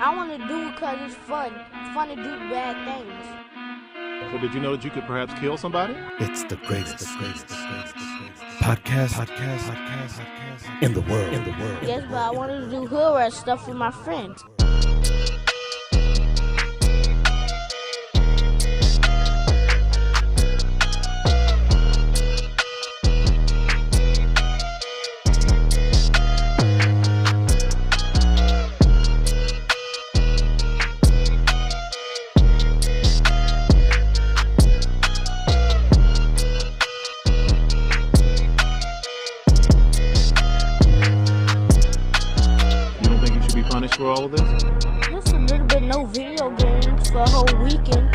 I want to do it because it's fun. It's fun to do bad things. So did you know that you could perhaps kill somebody? It's the greatest podcast in the world. Yes, but I wanted to do hood rat stuff with my friends. For all of this? Just a little bit no video games for a whole weekend.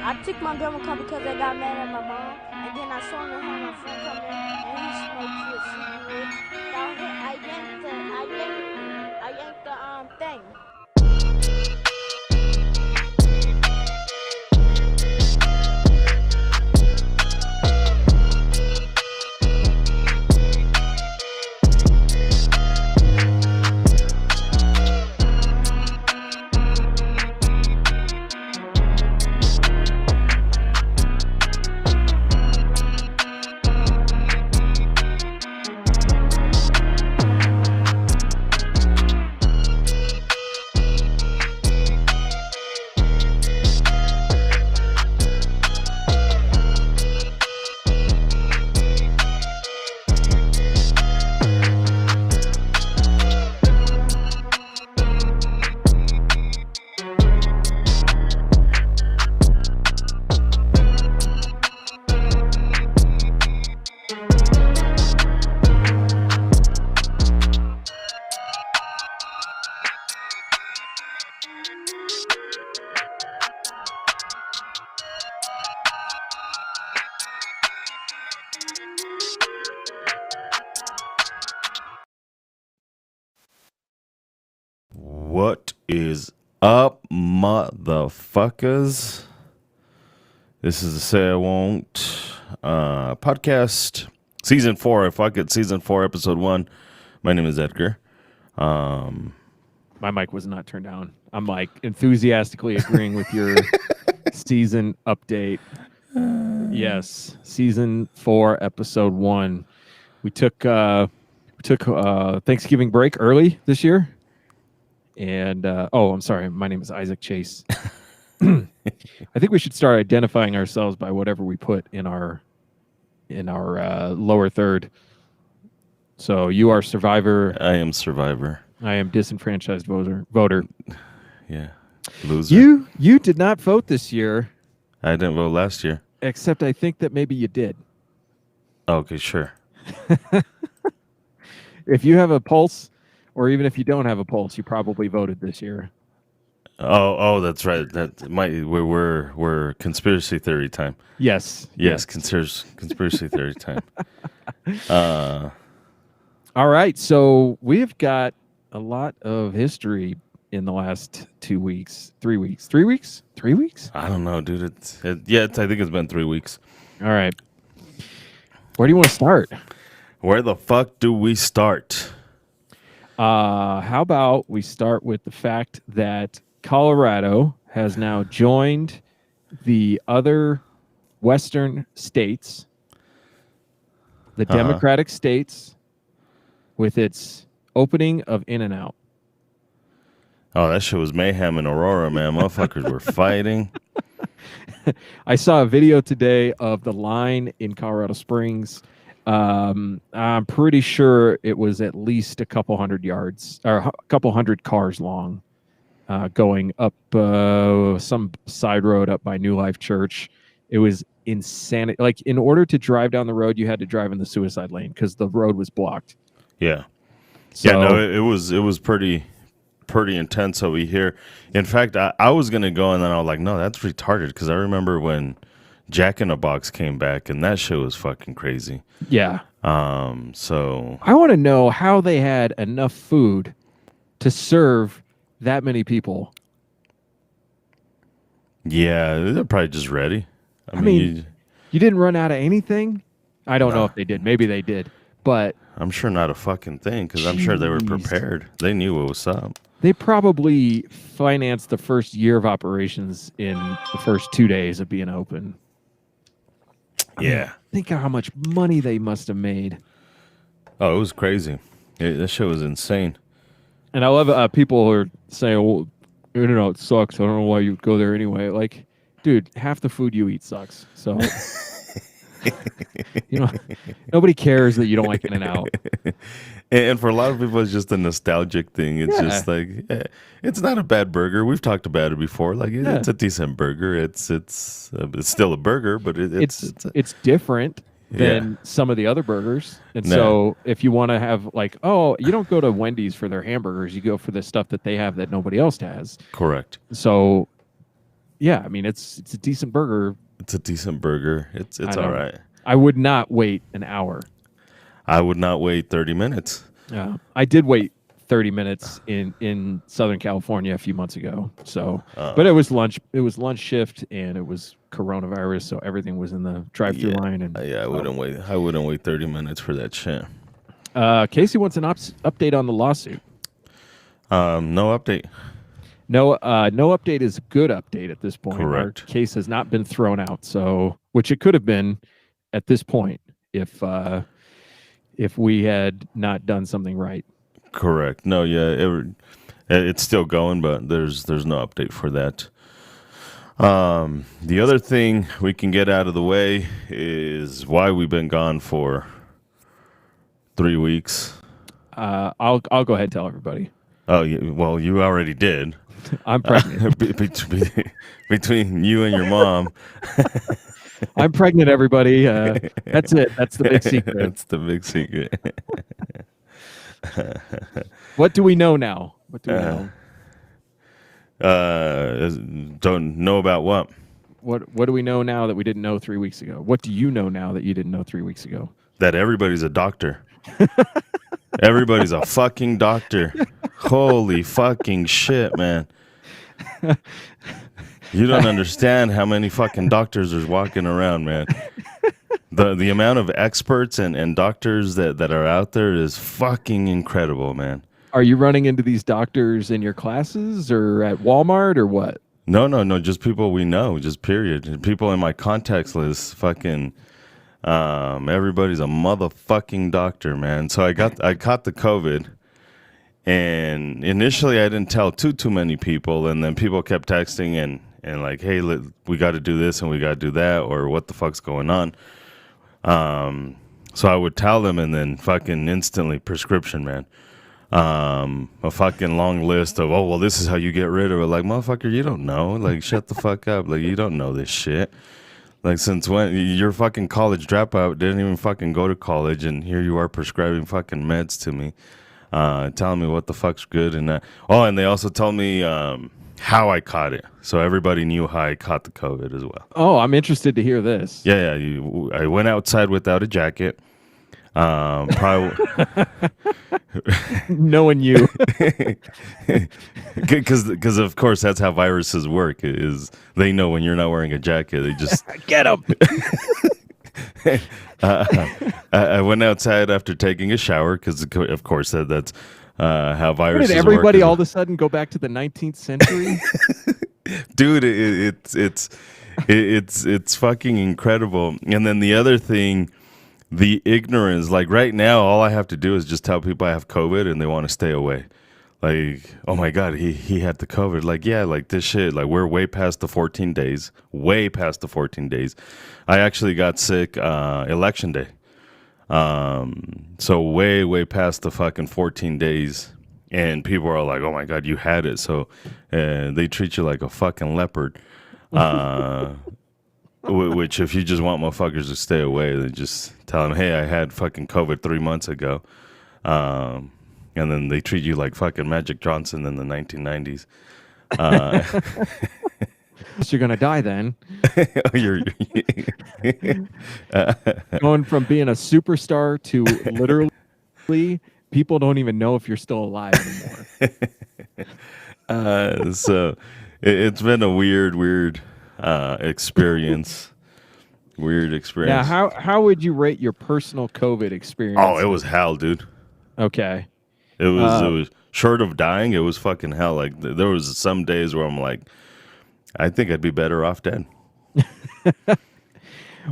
I took my grandma car because I got mad at my mom, and then I saw her have my friend come in, and he smoked his cigarette. I yanked the thing. What is up, motherfuckers? This is the Say I Won't podcast, season 4. Fuck it, season 4, episode 1. My name is Edgar. My mic was not turned down. I'm like enthusiastically agreeing with your season update. Yes, season 4, episode 1. We took Thanksgiving break early this year. And I'm sorry. My name is Isaac Chase. I think we should start identifying ourselves by whatever we put in our lower third. So you are Survivor. I am Survivor. I am disenfranchised voter. Yeah, loser. You did not vote this year. I didn't vote last year. Except I think that maybe you did. Okay, sure. If you have a pulse. Or even if you don't have a pulse, you probably voted this year. Oh, that's right. We're conspiracy theory time. Yes. Conspiracy theory time. All right, so we've got a lot of history in the last 2 weeks, 3 weeks, 3 weeks, 3 weeks. I don't know, dude. I think it's been 3 weeks. All right. Where do you want to start? Where the fuck do we start? How about we start with the fact that Colorado has now joined the other Western states, the Democratic states, with its opening of In-N-Out. Oh, that shit was mayhem in Aurora, man. Motherfuckers were fighting. I saw a video today of the line in Colorado Springs. I'm pretty sure it was at least a couple hundred yards or a couple hundred cars long, going up some side road up by New Life Church. It was insanity. Like, in order to drive down the road, you had to drive in the suicide lane because the road was blocked. Yeah. So, yeah, no, it was pretty intense over here. In fact, I was gonna go, and then I was like, no, that's retarded, because I remember when Jack in the Box came back, and that shit was fucking crazy. Yeah. So I want to know how they had enough food to serve that many people. yeah, they're probably just ready. I mean, you didn't run out of anything? I don't know No. if they did. Maybe they did. But I'm sure not a fucking thing, because I'm sure they were Jeez. prepared. They knew what was up. they probably financed the first year of operations in the first 2 days of being open. I mean, Yeah. think of how much money they must have made. Oh, it was crazy. That shit was insane. And I love people who are saying, well, it sucks. I don't know why you'd go there anyway. Like, dude, half the food you eat sucks. So, nobody cares that you don't like In-N-Out. And for a lot of people, it's just a nostalgic thing. It's just like, it's not a bad burger. We've talked about it before. Like, it's a decent burger. It's still a burger, but It's different than some of the other burgers. And so if you want to have like, you don't go to Wendy's for their hamburgers. You go for the stuff that they have that nobody else has. correct. So, yeah, I mean, it's a decent burger. It's a decent burger. It's I all don't- right. I would not wait an hour. I would not wait 30 minutes. I did wait 30 minutes in Southern California a few months ago. So, but it was lunch. It was lunch shift, and it was coronavirus, so everything was in the drive-through line. And I wouldn't wait. I wouldn't wait 30 minutes for that shit. Casey wants an update on the lawsuit. No update. No update is a good update at this point. Correct. Our case has not been thrown out, so which it could have been at this point if we had not done something right. Correct. No, yeah, it's still going, but there's no update for that. The other thing we can get out of the way is why we've been gone for 3 weeks. I'll go ahead and tell everybody. Oh, yeah, well, you already did. I'm pregnant. Between you and your mom. I'm pregnant, everybody. That's it. That's the big secret. That's the big secret. What do we know now? What do we know? Don't know about what? What do we know now that we didn't know 3 weeks ago? What do you know now that you didn't know 3 weeks ago? That everybody's a doctor. Everybody's a fucking doctor. Holy fucking shit, man. You don't understand how many fucking doctors are walking around, man. The amount of experts and doctors that are out there is fucking incredible, man. Are you running into these doctors in your classes or at Walmart or what? No, just people we know, just period. People in my contacts list, fucking everybody's a motherfucking doctor, man. So I caught the COVID, and initially I didn't tell too many people, and then people kept texting and like, hey, we got to do this and we got to do that, or what the fuck's going on. So I would tell them, and then fucking instantly prescription, man. A fucking long list of, well, this is how you get rid of it. Like, motherfucker, you don't know. Like, shut the fuck up. Like, you don't know this shit. Like, since when you're fucking college dropout, didn't even fucking go to college, and here you are prescribing fucking meds to me, telling me what the fuck's good and that. Oh, and they also told me how I caught it, so everybody knew how I caught the COVID as well. Oh, I'm interested to hear this. Yeah. I went outside without a jacket. Probably Knowing you. because of course that's how viruses work. Is they know when you're not wearing a jacket, they just Get them. I went outside after taking a shower because of course that's how viruses Did everybody work. all of a sudden go back to the 19th century? Dude, it's fucking incredible. And then the other thing, the ignorance, like right now, all I have to do is just tell people I have COVID and they want to stay away. Like, oh my God, he had the COVID. Like, yeah, like this shit, like we're way past the 14 days, way past the 14 days. I actually got sick election day. So way past the fucking 14 days. And people are like, oh my God, you had it. So they treat you like a fucking leopard. Which if you just want motherfuckers to stay away, then just tell them, hey, I had fucking COVID 3 months ago. and then they treat you like fucking Magic Johnson in the 1990s. So you're gonna die then. You're Going from being a superstar to literally people don't even know if you're still alive anymore. So it's been a weird experience. Weird experience. Now, how would you rate your personal COVID experience? Oh, it was hell, dude. Okay. It was short of dying. It was fucking hell. Like there was some days where I'm like, I think I'd be better off dead.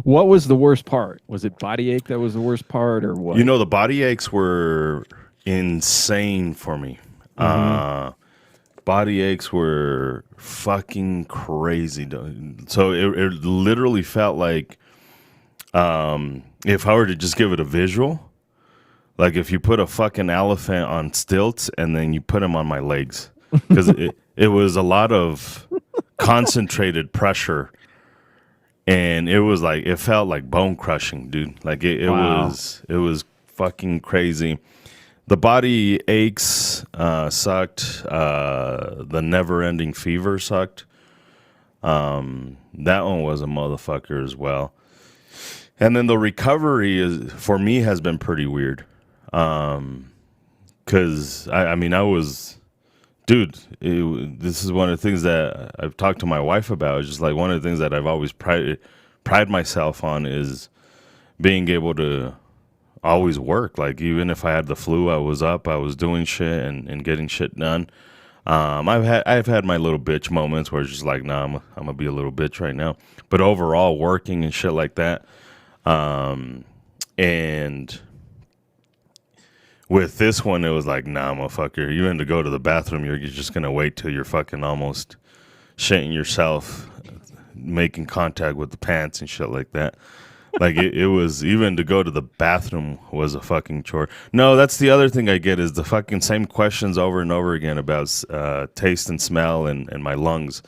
What was the worst part? Was it body ache that was the worst part, or what? You know, the body aches were insane for me. Body aches were fucking crazy. So it literally felt like if I were to just give it a visual, like if you put a fucking elephant on stilts and then you put him on my legs, because it was a lot of concentrated pressure, and it was like it felt like bone crushing, dude. Like it Wow. was fucking crazy. The body aches sucked. The never-ending fever sucked. That one was a motherfucker as well. And then the recovery for me has been pretty weird. Because I mean I was, dude. This is one of the things that I've talked to my wife about. It's just like one of the things that I've always pride myself on is being able to always work. Like even if I had the flu, I was up, I was doing shit and getting shit done. I've had my little bitch moments where it's just like, nah, I'm gonna be a little bitch right now. But overall, working and shit like that. And with this one, it was like, nah, motherfucker, you in to go to the bathroom, you're just gonna wait till you're fucking almost shitting yourself, making contact with the pants and shit like that. Like it was, even to go to the bathroom was a fucking chore. No, that's the other thing I get is the fucking same questions over and over again about taste and smell and my lungs.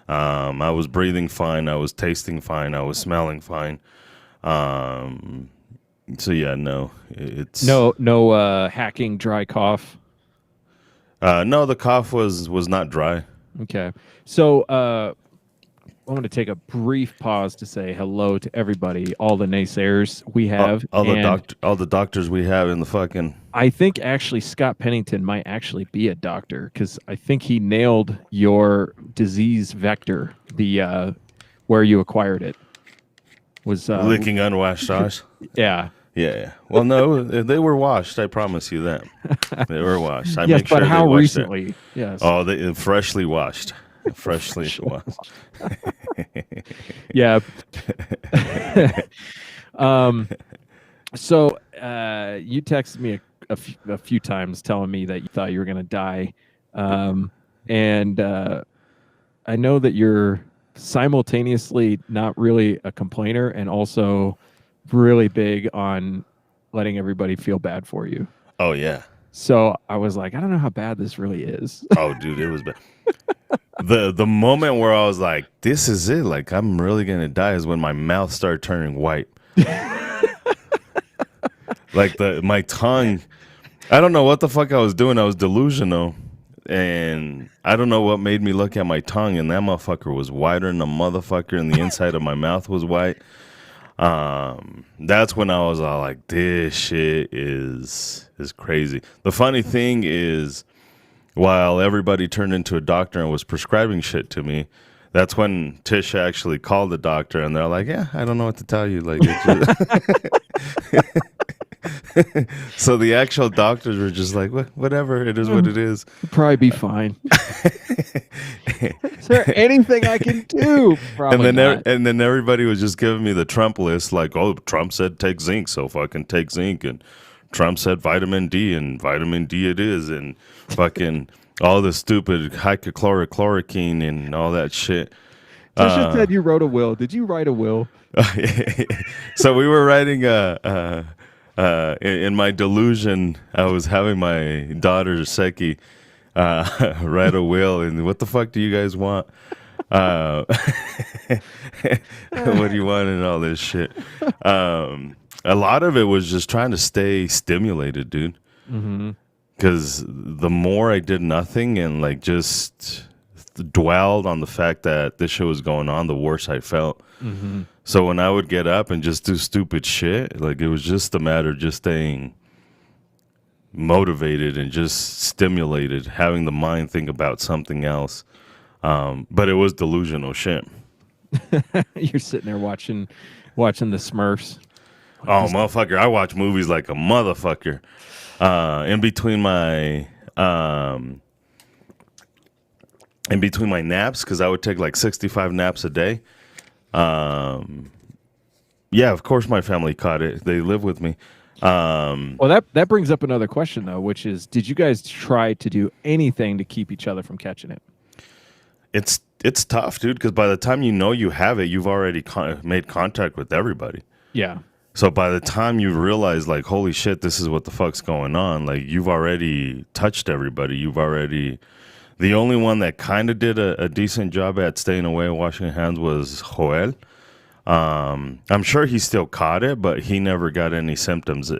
I was breathing fine. I was tasting fine. I was smelling fine. So yeah, no, it's no hacking dry cough. no, the cough was not dry. Okay. So I want to take a brief pause to say hello to everybody, all the naysayers we have. All the doctors we have in the fucking. I think actually Scott Pennington might actually be a doctor because I think he nailed your disease vector, the where you acquired it. Was Licking unwashed sauce. Yeah. Yeah. Well, no, they were washed. I promise you that. They were washed. I Yes, make sure but they how washed it. recently? Yes. Oh, they freshly washed. Freshly washed. Yeah. So you texted me a few times telling me that you thought you were going to die. And I know that you're simultaneously not really a complainer and also really big on letting everybody feel bad for you. Oh, yeah. So I was like, I don't know how bad this really is. Oh, dude, it was bad. The moment where I was like, this is it. Like, I'm really going to die is when my mouth started turning white. Like, my tongue, I don't know what the fuck I was doing. I was delusional. And I don't know what made me look at my tongue. And that motherfucker was whiter than a motherfucker. And the inside of my mouth was white. That's when I was all like, this shit is crazy. The funny thing is, while everybody turned into a doctor and was prescribing shit to me, that's when Tish actually called the doctor and they're like, yeah, I don't know what to tell you. Like, it's just so the actual doctors were just like, whatever, it is what it is. You'll probably be fine. Is there anything I can do? Probably not. And then everybody was just giving me the Trump list, like, oh, Trump said take zinc, so fucking take zinc, and Trump said vitamin D, and vitamin D it is, and fucking all the stupid hydrochloroquine and all that shit. Tisha said you wrote a will. Did you write a will? So we were writing in my delusion, I was having my daughter Seki write a will, and what the fuck do you guys want? What do you want and all this shit? A lot of it was just trying to stay stimulated, dude. Mm-hmm. because the more I did nothing and like just dwelled on the fact that this shit was going on, the worse I felt. So when I would get up and just do stupid shit, like it was just a matter of just staying motivated and just stimulated, having the mind think about something else. But it was delusional shit. You're sitting there watching the Smurfs. Oh, motherfucker! I watch movies like a motherfucker. In between my naps, because I would take like 65 naps a day. Yeah, of course my family caught it. They live with me. Well, that brings up another question though, which is, did you guys try to do anything to keep each other from catching it? It's tough, dude, because by the time you know you have it, you've already made contact with everybody. Yeah. So by the time you realize, like, holy shit, this is what the fuck's going on, like, you've already touched everybody. The only one that kind of did a decent job at staying away and washing hands was Joel. I'm sure he still caught it, but he never got any symptoms.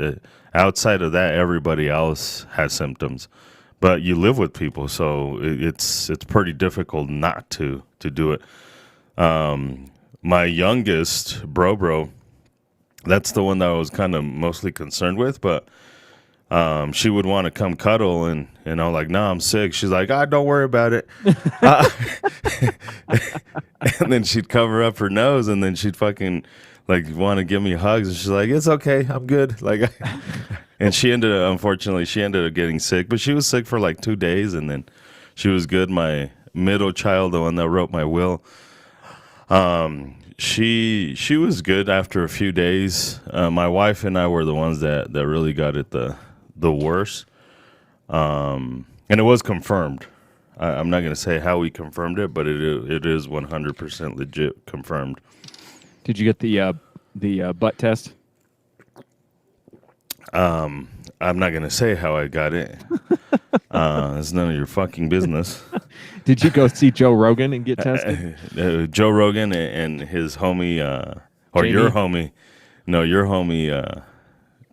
Outside of that, everybody else has symptoms. But you live with people, so it's pretty difficult not to do it. My youngest, bro, that's the one that I was kind of mostly concerned with, but she would want to come cuddle, and I'm like, nah, I'm sick. She's like, don't worry about it. And then she'd cover up her nose, and then she'd fucking like want to give me hugs, and she's like, it's okay, I'm good. Like, and unfortunately, she ended up getting sick, but she was sick for like 2 days, and then she was good. My middle child, the one that wrote my will, she was good after a few days. My wife and I were the ones that really got it the worst. And it was confirmed. I'm not going to say how we confirmed it, but it is 100% legit confirmed. Did you get the butt test? I'm not going to say how I got it. It's none of your fucking business. Did you go see Joe Rogan and get tested? Joe Rogan and his homie, or Jamie? your homie,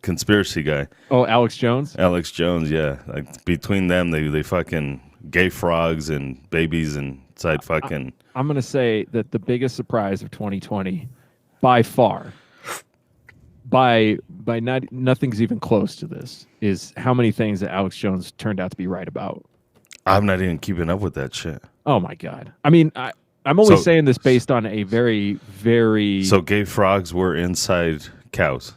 conspiracy guy. Oh, Alex Jones? Alex Jones, yeah. Like between them, they fucking gay frogs and babies inside fucking. I'm going to say that the biggest surprise of 2020, by far, nothing's even close to this, is how many things that Alex Jones turned out to be right about. I'm not even keeping up with that shit. Oh my God. I mean, I'm only saying this based on a very, very... So gay frogs were inside cows?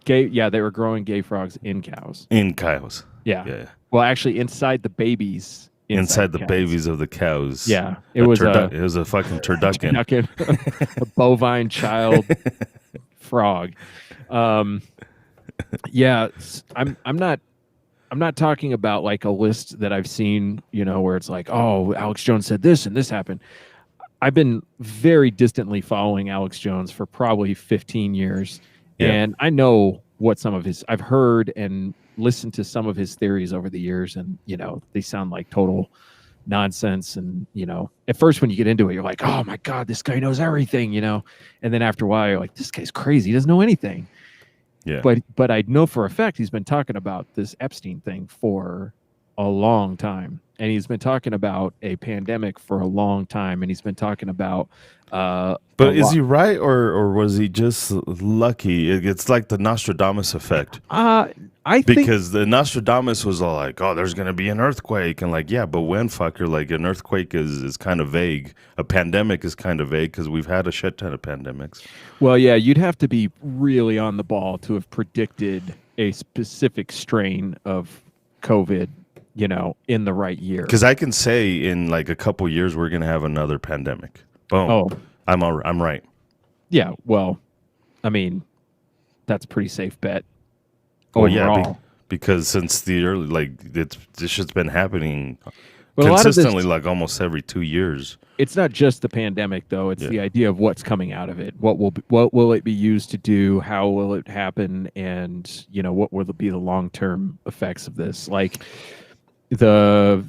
Yeah, they were growing gay frogs in cows. In cows. Yeah. Well, actually, inside the babies. Inside the cows. Babies of the cows. Yeah. It was a fucking turducken. A bovine child frog. Yeah, I'm not talking about like a list that I've seen, where it's like, oh, Alex Jones said this and this happened. I've been very distantly following Alex Jones for probably 15 years. Yeah. And I know what I've heard and listened to some of his theories over the years, and they sound like total nonsense. And at first when you get into it, you're like, oh my God, this guy knows everything, and then after a while you're like, this guy's crazy, he doesn't know anything. Yeah. But I know for a fact he's been talking about this Epstein thing for a long time, and he's been talking about a pandemic for a long time, and he's been talking about but is he right, or was he just lucky? It's like the Nostradamus effect. I think because the Nostradamus was all like, oh, there's going to be an earthquake, and like, yeah, but when, fucker? Like, an earthquake is kind of vague. A pandemic is kind of vague because we've had a shit ton of pandemics. Well, yeah, you'd have to be really on the ball to have predicted a specific strain of COVID, in the right year. Because I can say in like a couple years we're going to have another pandemic. Boom. Oh, I'm right. Yeah. Well, I mean, that's a pretty safe bet. Well, overall. yeah, because since the early, like, this shit's been happening But consistently, like almost every 2 years. It's not just the pandemic, though. It's the idea of what's coming out of it. What will it be used to do? How will it happen? And what will be the long-term effects of this? Like the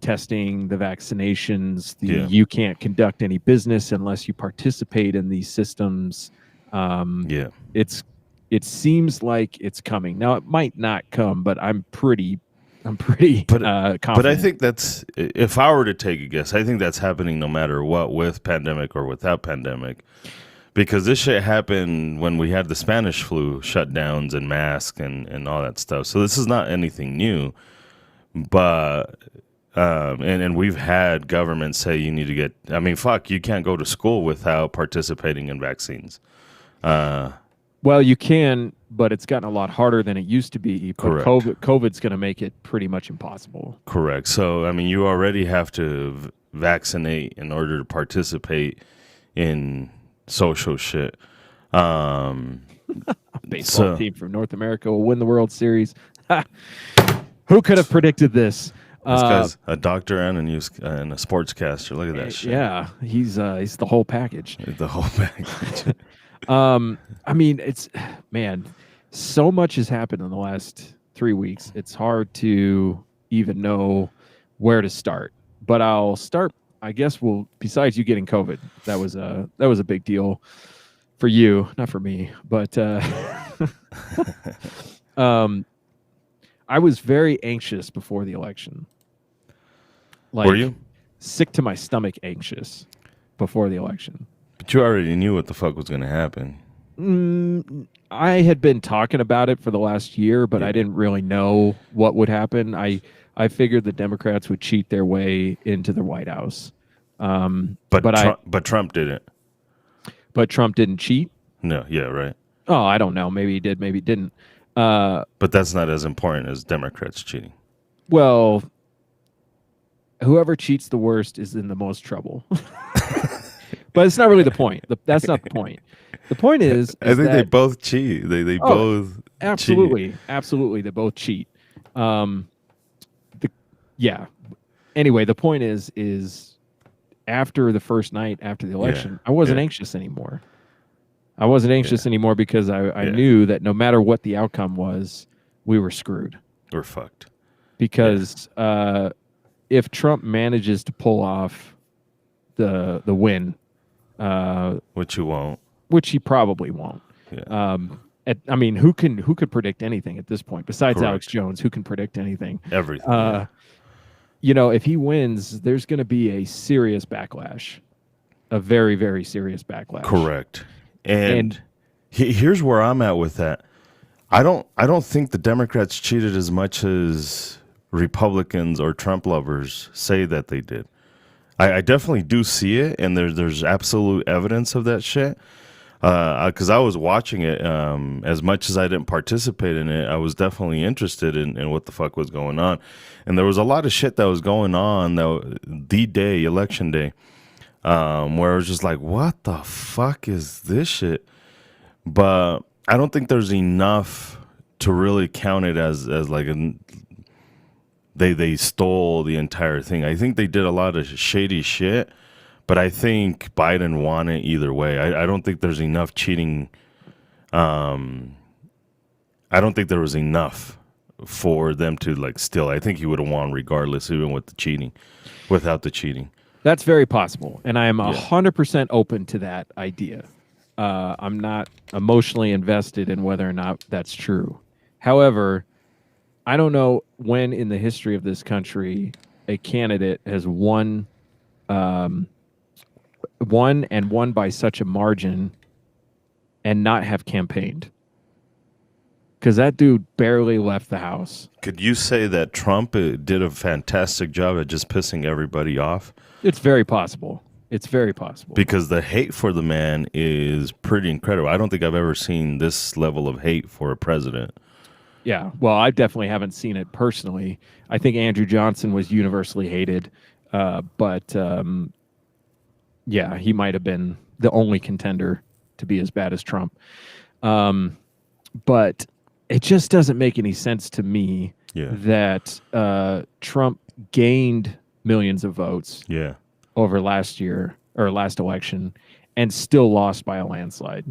testing, the vaccinations, you can't conduct any business unless you participate in these systems. It seems like it's coming. Now, it might not come, but I'm pretty I'm pretty confident. But I think that's, if I were to take a guess, I think that's happening no matter what, with pandemic or without pandemic. Because this shit happened when we had the Spanish flu shutdowns and masks and all that stuff. So this is not anything new. But, and we've had governments say you need to get, I mean, fuck, you can't go to school without participating in vaccines. Well, you can, but it's gotten a lot harder than it used to be. But Correct. COVID's going to make it pretty much impossible. Correct. So, I mean, you already have to vaccinate in order to participate in social shit. Baseball So- team from North America will win the World Series. Who could have predicted this? This guy's a doctor and a sportscaster. Look at that shit. Yeah, he's the whole package. The whole package. I mean, it's man, so much has happened in the last 3 weeks. It's hard to even know where to start. But I'll start. I guess besides you getting COVID, that was a big deal for you, not for me. But I was very anxious before the election. Like, Were you? sick to my stomach anxious before the election? But you already knew what the fuck was going to happen. I had been talking about it for the last year, but I didn't really know what would happen. I figured the Democrats would cheat their way into the White House. But Trump didn't. But Trump didn't cheat. No, yeah, right. Oh, I don't know. Maybe he did. Maybe he didn't. But that's not as important as Democrats cheating. Well, whoever cheats the worst is in the most trouble. But it's not really the point. That's not the point. The point is I think they that- both cheat. They both absolutely, cheat. absolutely, they both cheat. Anyway, the point is after the first night after the election, I wasn't anxious anymore. I wasn't anxious anymore because I knew that no matter what the outcome was, we were screwed. We're fucked. Because if Trump manages to pull off the win, Which you won't. which he probably won't. Yeah. I mean, who could predict anything at this point besides Correct. Alex Jones? Who can predict anything? Everything. Yeah. If he wins, there's going to be a serious backlash, a very, very serious backlash. Correct. And here's where I'm at with that. I don't think the Democrats cheated as much as Republicans or Trump lovers say that they did. I definitely do see it, and there's absolute evidence of that shit. Because I was watching it, as much as I didn't participate in it, I was definitely interested in what the fuck was going on. And there was a lot of shit that was going on the day, election day, where I was just like, what the fuck is this shit? But I don't think there's enough to really count it as like they stole the entire thing. I think they did a lot of shady shit. But I think Biden won it either way. I don't think there's enough cheating. I don't think there was enough for them to like steal. I think he would have won regardless, even with the cheating, without the cheating. That's very possible, and I am 100% open to that idea. I'm not emotionally invested in whether or not that's true. However, I don't know when in the history of this country a candidate has won by such a margin and not have campaigned. Because that dude barely left the house. Could you say that Trump did a fantastic job at just pissing everybody off? It's very possible. It's very possible. Because the hate for the man is pretty incredible. I don't think I've ever seen this level of hate for a president. Yeah, well, I definitely haven't seen it personally. I think Andrew Johnson was universally hated, but he might have been the only contender to be as bad as Trump. But it just doesn't make any sense to me that Trump gained millions of votes over last election and still lost by a landslide.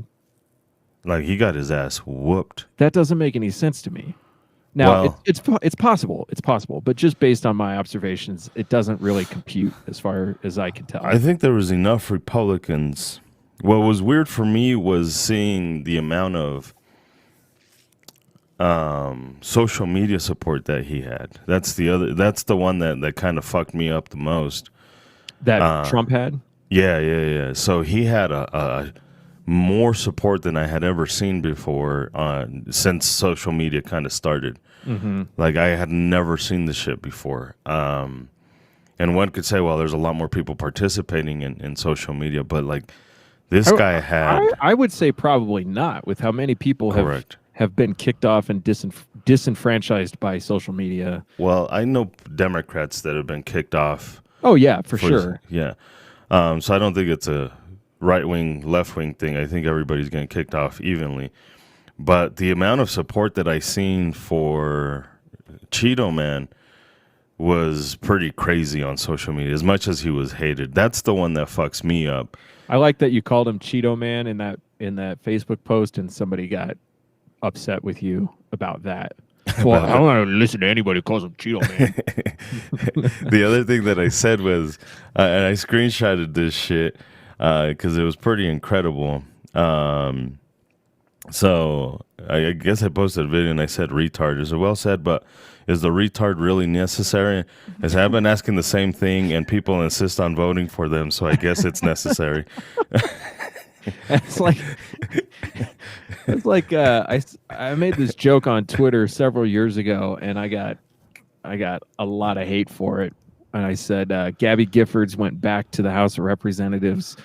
Like, he got his ass whooped. That doesn't make any sense to me. Now, Well- it's possible. It's possible. But just based on my observations, it doesn't really compute as far as I can tell. I think there was enough Republicans. What was weird for me was seeing the amount of social media support that he had. That's the one that kind of fucked me up the most. That Trump had? Yeah. So he had a more support than I had ever seen before since social media kind of started. Mm-hmm. Like, I had never seen this shit before. And one could say, well, there's a lot more people participating in social media, but like this guy had... I would say probably not, with how many people have been kicked off and disenfranchised by social media. Well, I know Democrats that have been kicked off. Oh, yeah, for sure. Yeah. So I don't think it's a right-wing, left-wing thing. I think everybody's getting kicked off evenly. But the amount of support that I seen for Cheeto Man was pretty crazy on social media, as much as he was hated. That's the one that fucks me up. I like that you called him Cheeto Man in that Facebook post, and somebody got upset with you about that. Well, I don't want to listen to anybody who calls him Cheeto Man. The other thing that I said was, and I screenshotted this shit because it was pretty incredible. So I guess I posted a video and I said retard. Is it well said, but is the retard really necessary? As I've been asking the same thing and people insist on voting for them, so I guess it's necessary. It's like I made this joke on Twitter several years ago, and I got a lot of hate for it. And I said Gabby Giffords went back to the House of Representatives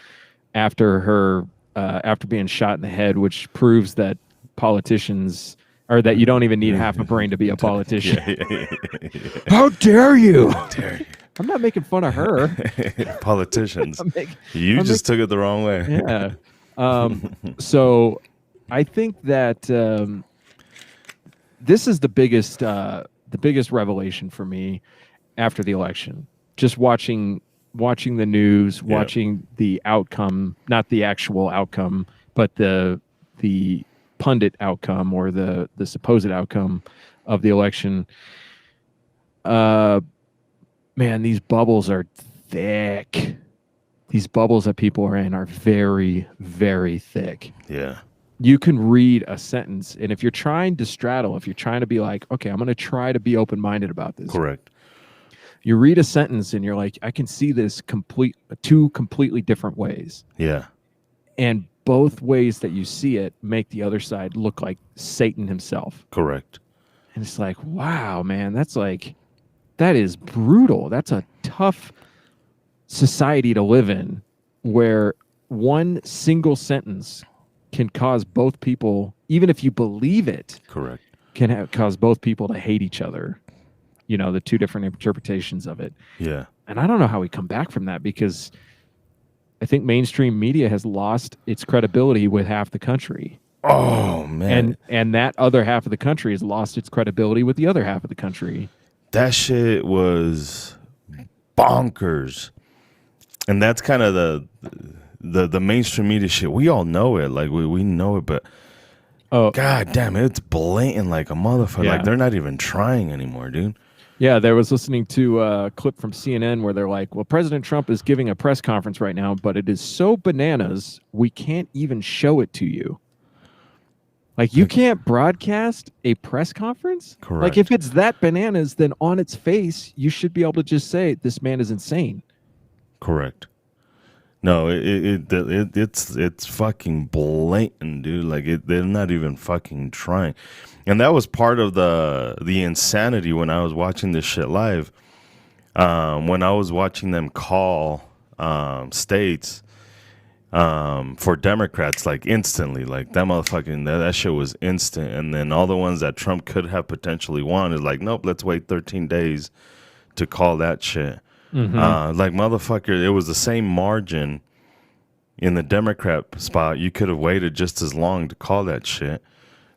after being shot in the head, which proves that politicians, or that you don't even need half a brain to be a politician. Yeah. How dare you? How dare you? I'm not making fun of her. Politicians. You just took it the wrong way. Yeah. So I think that this is the biggest revelation for me after the election. Just watching the news, watching the outcome, not the actual outcome, but the pundit outcome, or the supposed outcome of the election. Man, these bubbles are thick. These bubbles that people are in are very, very thick. Yeah. You can read a sentence, and if you're trying to straddle, if you're trying to be like, okay, I'm going to try to be open-minded about this. Correct. You read a sentence and you're like, I can see this two completely different ways. Yeah. And both ways that you see it make the other side look like Satan himself. Correct. And it's like, wow, man, that is brutal. That's a tough society to live in, where one single sentence can cause both people, even if you believe it, correct, can cause both people to hate each other. You know, the two different interpretations of it. Yeah. And I don't know how we come back from that, because I think mainstream media has lost its credibility with half the country. Oh, man. And that other half of the country has lost its credibility with the other half of the country. That shit was bonkers. And that's kind of the mainstream media shit. We all know it. Like, we know it, but God damn it, it's blatant like a motherfucker. Yeah. Like, they're not even trying anymore, dude. Yeah, there was listening to a clip from CNN where they're like, well, President Trump is giving a press conference right now, but it is so bananas, we can't even show it to you. Like, you can't broadcast a press conference? Correct. Like, if it's that bananas, then on its face, you should be able to just say, this man is insane. Correct. No, it's fucking blatant, dude. Like, they're not even fucking trying. And that was part of the insanity when I was watching this shit live. When I was watching them call states for Democrats, like, instantly, like, that motherfucking that shit was instant. And then all the ones that Trump could have potentially won is like, nope, let's wait 13 days to call that shit. Mm-hmm. Like, motherfucker, it was the same margin in the Democrat spot. You could have waited just as long to call that shit.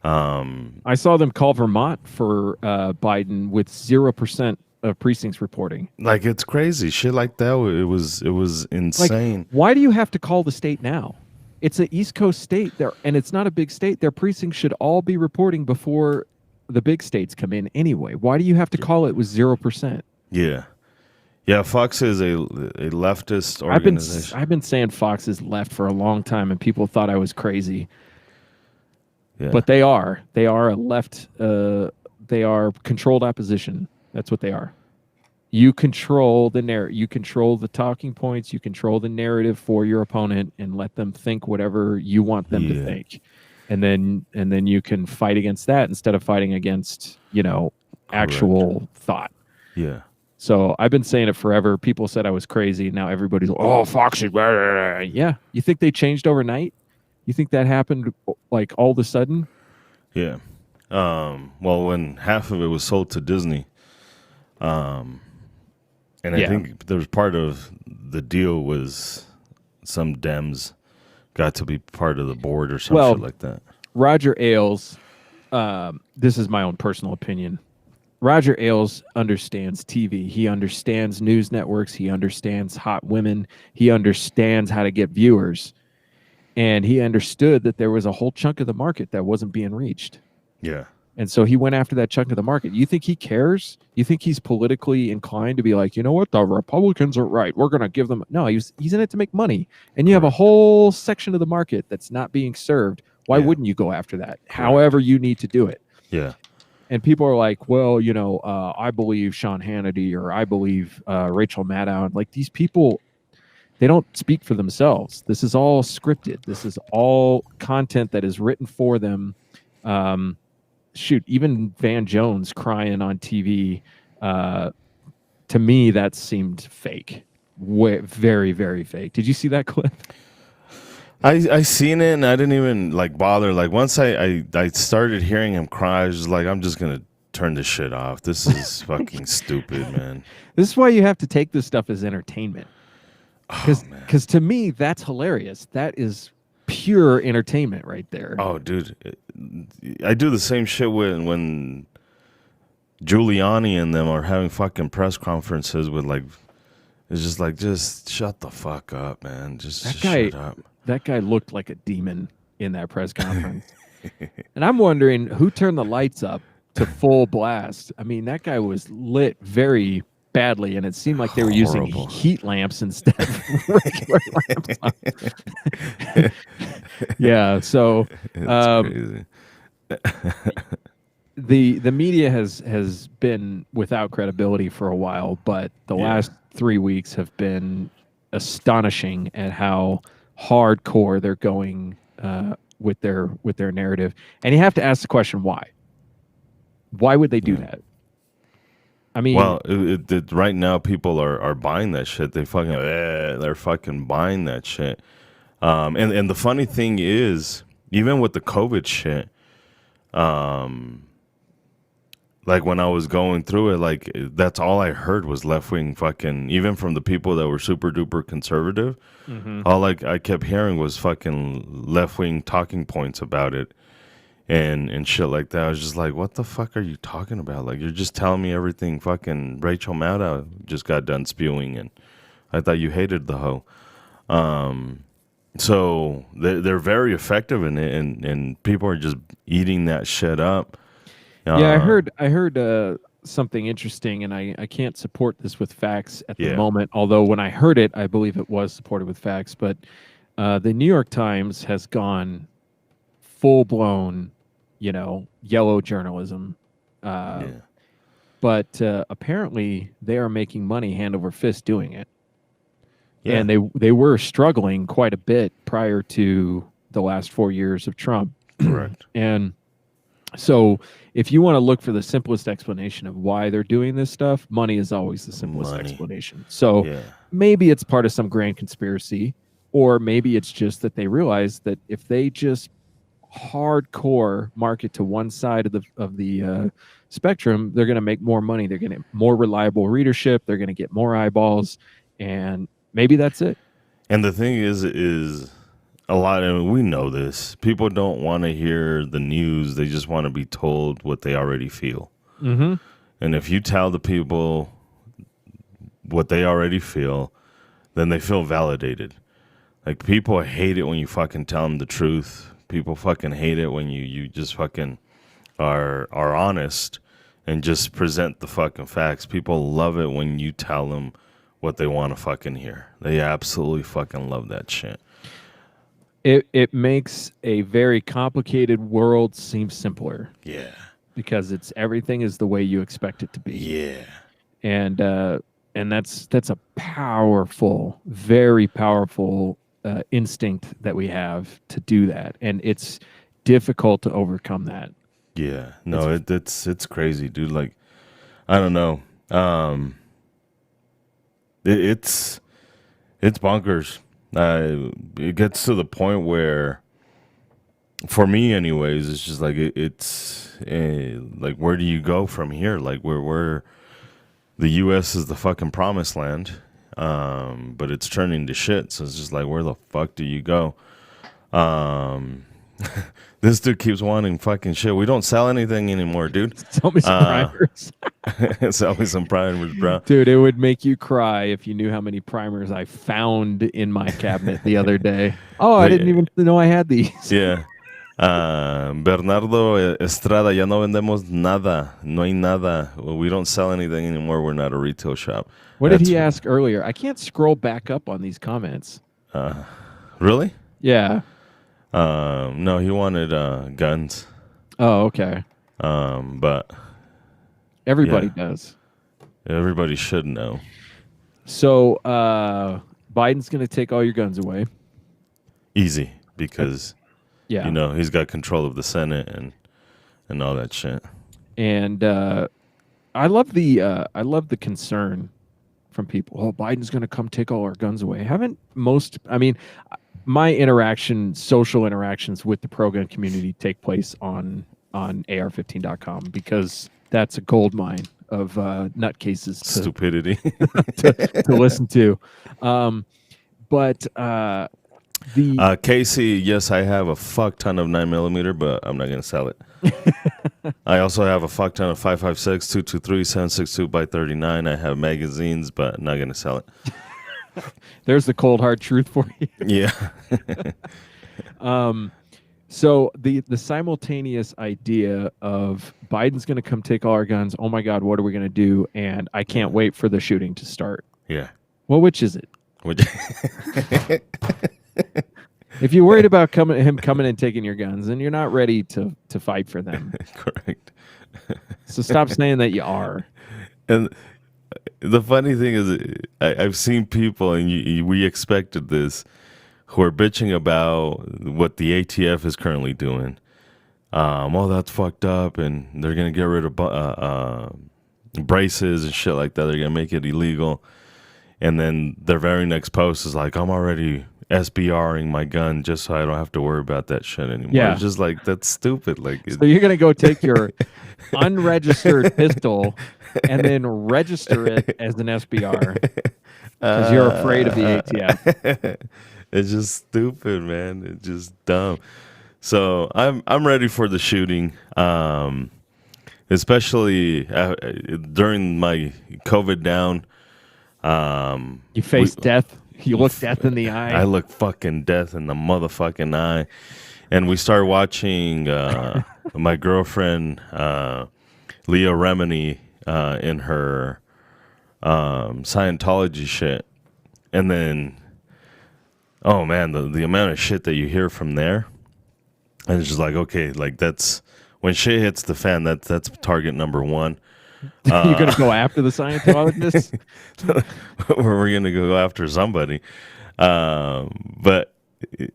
I saw them call Vermont for Biden with 0% of precincts reporting. Like, it's crazy shit like that. It was insane. Like, why do you have to call the state now? It's an East Coast state there, and it's not a big state. Their precincts should all be reporting before the big states come in anyway. Why do you have to call it with 0%? Yeah. Yeah, Fox is a leftist organization. I've been saying Fox is left for a long time, and people thought I was crazy. Yeah. But they are a left. They are controlled opposition. That's what they are. You control the narrative. You control the talking points. You control the narrative for your opponent, and let them think whatever you want them to think. And then you can fight against that instead of fighting against actual thought. Yeah. So I've been saying it forever. People said I was crazy. Now everybody's Foxy. Yeah. You think they changed overnight? You think that happened like all of a sudden? Yeah. Well, when half of it was sold to Disney, and I think there was part of the deal was some Dems got to be part of the board or some shit like that. Roger Ailes, this is my own personal opinion. Roger Ailes understands TV. He understands news networks. He understands hot women. He understands how to get viewers. And he understood that there was a whole chunk of the market that wasn't being reached. Yeah. And so he went after that chunk of the market. You think he cares? You think he's politically inclined to be like, you know what? The Republicans are right. We're going to give them. No, he's in it to make money. And you have a whole section of the market that's not being served. Why wouldn't you go after that? However you need to do it. Yeah. And people are like, well, I believe Sean Hannity or I believe Rachel Maddow. Like these people, they don't speak for themselves. This is all scripted. This is all content that is written for them. Even Van Jones crying on TV, to me, that seemed fake. Very, very fake. Did you see that clip? I seen it and I didn't even bother. Like once I started hearing him cry, I was just like, I'm just gonna turn this shit off. This is fucking stupid, man. This is why you have to take this stuff as entertainment. Because to me, that's hilarious. That is pure entertainment right there. Oh, dude, I do the same shit when Giuliani and them are having fucking press conferences with it's just shut the fuck up, man. Just shut up. That guy looked like a demon in that press conference. And I'm wondering who turned the lights up to full blast. I mean, that guy was lit very badly, and it seemed like they were using heat lamps instead of regular lamps. Yeah, so it's crazy. The media has been without credibility for a while, but the last 3 weeks have been astonishing at how hardcore they're going with their narrative. And you have to ask the question, why? Why would they do that? I mean, well, right now people are buying that shit. They're fucking buying that shit. And the funny thing is, even with the COVID shit, when I was going through it, that's all I heard was left wing fucking. Even from the people that were super duper conservative, all I kept hearing was fucking left wing talking points about it. And shit like that. I was just like, what the fuck are you talking about? Like, you're just telling me everything fucking Rachel Maddow just got done spewing, and I thought you hated the hoe. So they're very effective in it, and people are just eating that shit up. I heard something interesting, and I can't support this with facts at the moment, although when I heard it, I believe it was supported with facts. But the New York Times has gone full-blown, yellow journalism. But apparently they are making money hand over fist doing it. Yeah. And they were struggling quite a bit prior to the last 4 years of Trump. Correct. And so if you want to look for the simplest explanation of why they're doing this stuff, money is always the simplest explanation. So maybe it's part of some grand conspiracy, or maybe it's just that they realize that if they just hardcore market to one side of the spectrum, they're going to make more money. They're going to get more reliable readership. They're going to get more eyeballs, and maybe that's it. And the thing is a lot, and we know this, people don't want to hear the news. They just want to be told what they already feel. Mm-hmm. And if you tell the people what they already feel, then they feel validated. Like, people hate it when you fucking tell them the truth. People fucking hate it when you just fucking are honest and just present the fucking facts. People love it when you tell them what they want to fucking hear. They absolutely fucking love that shit. It makes a very complicated world seem simpler Yeah. because everything is the way you expect it to be. Yeah. And that's a powerful, very powerful instinct that we have to do that, and it's difficult to overcome that. Yeah. No, it's crazy, dude. Like, I don't know. It's bonkers. It gets to the point where, for me, anyways, it's just like it's like, where do you go from here? Like, where the U.S. is the fucking promised land, but it's turning to shit. So it's just like, where the fuck do you go? This dude keeps wanting fucking shit. We don't sell anything anymore, dude. Tell me some primers. Sell me some primers, bro. Dude, it would make you cry if you knew how many primers I found in my cabinet the other day. Oh, I didn't even know I had these. Yeah. Bernardo Estrada, ya no vendemos nada. No hay nada. We don't sell anything anymore. We're not a retail shop. What did he ask earlier? I can't scroll back up on these comments. Really? Yeah. No, he wanted guns. Oh, okay. But everybody yeah. does. Everybody should know. So Biden's going to take all your guns away. Easy, because yeah, you know he's got control of the Senate and all that shit. And I love the concern from people. Oh, Biden's going to come take all our guns away. My social interactions with the pro-gun community take place on AR15.com because that's a gold mine of nutcases Stupidity to listen to. But Casey, yes, I have a fuck ton of 9mm, but I'm not gonna sell it. I also have a fuck ton of 5.56, 223, 7.62 by 39. I have magazines, but I'm not gonna sell it. There's the cold hard truth for you. Yeah. So the simultaneous idea of Biden's going to come take all our guns. Oh my God, what are we going to do? And I can't wait for the shooting to start. Yeah. Well, which is it? If you're worried about him coming and taking your guns, and you're not ready to fight for them, correct. So stop saying that you are. And the funny thing is, I've seen people, and we expected this, who are bitching about what the ATF is currently doing. Oh, that's fucked up, and they're going to get rid of braces and shit like that. They're going to make it illegal. And then their very next post is like, I'm already SBRing my gun just so I don't have to worry about that shit anymore. Yeah. It's just like, that's stupid. Like, so you're going to go take your unregistered pistol and then register it as an SBR because you're afraid of the ATF. It's just stupid, man. It's just dumb. So I'm ready for the shooting, especially during my COVID down. You faced death. You looked death in the eye. I looked fucking death in the motherfucking eye. And we started watching my girlfriend, Leah Remini, in her Scientology shit. And then, oh man, the amount of shit that you hear from there. And it's just like, okay, like that's, when shit hits the fan, that's target number one. You're going to go after the Scientologists? We're going to go after somebody. But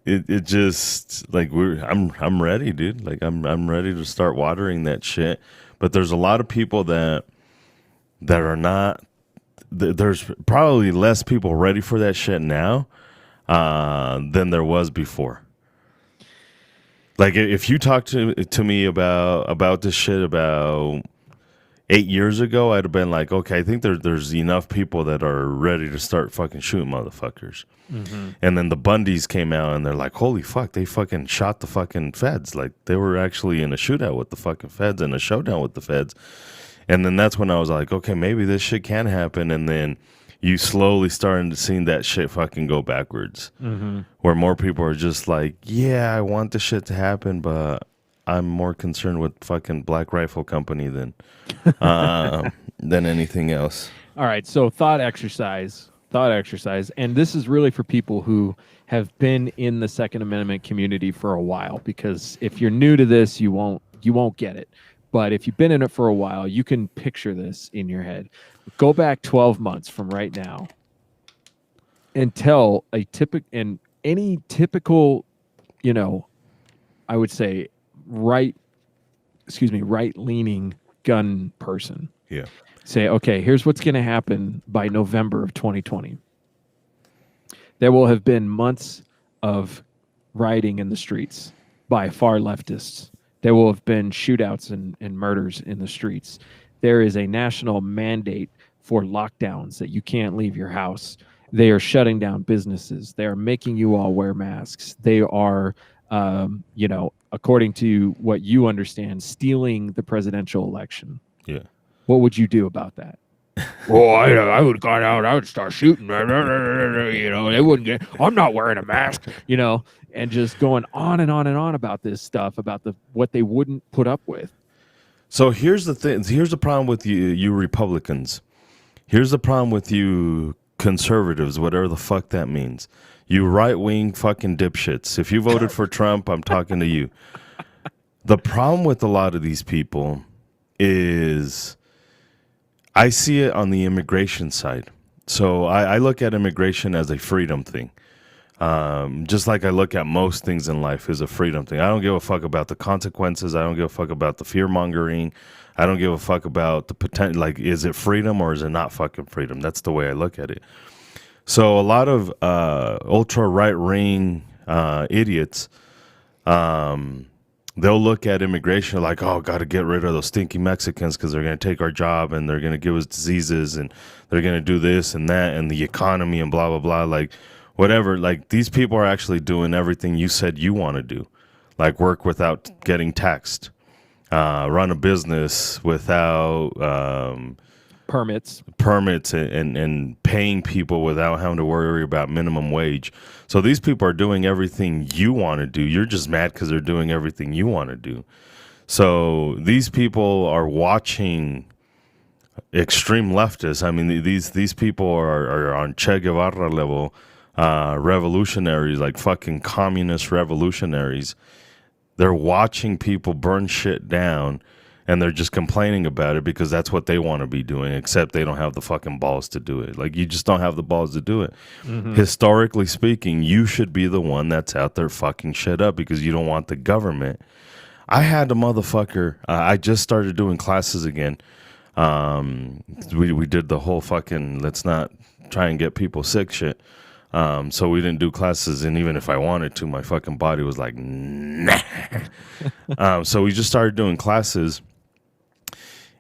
it just, like, I'm ready, dude. Like, I'm ready to start watering that shit. But there's a lot of people that are not, there's probably less people ready for that shit now than there was before. Like, if you talk to me about this shit about 8 years ago, I'd have been like, okay, I think there's enough people that are ready to start fucking shooting motherfuckers. Mm-hmm. And then the Bundys came out and they're like, holy fuck, they fucking shot the fucking feds. Like, they were actually in a shootout with the fucking feds and a showdown with the feds. And then that's when I was like, okay, maybe this shit can happen. And then you slowly starting to see that shit fucking go backwards. Mm-hmm. Where more people are just like, yeah, I want the shit to happen, but I'm more concerned with fucking Black Rifle Company than anything else. All right, so thought exercise. thought exercise, and this is really for people who have been in the Second Amendment community for a while, because if you're new to this, you won't get it. But if you've been in it for a while, you can picture this in your head. Go back 12 months from right now and tell any typical, I would say right-leaning gun person. Yeah. Say, okay, here's what's going to happen by November of 2020. There will have been months of rioting in the streets by far leftists. There will have been shootouts and murders in the streets. There is a national mandate for lockdowns that you can't leave your house. They are shutting down businesses. They are making you all wear masks. They are, according to what you understand, stealing the presidential election. Yeah. What would you do about that? Well, I would have gone out. I would start shooting. They wouldn't get. I'm not wearing a mask. And just going on and on and on about this stuff, about what they wouldn't put up with. So here's the thing. Here's the problem with you Republicans. Here's the problem with you conservatives, whatever the fuck that means. You right-wing fucking dipshits. If you voted for Trump, I'm talking to you. The problem with a lot of these people is I see it on the immigration side. So I look at immigration as a freedom thing. Just like I look at most things in life as a freedom thing. I don't give a fuck about the consequences. I don't give a fuck about the fear mongering. I don't give a fuck about the potential. Like, is it freedom or is it not fucking freedom? That's the way I look at it. So a lot of ultra right wing idiots, they'll look at immigration like, oh, got to get rid of those stinky Mexicans because they're going to take our job and they're going to give us diseases and they're going to do this and that and the economy and blah, blah, blah. Like, whatever. Like, these people are actually doing everything you said you want to do, like work without getting taxed, run a business without permits and paying people without having to worry about minimum wage. So these people are doing everything you want to do. You're just mad because they're doing everything you want to do. So these people are watching extreme leftists. I mean, these people are on Che Guevara level, revolutionaries, like fucking communist revolutionaries. They're watching people burn shit down, and they're just complaining about it because that's what they want to be doing, except they don't have the fucking balls to do it. Like, you just don't have the balls to do it. Mm-hmm. Historically speaking, you should be the one that's out there fucking shit up because you don't want the government. I had a motherfucker. I just started doing classes again. We did the whole fucking let's not try and get people sick shit. So we didn't do classes, and even if I wanted to, my fucking body was like, nah. So we just started doing classes,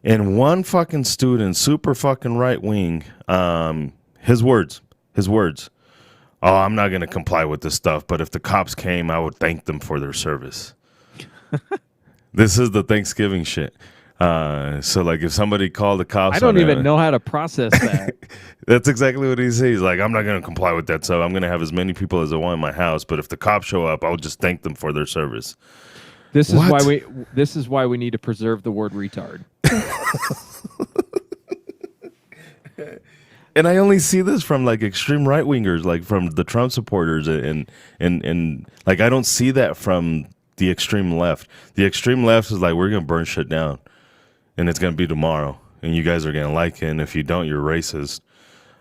and one fucking student, super fucking right wing, his words, oh, I'm not going to comply with this stuff, but if the cops came, I would thank them for their service. This is the Thanksgiving shit. So like if somebody called the cops, I don't even know how to process that. That's exactly what he says. He's like, I'm not going to comply with that. So I'm going to have as many people as I want in my house. But if the cops show up, I'll just thank them for their service. This is why we need to preserve the word retard. And I only see this from like extreme right wingers, like from the Trump supporters, and like I don't see that from the extreme left. The extreme left is like, we're going to burn shit down. And it's going to be tomorrow. And you guys are going to like it. And if you don't, you're racist.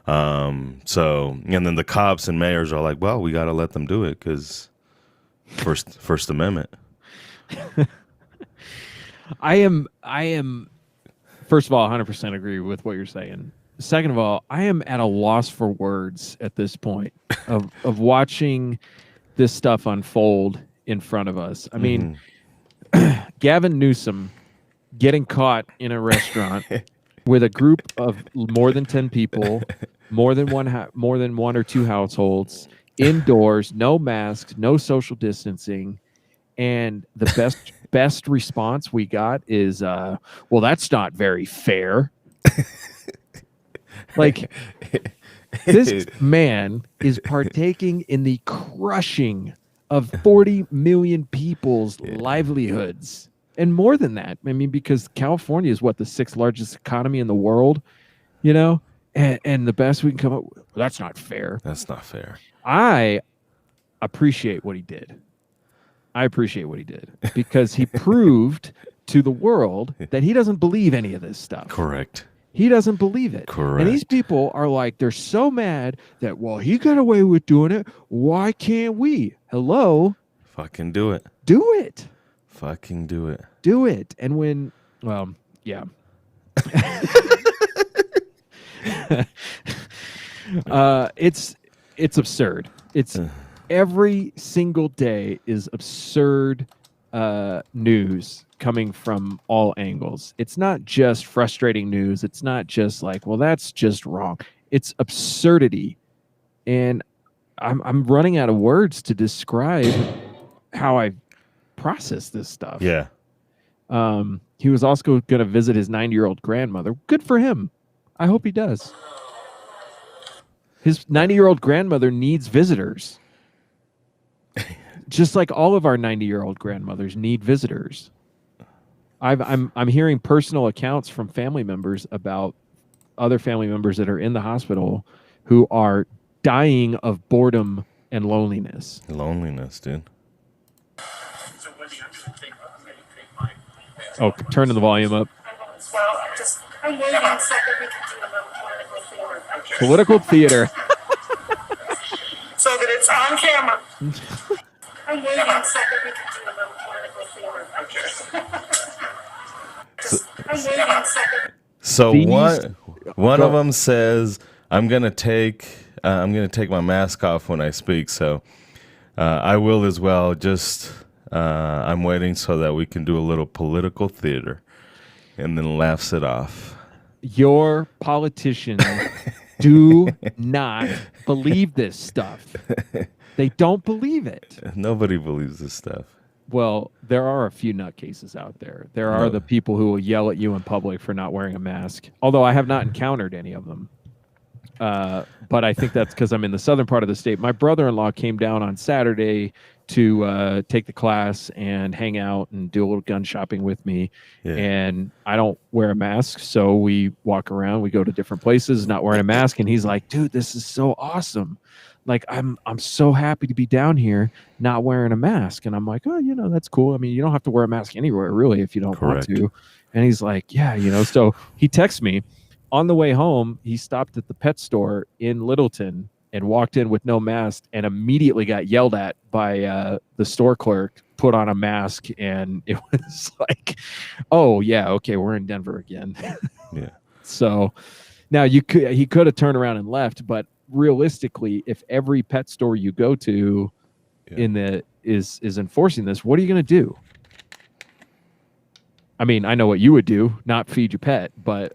And then the cops and mayors are like, well, we got to let them do it because First Amendment. I am, first of all, 100% agree with what you're saying. Second of all, I am at a loss for words at this point of watching this stuff unfold in front of us. I mean, Gavin Newsom getting caught in a restaurant with a group of more than 10 people, more than one or two households, indoors, no masks, no social distancing, and the best response we got is, well, that's not very fair. Like, this man is partaking in the crushing of 40 million people's livelihoods. And more than that, I mean, because California is the 6th largest economy in the world, And the best we can come up with, well, that's not fair. That's not fair. I appreciate what he did. I appreciate what he did because he proved to the world that he doesn't believe any of this stuff. Correct. He doesn't believe it. Correct. And these people are like, they're so mad that, well, he got away with doing it. Why can't we? Hello? Fucking do it. Do it. Fucking do it. Do it. And when, well, yeah. It's absurd. It's every single day is absurd news coming from all angles. It's not just frustrating news. It's not just like, well, that's just wrong. It's absurdity. And I'm running out of words to describe how I process this stuff. Yeah. He was also going to visit his 90-year-old grandmother. Good for him. I hope he does. His 90-year-old grandmother needs visitors. Just like all of our 90-year-old grandmothers need visitors. I'm hearing personal accounts from family members about other family members that are in the hospital who are dying of boredom and loneliness. Loneliness, dude. Oh, turning the volume up. Well, I'm waiting so that we can do a little political theater. Political theater. So that it's on camera. I'm waiting so that we can do a little political theater. I'm waiting so that So These- one Go. of them says, I'm gonna take my mask off when I speak. So I will as well. Just I'm waiting so that we can do a little political theater, and then laughs it off. Your politicians do not believe this stuff. They don't believe it. Nobody believes this stuff. Well, there are a few nutcases out there. There are No. the people who will yell at you in public for not wearing a mask, although I have not encountered any of them. But I think that's because I'm in the southern part of the state. My brother-in-law came down on Saturday to take the class and hang out and do a little gun shopping with me. Yeah. And I don't wear a mask, so we walk around. We go to different places, not wearing a mask. And he's like, "Dude, this is so awesome! Like, I'm so happy to be down here, not wearing a mask." And I'm like, "Oh, that's cool. I mean, you don't have to wear a mask anywhere, really, if you don't Correct. want to." And he's like, "Yeah, So he texts me. On the way home, he stopped at the pet store in Littleton and walked in with no mask and immediately got yelled at by the store clerk, put on a mask, and it was like, oh, yeah, okay, we're in Denver again. Yeah. So now he could have turned around and left, but realistically, if every pet store you go to Yeah. is enforcing this, what are you going to do? I mean, I know what you would do, not feed your pet, but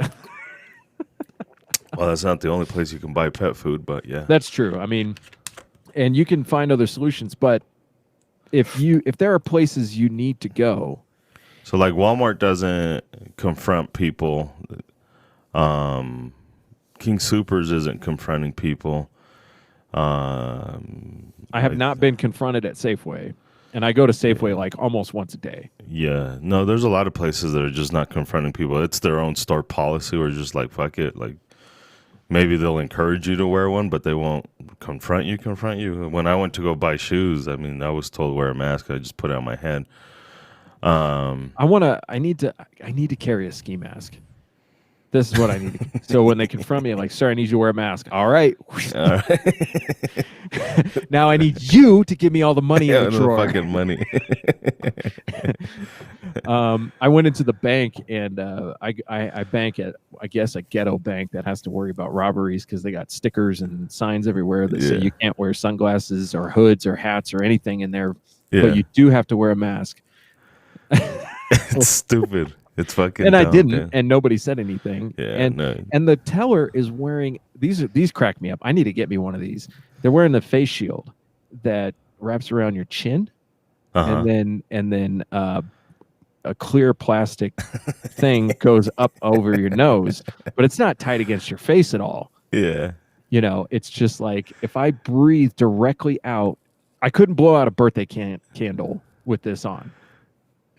Well, that's not the only place you can buy pet food, but yeah. that's true. I mean, and you can find other solutions, but if there are places you need to go, So like Walmart doesn't confront people. King Supers isn't confronting people. I have not been confronted at Safeway, and I go to Safeway like almost once a day. Yeah. No, there's a lot of places that are just not confronting people. It's their own store policy or just like, fuck it. Like maybe they'll encourage you to wear one, but they won't confront you. When I went to go buy shoes, I mean, I was told to wear a mask. I just put it on my head. I need to carry a ski mask. This is what I need. So when they confront me, I'm like, "Sir, I need you to wear a mask." All right. All right. Now I need you to give me all the money Yeah, in the the drawer. fucking money. I went into the bank and I bank at, I guess, a ghetto bank that has to worry about robberies because they got stickers and signs everywhere that say Yeah. you can't wear sunglasses or hoods or hats or anything in there, Yeah. but you do have to wear a mask. It's stupid. It's fucking And I dumb, didn't, dude. and nobody said anything. Yeah, and no. and the teller is wearing these crack me up. I need to get me one of these. They're wearing the face shield that wraps around your chin, Uh-huh. and then a clear plastic thing goes up over your nose, but it's not tight against your face at all. Yeah. It's just like if I breathe directly out, I couldn't blow out a birthday candle with this on.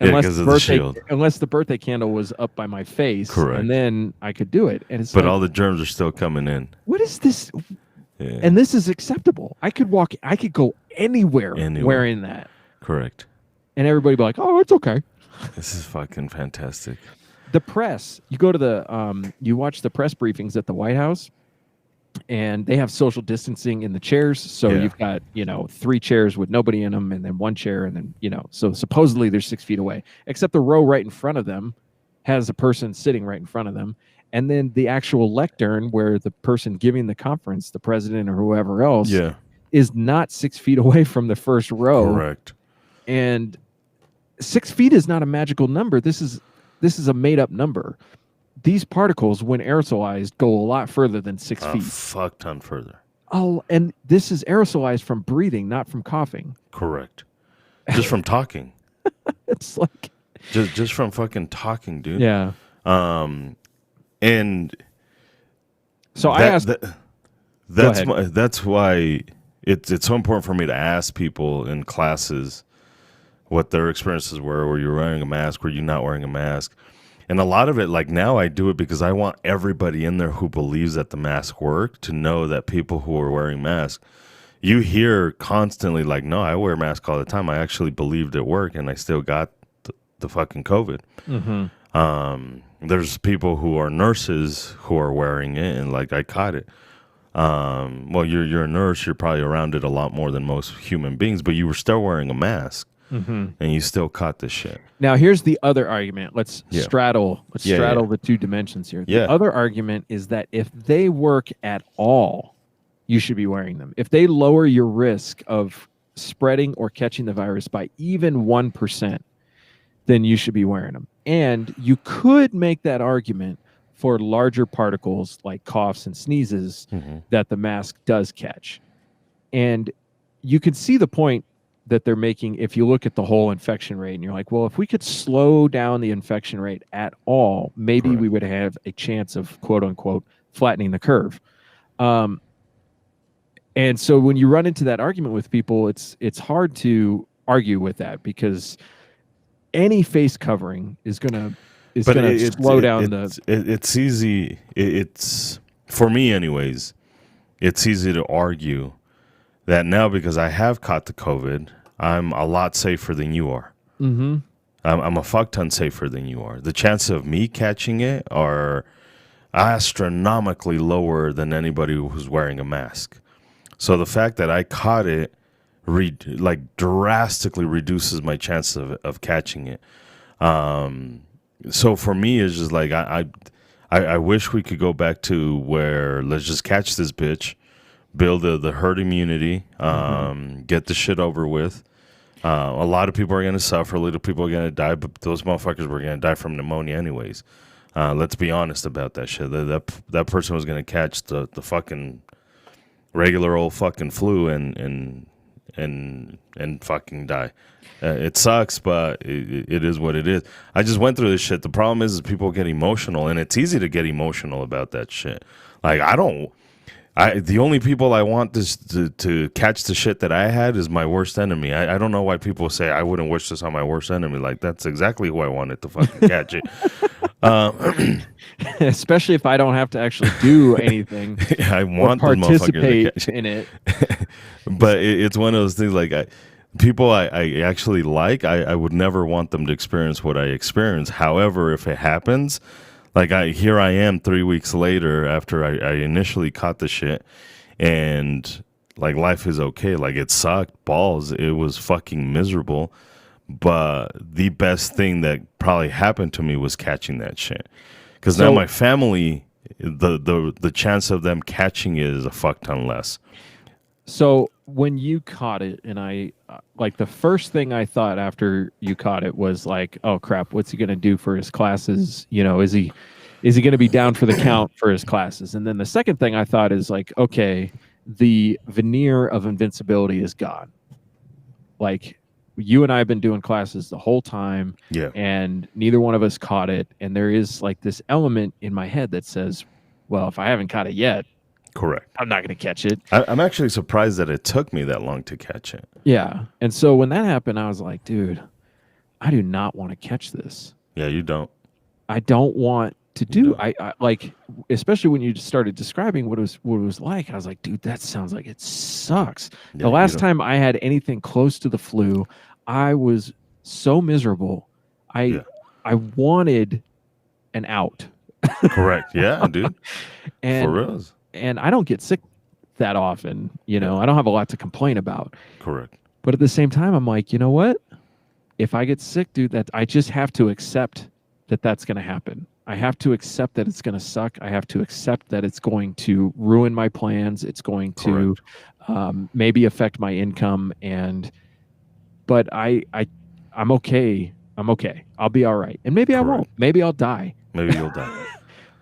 unless 'cause the of the birthday, shield. unless the birthday candle was up by my face, Correct. and then I could do it. And it's But like, all the germs are still coming in. what is this? Yeah. And this is acceptable. I could go anywhere Anywhere. wearing that, Correct. and everybody be like, "Oh, it's okay." This is fucking fantastic. The press, you go to the you watch the press briefings at the White House, and they have social distancing in the chairs. So Yeah. you've got 3 chairs with nobody in them, and then 1 chair, and then so supposedly they're 6 feet away, except the row right in front of them has a person sitting right in front of them, and then the actual lectern where the person giving the conference, the president or whoever else, Yeah. is not 6 feet away from the first row. Correct. And 6 feet is not a magical number. This is a made up number. These particles, when aerosolized, go a lot further than 6 A feet. fuck ton further. Oh, and this is aerosolized from breathing, not from coughing. Correct. Just from talking. It's like, Just from fucking talking, dude. yeah. And So I that- asked, that- ahead. that's why it's so important for me to ask people in classes what their experiences were. Were you wearing a mask? Were you not wearing a mask? And a lot of it, like now, I do it because I want everybody in there who believes that the mask worked to know that people who are wearing masks, you hear constantly like, no, I wear a mask all the time. I actually believed it worked, and I still got the fucking COVID. There's people who are nurses who are wearing it, and like I caught it. Well, you're a nurse. You're probably around it a lot more than most human beings, but you were still wearing a mask, and you still caught this shit. now here's the other argument. Let's Yeah. straddle Yeah, the 2 dimensions here. Yeah. The other argument is that if they work at all, you should be wearing them. If they lower your risk of spreading or catching the virus by even 1%, then you should be wearing them. And you could make that argument for larger particles like coughs and sneezes that the mask does catch. And you could see the point that they're making if you look at the whole infection rate and you're like, well, if we could slow down the infection rate at all, maybe Correct. we would have a chance of quote unquote flattening the curve. And so when you run into that argument with people, it's hard to argue with that because any face covering is gonna slow down It's easy. It's for me, anyways. It's easy to argue that now because I have caught the COVID, I'm a lot safer than you are. Mm-hmm. I'm a fuck ton safer than you are. The chances of me catching it are astronomically lower than anybody who's wearing a mask. So the fact that I caught it drastically reduces my chance of catching it. So for me, it's just like I wish we could go back to where let's just catch this bitch, build the herd immunity, get the shit over with. A lot of people are going to suffer. A lot of people are going to die, but those motherfuckers were going to die from pneumonia anyways. Let's be honest about that shit. That person was going to catch the fucking regular old fucking flu and fucking die. It sucks, but it is what it is. I just went through this shit. The problem is people get emotional, and it's easy to get emotional about that shit. Like the only people I want this to catch the shit that I had is my worst enemy. I don't know why people say I wouldn't wish this on my worst enemy. Like that's exactly who I wanted to fucking catch it. Especially if I don't have to actually do anything I or want the motherfucker to participate catch it. in it. But it's one of those things like people I actually like, I would never want them to experience what I experience. However, if it happens, like here I am 3 weeks later after I initially caught the shit, and like life is okay. Like it sucked balls. It was fucking miserable. But the best thing that probably happened to me was catching that shit. Because now my family, the chance of them catching it is a fuck ton less. So when you caught it, and I like the first thing I thought after you caught it was like, oh crap, what's he gonna do for his classes? Is he gonna be down for the count for his classes? And then the second thing I thought is like, okay, the veneer of invincibility is gone. Like you and I have been doing classes the whole time, Yeah. and neither one of us caught it. And there is like this element in my head that says, well, if I haven't caught it yet, Correct. I'm not going to catch it. I'm actually surprised that it took me that long to catch it. Yeah. And so when that happened, I was like, dude, I do not want to catch this. Yeah, you don't. I don't want to do. No. I like, especially when you started describing what it was like. I was like, dude, that sounds like it sucks. Yeah, The you last don't. time I had anything close to the flu, I was so miserable. Yeah. I wanted an out, Correct. Yeah, dude. and For reals. and I don't get sick that often. You know, I don't have a lot to complain about. Correct. But at the same time, I'm like, you know what? If I get sick, dude, that I just have to accept that that's going to happen. I have to accept that it's going to suck. I have to accept that it's going to ruin my plans. It's going to maybe affect my income. But I'm okay. I'm okay. I'll be all right. And maybe I won't. Maybe I'll die. Maybe you'll die.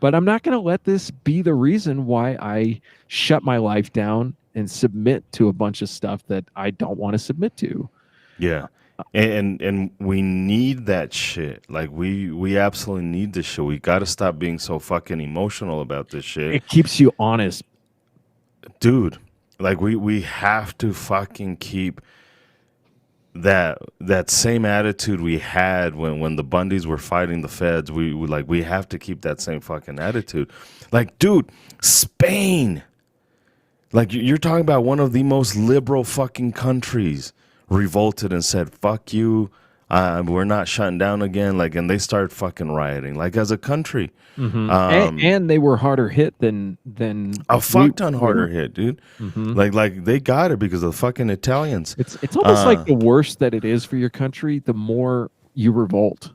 But I'm not going to let this be the reason why I shut my life down and submit to a bunch of stuff that I don't want to submit to. Yeah. And we need that shit. Like we absolutely need this shit. We got to stop being so fucking emotional about this shit. It keeps you honest. Dude, like we have to fucking keep that same attitude we had when the Bundys were fighting the feds. We have to keep that same fucking attitude. Like, dude, Spain. Like, you're talking about one of the most liberal fucking countries revolted and said, fuck you, we're not shutting down again. Like, and they started fucking rioting, like, as a country. And they were harder hit than A fuck ton harder hit, dude. Like they got it because of the fucking Italians. It's almost like the worse that it is for your country, the more you revolt.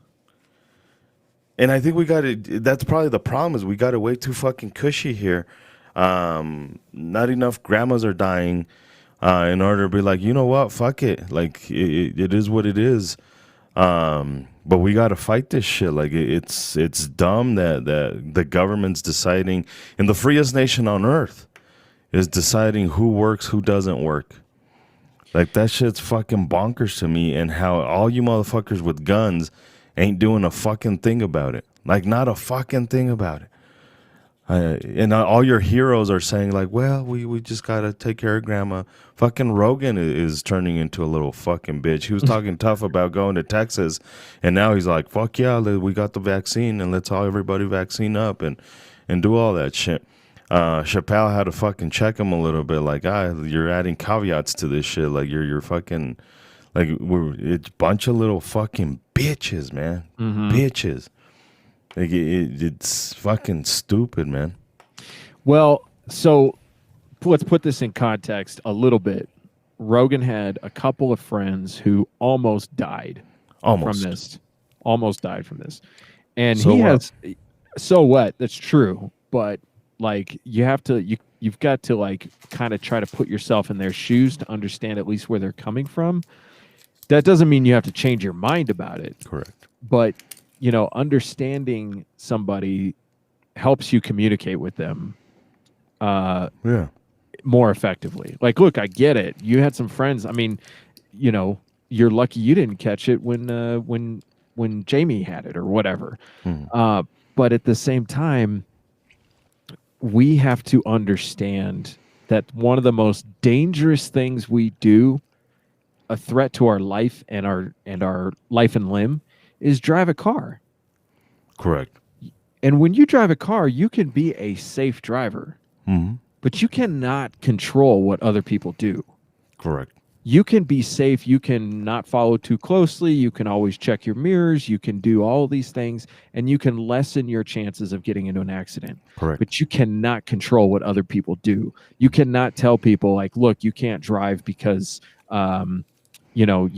And I think we got it. That's probably the problem, is we got it way too fucking cushy here. Not enough grandmas are dying in order to be like, you know what, fuck it. Like it is what it is. But we got to fight this shit. Like it's dumb that the government's deciding, in the freest nation on earth, is deciding who works, who doesn't work. Like, that shit's fucking bonkers to me, and how all you motherfuckers with guns ain't doing a fucking thing about it. Like, not a fucking thing about it. And all your heroes are saying, like, well, we just got to take care of grandma. Fucking Rogan is turning into a little fucking bitch. He was talking tough about going to Texas, and now he's like, fuck yeah, we got the vaccine, and let's all everybody vaccine up and do all that shit. Chappelle had to fucking check him a little bit, like, you're adding caveats to this shit. Like, you're fucking, like, it's a bunch of little fucking bitches, man. Bitches. Like, it's fucking stupid, man. Well, so let's put this in context a little bit. Rogan had a couple of friends who almost died from this. Almost died from this. And So he what? has, so what? That's true. But like, you've got to like kind of try to put yourself in their shoes to understand at least where they're coming from. That doesn't mean you have to change your mind about it. Correct. But you know, understanding somebody helps you communicate with them Yeah. more effectively. Like, look, I get it. You had some friends. I mean, you know, you're lucky you didn't catch it when Jamie had it or whatever. But at the same time, we have to understand that one of the most dangerous things we do, a threat to our life and our life and limb, is drive a car. Correct. And when you drive a car, you can be a safe driver, but you cannot control what other people do. Correct. You can be safe. You can not follow too closely. You can always check your mirrors. You can do all these things, and you can lessen your chances of getting into an accident. Correct. But you cannot control what other people do. You cannot tell people, like, look, you can't drive because, you know,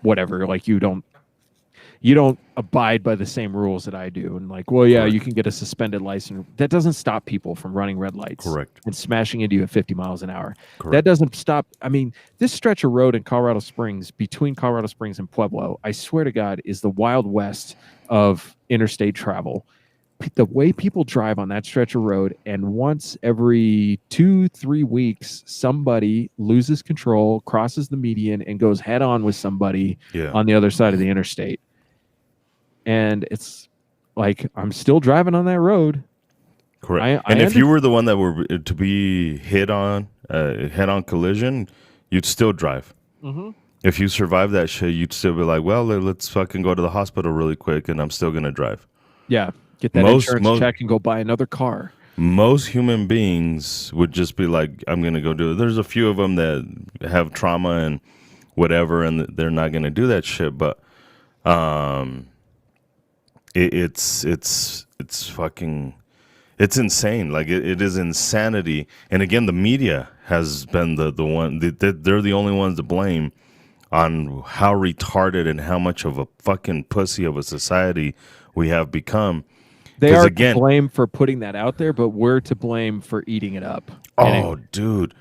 whatever, like, you don't abide by the same rules that I do. And like, well, yeah, Correct. you can get a suspended license. That doesn't stop people from running red lights. Correct. And smashing into you at 50 miles an hour. Correct. That doesn't stop. I mean, this stretch of road in Colorado Springs, between Colorado Springs and Pueblo, I swear to God, is the Wild West of interstate travel. The way people drive on that stretch of road, and once every 2-3 weeks, somebody loses control, crosses the median, and goes head on with somebody on the other side of the interstate. And it's like, I'm still driving on that road. Correct. And if you were the one that were to be hit on, head-on collision, you'd still drive. And if you survive that shit, you'd still be like, well, let's fucking go to the hospital really quick, and I'm still gonna drive. Yeah. Get that insurance check and go buy another car. Most human beings would just be like, I'm gonna go do it. There's a few of them that have trauma and whatever, and they're not gonna do that shit. But it's fucking, it's insane. Like it is insanity. And again, the media has been the one. They're the only ones to blame on how retarded and how much of a fucking pussy of a society we have become. They are again, to blame for putting that out there, but we're to blame for eating it up. Dude.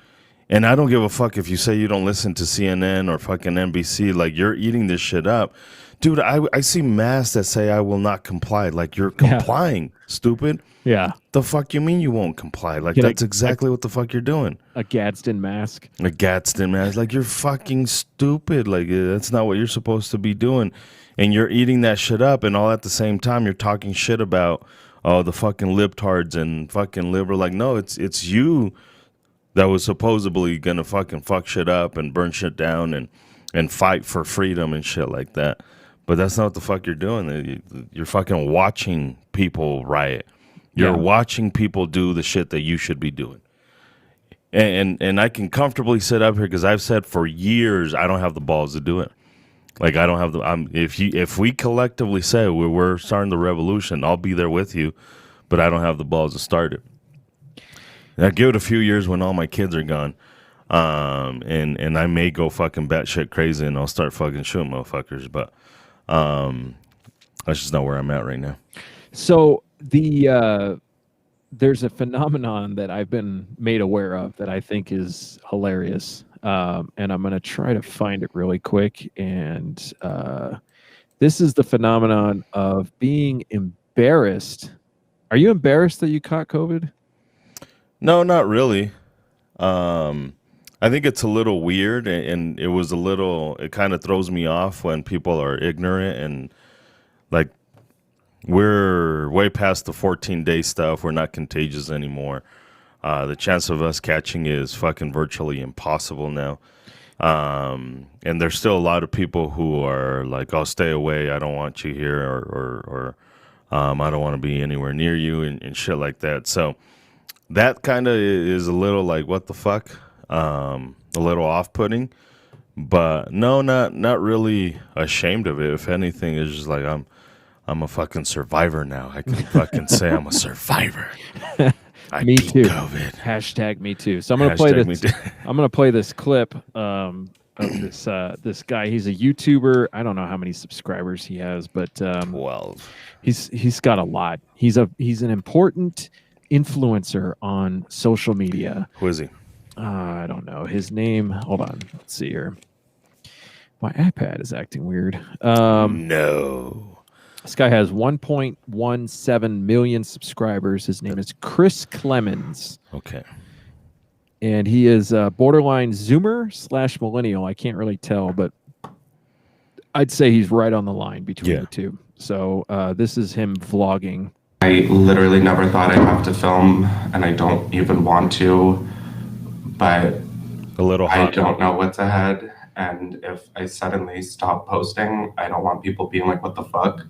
And I don't give a fuck if you say you don't listen to CNN or fucking NBC. Like, you're eating this shit up. Dude, I see masks that say I will not comply. Like, you're complying, stupid. Yeah. The fuck you mean you won't comply? Like, that's exactly what the fuck you're doing. A Gadsden mask. A Gadsden mask. Like, you're fucking stupid. Like, that's not what you're supposed to be doing. And you're eating that shit up, and all at the same time, you're talking shit about, the fucking libtards and fucking liberal. Like, no, it's you that was supposedly gonna fucking fuck shit up and burn shit down and fight for freedom and shit like that. But that's not what the fuck you're doing. You're fucking watching people riot. You're watching people do the shit that you should be doing. And I can comfortably sit up here because I've said for years I don't have the balls to do it. Like, I don't have the. If we collectively say we're starting the revolution, I'll be there with you, but I don't have the balls to start it. Now, give it a few years when all my kids are gone, and I may go fucking batshit crazy and I'll start fucking shooting motherfuckers. But that's just not where I'm at right now. So there's a phenomenon that I've been made aware of that I think is hilarious. And I'm going to try to find it really quick. And this is the phenomenon of being embarrassed. Are you embarrassed that you caught COVID? No, not really. I think it's a little weird, and it kind of throws me off when people are ignorant and like, we're way past the 14-day stuff. We're not contagious anymore. The chance of us catching is fucking virtually impossible now. And there's still a lot of people who are like, "Oh, stay away. I don't want you here," or I don't want to be anywhere near you and shit like that. So that kind of is a little like, what the fuck? A little off-putting. But no, not really ashamed of it. If anything, it's just like I'm a fucking survivor now. I can fucking say I'm a survivor. I me beat too. COVID. Hashtag me too. So I'm gonna play this. I'm gonna play this clip of this guy. He's a YouTuber. I don't know how many subscribers he has, but 12. He's got a lot. He's an important influencer on social media. Who is he? I don't know his name. Hold on. Let's see here. My iPad is acting weird. No. This guy has 1.17 million subscribers. His name is Chris Clemens. Okay. And he is a borderline Zoomer / millennial. I can't really tell, but I'd say he's right on the line between the two. So this is him vlogging. I literally never thought I'd have to film, and I don't even want to, but a little hot. I don't know what's ahead. And if I suddenly stop posting, I don't want people being like, what the fuck?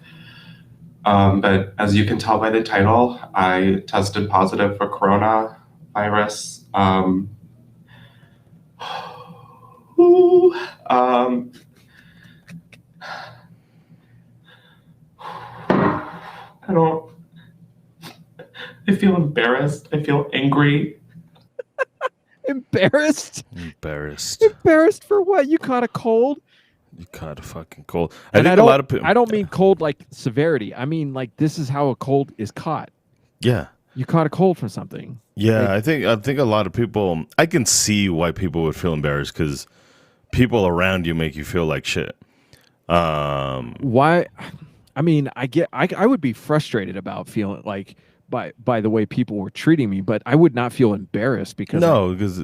But as you can tell by the title, I tested positive for coronavirus. I feel embarrassed. I feel angry. Embarrassed? Embarrassed. Embarrassed for what? You caught a cold? You caught a fucking cold. I think a lot of people. I don't mean cold like severity. I mean like this is how a cold is caught. Yeah. You caught a cold from something. Yeah, I think a lot of people. I can see why people would feel embarrassed because people around you make you feel like shit. Why? I mean, I would be frustrated about feeling like by the way people were treating me, but I would not feel embarrassed because because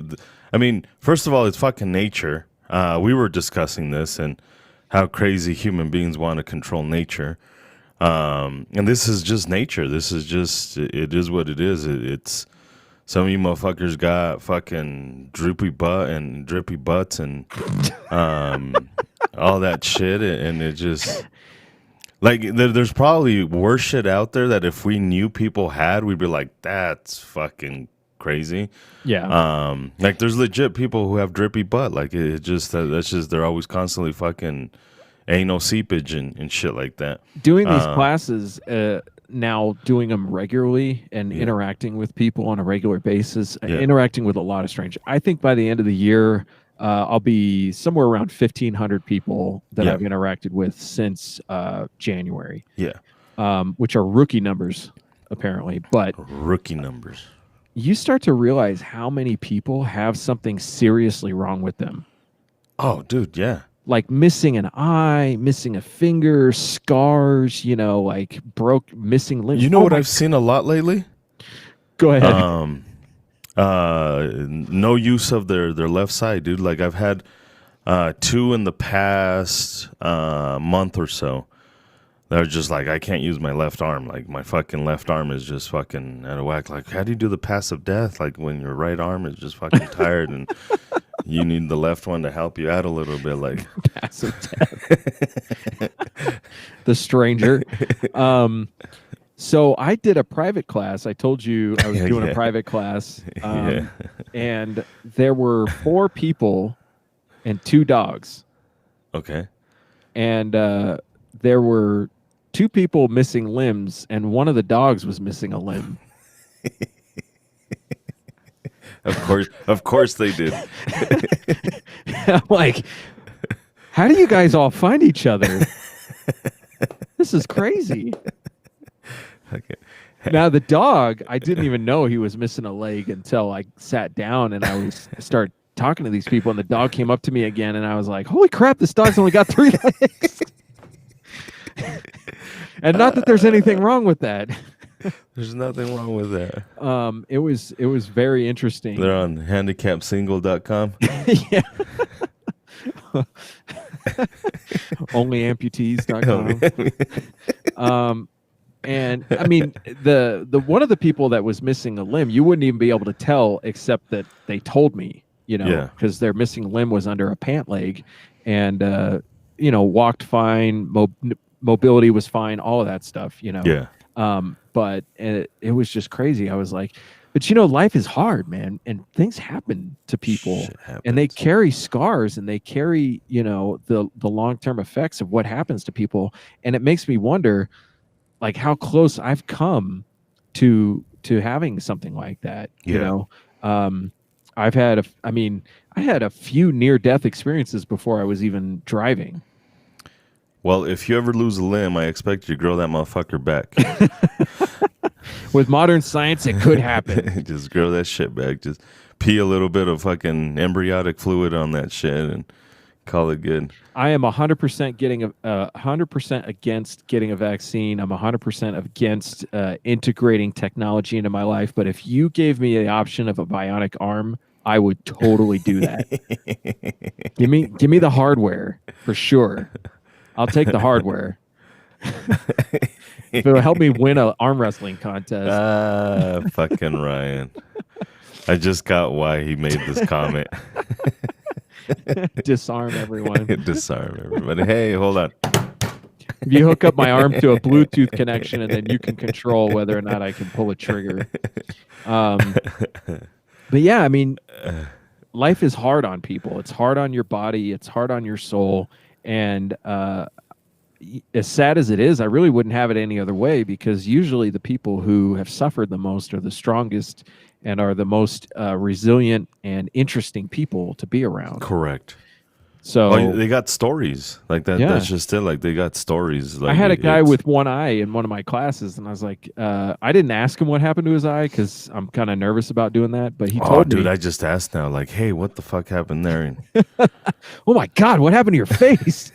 I mean, first of all, it's fucking nature. We were discussing this and how crazy human beings want to control nature. And this is just nature. This is just, it is what it is. It's some of you motherfuckers got fucking droopy butt and drippy butts and all that shit, and it just like there's probably worse shit out there that if we knew people had, we'd be like, that's fucking crazy. Yeah. Like there's legit people who have drippy butt. Like it just that's just they're always constantly fucking anal seepage and shit like that. Doing these classes, now doing them regularly and Yeah. interacting with people on a regular basis, Yeah. interacting with a lot of strangers. I think by the end of the year, I'll be somewhere around 1,500 people that Yeah. I've interacted with since January, Yeah. which are rookie numbers, apparently. But Rookie numbers. you start to realize how many people have something seriously wrong with them. Oh, dude, yeah. Like missing an eye, missing a finger, scars, like missing limbs. You know what I've seen a lot lately? Go ahead. No use of their left side, dude. Like I've had 2 in the past month or so. They're just like, I can't use my left arm. Like my fucking left arm is just fucking out of whack. Like, how do you do the passive death? Like when your right arm is just fucking tired and you need the left one to help you out a little bit. Like Passive death. The stranger. So I did a private class. I told you I was doing Yeah. a private class. Yeah. And there were 4 people and 2 dogs. Okay. And there were 2 people missing limbs, and one of the dogs was missing a limb. Of course they did. I'm like, how do you guys all find each other? This is crazy. Okay. Now the dog, I didn't even know he was missing a leg until I sat down and I started talking to these people, and the dog came up to me again, and I was like, holy crap, this dog's only got 3 legs. And not that there's anything wrong with that. There's nothing wrong with that. It was very interesting. They're on handicapsingle.com. Yeah. Onlyamputees.com. And I mean, the one of the people that was missing a limb, you wouldn't even be able to tell except that they told me, Yeah. because their missing limb was under a pant leg, and walked fine, mobility was fine, all of that stuff, Yeah. But it was just crazy. I was like, but life is hard, man, and things happen to people, Shit and they happens. carry scars, and they carry the long-term effects of what happens to people, and it makes me wonder, like, how close I've come to having something like that. Yeah. I've had I had a few near-death experiences before I was even driving. Well, if you ever lose a limb, I expect you to grow that motherfucker back. With modern science, it could happen. Just grow that shit back. Just pee a little bit of fucking embryonic fluid on that shit and call it good. I am 100% getting 100% against getting a vaccine. I'm 100% against integrating technology into my life. But if you gave me the option of a bionic arm, I would totally do that. Give me the hardware for sure. I'll take the hardware. If it'll help me win an arm wrestling contest. Fucking Ryan. I just got why he made this comment. Disarm everyone. Disarm everybody. Hey, hold on. If you hook up my arm to a Bluetooth connection, and then you can control whether or not I can pull a trigger. But yeah, I mean, life is hard on people. It's hard on your body. It's hard on your soul. And as sad as it is, I really wouldn't have it any other way, because usually the people who have suffered the most are the strongest and are the most resilient and interesting people to be around. Correct. So Well, they got stories like that. Yeah. That's just it. Like they got stories. Like I had a guy it's- with one eye in one of my classes, and I was like, I didn't ask him what happened to his eye because I'm kind of nervous about doing that. But he Oh, told dude, me, I just asked now. Like, hey, what the fuck happened there? And "Oh my God, what happened to your face?"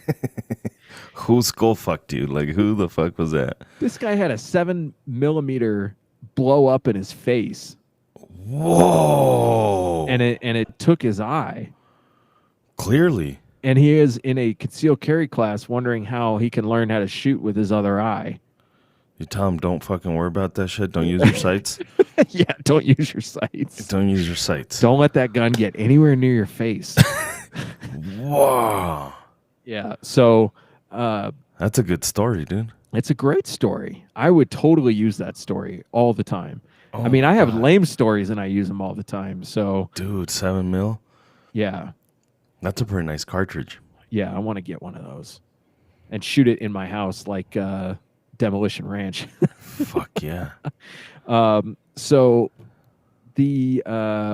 who skull fucked you? Like, who the fuck was that? This guy had a 7mm blow up in his face, Whoa! and it took his eye. Clearly, And he is in a concealed carry class, wondering how he can learn how to shoot with his other eye. You tell them don't fucking worry about that shit. Don't use your sights. Yeah, don't use your sights. Don't use your sights. Don't let that gun get anywhere near your face. Whoa. Yeah. So That's a good story, dude. it's a great story. I would totally use that story all the time. Oh I mean, I have my God. lame stories and I use them all the time. So Dude, 7 mil. yeah, That's a pretty nice cartridge. yeah, I want to get one of those and shoot it in my house like Demolition Ranch. Fuck yeah. So the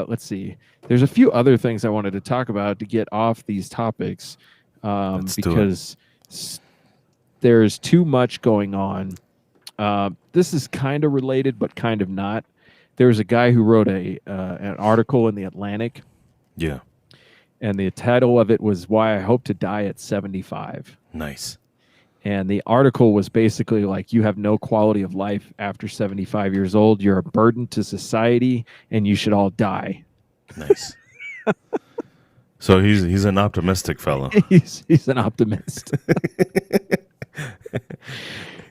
let's see. There's a few other things I wanted to talk about to get off these topics Let's do it. because there's too much going on. This is kind of related, but kind of not. There's a guy who wrote an article in the Atlantic, Yeah. and the title of it was "Why I Hope to Die at 75." Nice. And the article was basically like, you have no quality of life after 75 years old. You're a burden to society, and you should all die. Nice. So he's an optimistic fellow. He's an optimist.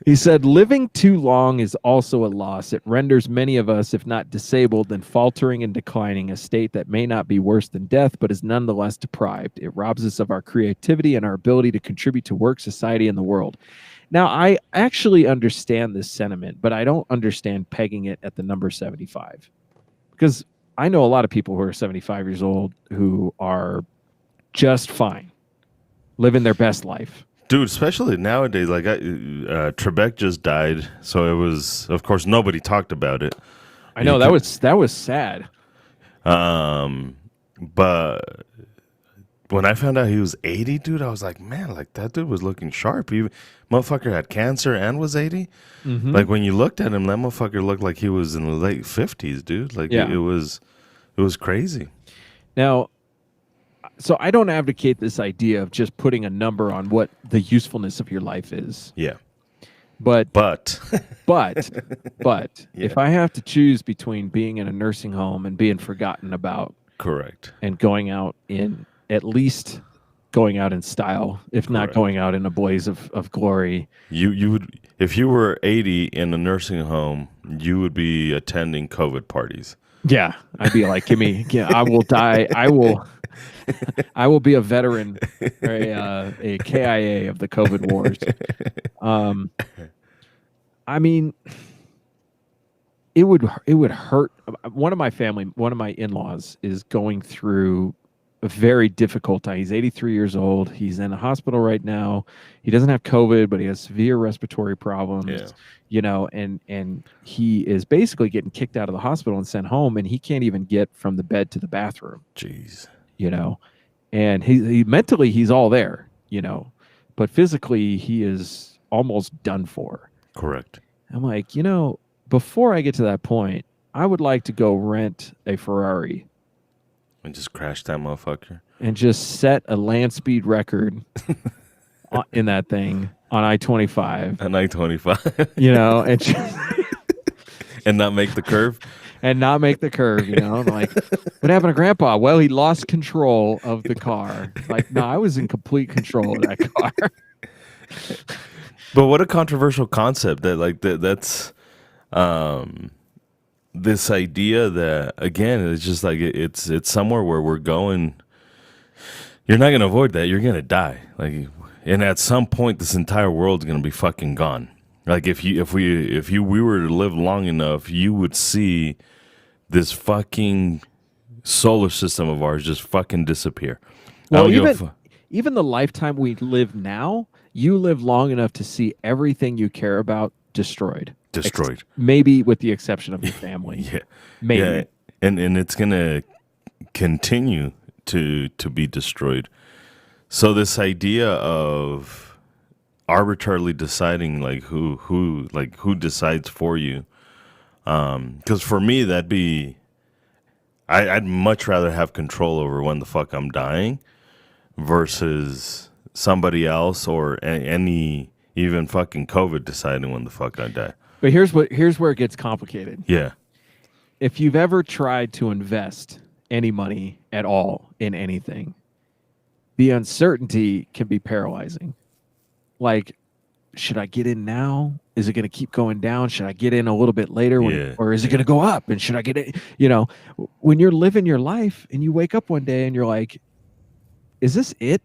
He said, living too long is also a loss. It renders many of us, if not disabled, then faltering and declining, a state that may not be worse than death, but is nonetheless deprived. It robs us of our creativity and our ability to contribute to work, society, and the world. Now, I actually understand this sentiment, but I don't understand pegging it at the number 75. Because I know a lot of people who are 75 years old who are just fine, living their best life. Dude, especially nowadays, like Trebek just died, so it was, of course, nobody talked about it. I know You that was sad. But when I found out he was 80, dude, I was like, man, like that dude was looking sharp. He motherfucker had cancer and was 80. Mm-hmm. Like when you looked at him, that motherfucker looked like he was in the late 50s, dude. Like Yeah. it was crazy. Now, so I don't advocate this idea of just putting a number on what the usefulness of your life is. Yeah. But But if I have to choose between being in a nursing home and being forgotten about correct. and going out in style, if not Correct. going out in a blaze of glory. You would, if you were 80 in a nursing home, you would be attending COVID parties. Yeah, I'd be like, I will die. I will be a veteran, or a KIA of the COVID wars. I mean, it would hurt. One of my in-laws is going through a very difficult time. He's 83 years old. He's in a hospital right now. He doesn't have COVID, but he has severe respiratory problems. Yeah. You know, and he is basically getting kicked out of the hospital and sent home, and he can't even get from the bed to the bathroom. Jeez. You know, and he mentally he's all there, you know, but physically he is almost done for. Correct. I'm like, you know, before I get to that point, I would like to go rent a Ferrari And just crash that motherfucker. and just set a land speed record in that thing on I-25, At night 25. you know, and just, And not make the curve. and not make the curve, you know. I'm like, what happened to Grandpa? Well, he lost control of the car. Like, no, I was in complete control of that car. But what a controversial concept that's this idea that, again, it's just like it's somewhere where we're going. You're not going to avoid that. You're going to die. Like, and at some point, this entire world's going to be fucking gone. Like if we were to live long enough, you would see this fucking solar system of ours just fucking disappear. I Well, don't give a even the lifetime we live now, you live long enough to see everything you care about destroyed. Destroyed. Maybe with the exception of your family. Yeah. Maybe. Yeah, and it's gonna continue to be destroyed. So this idea of arbitrarily deciding like who decides for you, because for me that'd be, I'd much rather have control over when the fuck I'm dying versus somebody else or any even fucking COVID deciding when the fuck I die. But here's where it gets complicated. Yeah. If you've ever tried to invest any money at all in anything, the uncertainty can be paralyzing. Like, should I get in now? Is it going to keep going down? Should I get in a little bit later? Yeah. Or is it going to go up? And should I get in? You know, when you're living your life and you wake up one day and you're like, is this it?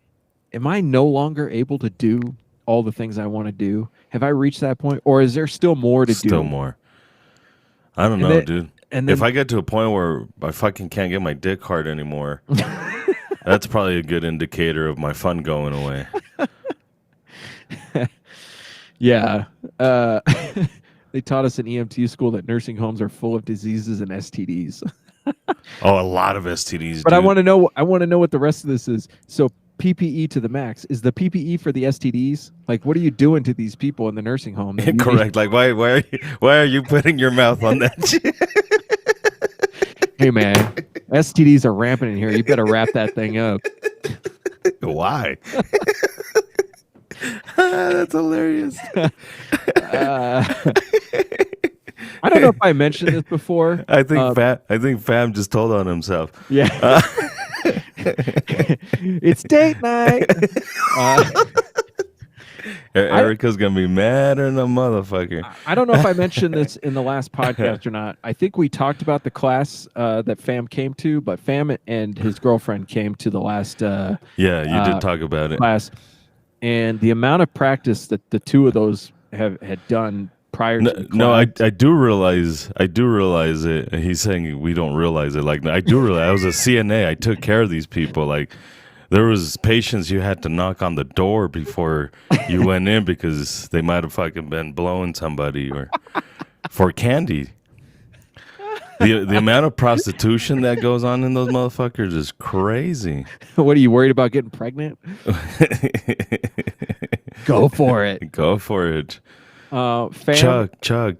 Am I no longer able to do all the things I want to do? Have I reached that point? Or is there still more to do? Still more. I don't know, then- dude. And then, If I get to a point where I fucking can't get my dick hard anymore, that's probably a good indicator of my fun going away. yeah. They taught us in EMT school that nursing homes are full of diseases and STDs. Oh, a lot of STDs. But dude. I want to know what the rest of this is. So PPE to the max. Is the PPE for the STDs? Like, what are you doing to these people in the nursing home? that you need- Correct. Like, why are you putting your mouth on that shit? Hey man, STDs are rampant in here. You better wrap that thing up. Why? That's hilarious. I don't know if I mentioned this before. I think Fam just told on himself. Yeah. It's date night. Erica's gonna be madder than a motherfucker. I don't know if I mentioned this in the last podcast or not. I think we talked about the class that Fam came to, but Fam and his girlfriend came to the last Yeah, you did talk about it. class, and the amount of practice that the two of those had done prior to the class. No, I do realize it. He's saying we don't realize it. Like, I do realize I was a CNA. I took care of these people. Like, there was patients you had to knock on the door before you went in because they might have fucking been blowing somebody or for candy. The amount of prostitution that goes on in those motherfuckers is crazy. What are you worried about getting pregnant? Go for it. Go for it. Fam, Chug.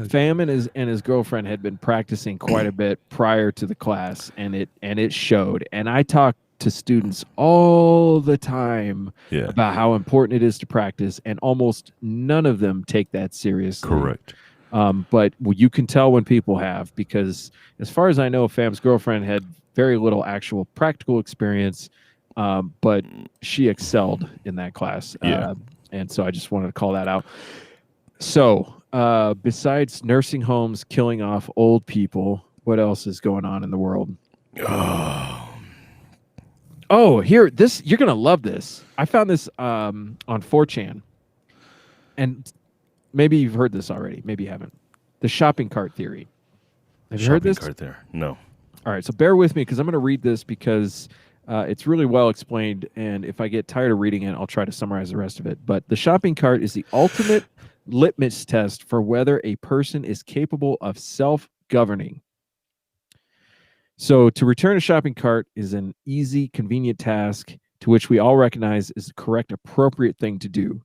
Fam and his girlfriend had been practicing quite a bit prior to the class, and it showed. And I talk to students all the time Yeah. about how important it is to practice, and almost none of them take that seriously. Correct. But you can tell when people have, because as far as I know, Fam's girlfriend had very little actual practical experience, but she excelled in that class. Yeah. And so I just wanted to call that out. So besides nursing homes killing off old people, what else is going on in the world? Oh, here, you're going to love this. I found this on 4chan. And maybe you've heard this already. Maybe you haven't. The shopping cart theory. Have you heard this? Cart there. No. All right, so bear with me because I'm going to read this because it's really well explained. And if I get tired of reading it, I'll try to summarize the rest of it. But the shopping cart is the ultimate litmus test for whether a person is capable of self-governing. So to return a shopping cart is an easy, convenient task to which we all recognize is the correct, appropriate thing to do.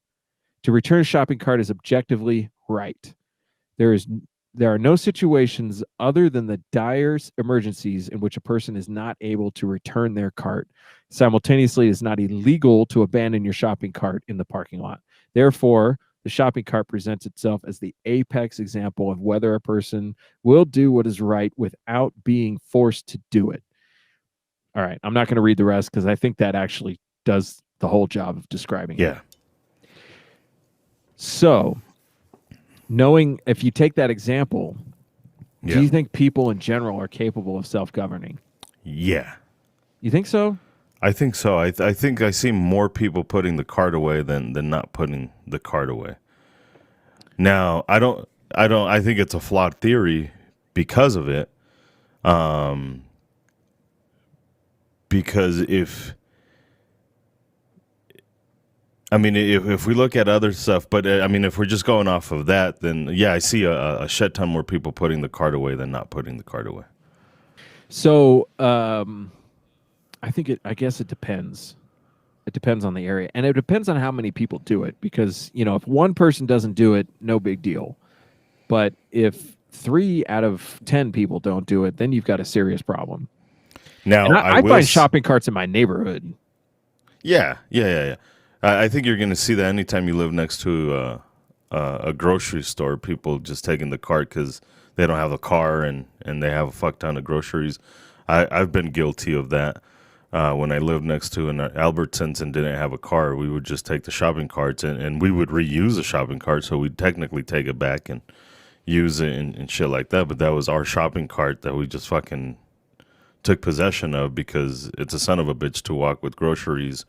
To return a shopping cart is objectively right. There are no situations other than the dire emergencies in which a person is not able to return their cart. Simultaneously, it is not illegal to abandon your shopping cart in the parking lot. Therefore, the shopping cart presents itself as the apex example of whether a person will do what is right without being forced to do it. All right, I'm not going to read the rest because I think that actually does the whole job of describing it. Yeah. So, knowing if you take that example, Yeah. do you think people in general are capable of self-governing? Yeah. You think so? I think so. I think I see more people putting the cart away than not putting the cart away. Now, I think it's a flawed theory because of it. Because if we look at other stuff, but if we're just going off of that, then yeah, I see a shit ton more people putting the cart away than not putting the cart away. So, I guess it depends. It depends on the area, and it depends on how many people do it. Because if one person doesn't do it, no big deal. But if 3 out of 10 people don't do it, then you've got a serious problem. Now, And I will find shopping carts in my neighborhood. Yeah. I think you're going to see that anytime you live next to a grocery store, people just taking the cart because they don't have a car and they have a fuck ton of groceries. I've been guilty of that. when I lived next to an Albertsons and didn't have a car, we would just take the shopping carts and we would reuse the shopping cart. So we'd technically take it back and use it and shit like that. But that was our shopping cart that we just fucking took possession of because it's a son of a bitch to walk with groceries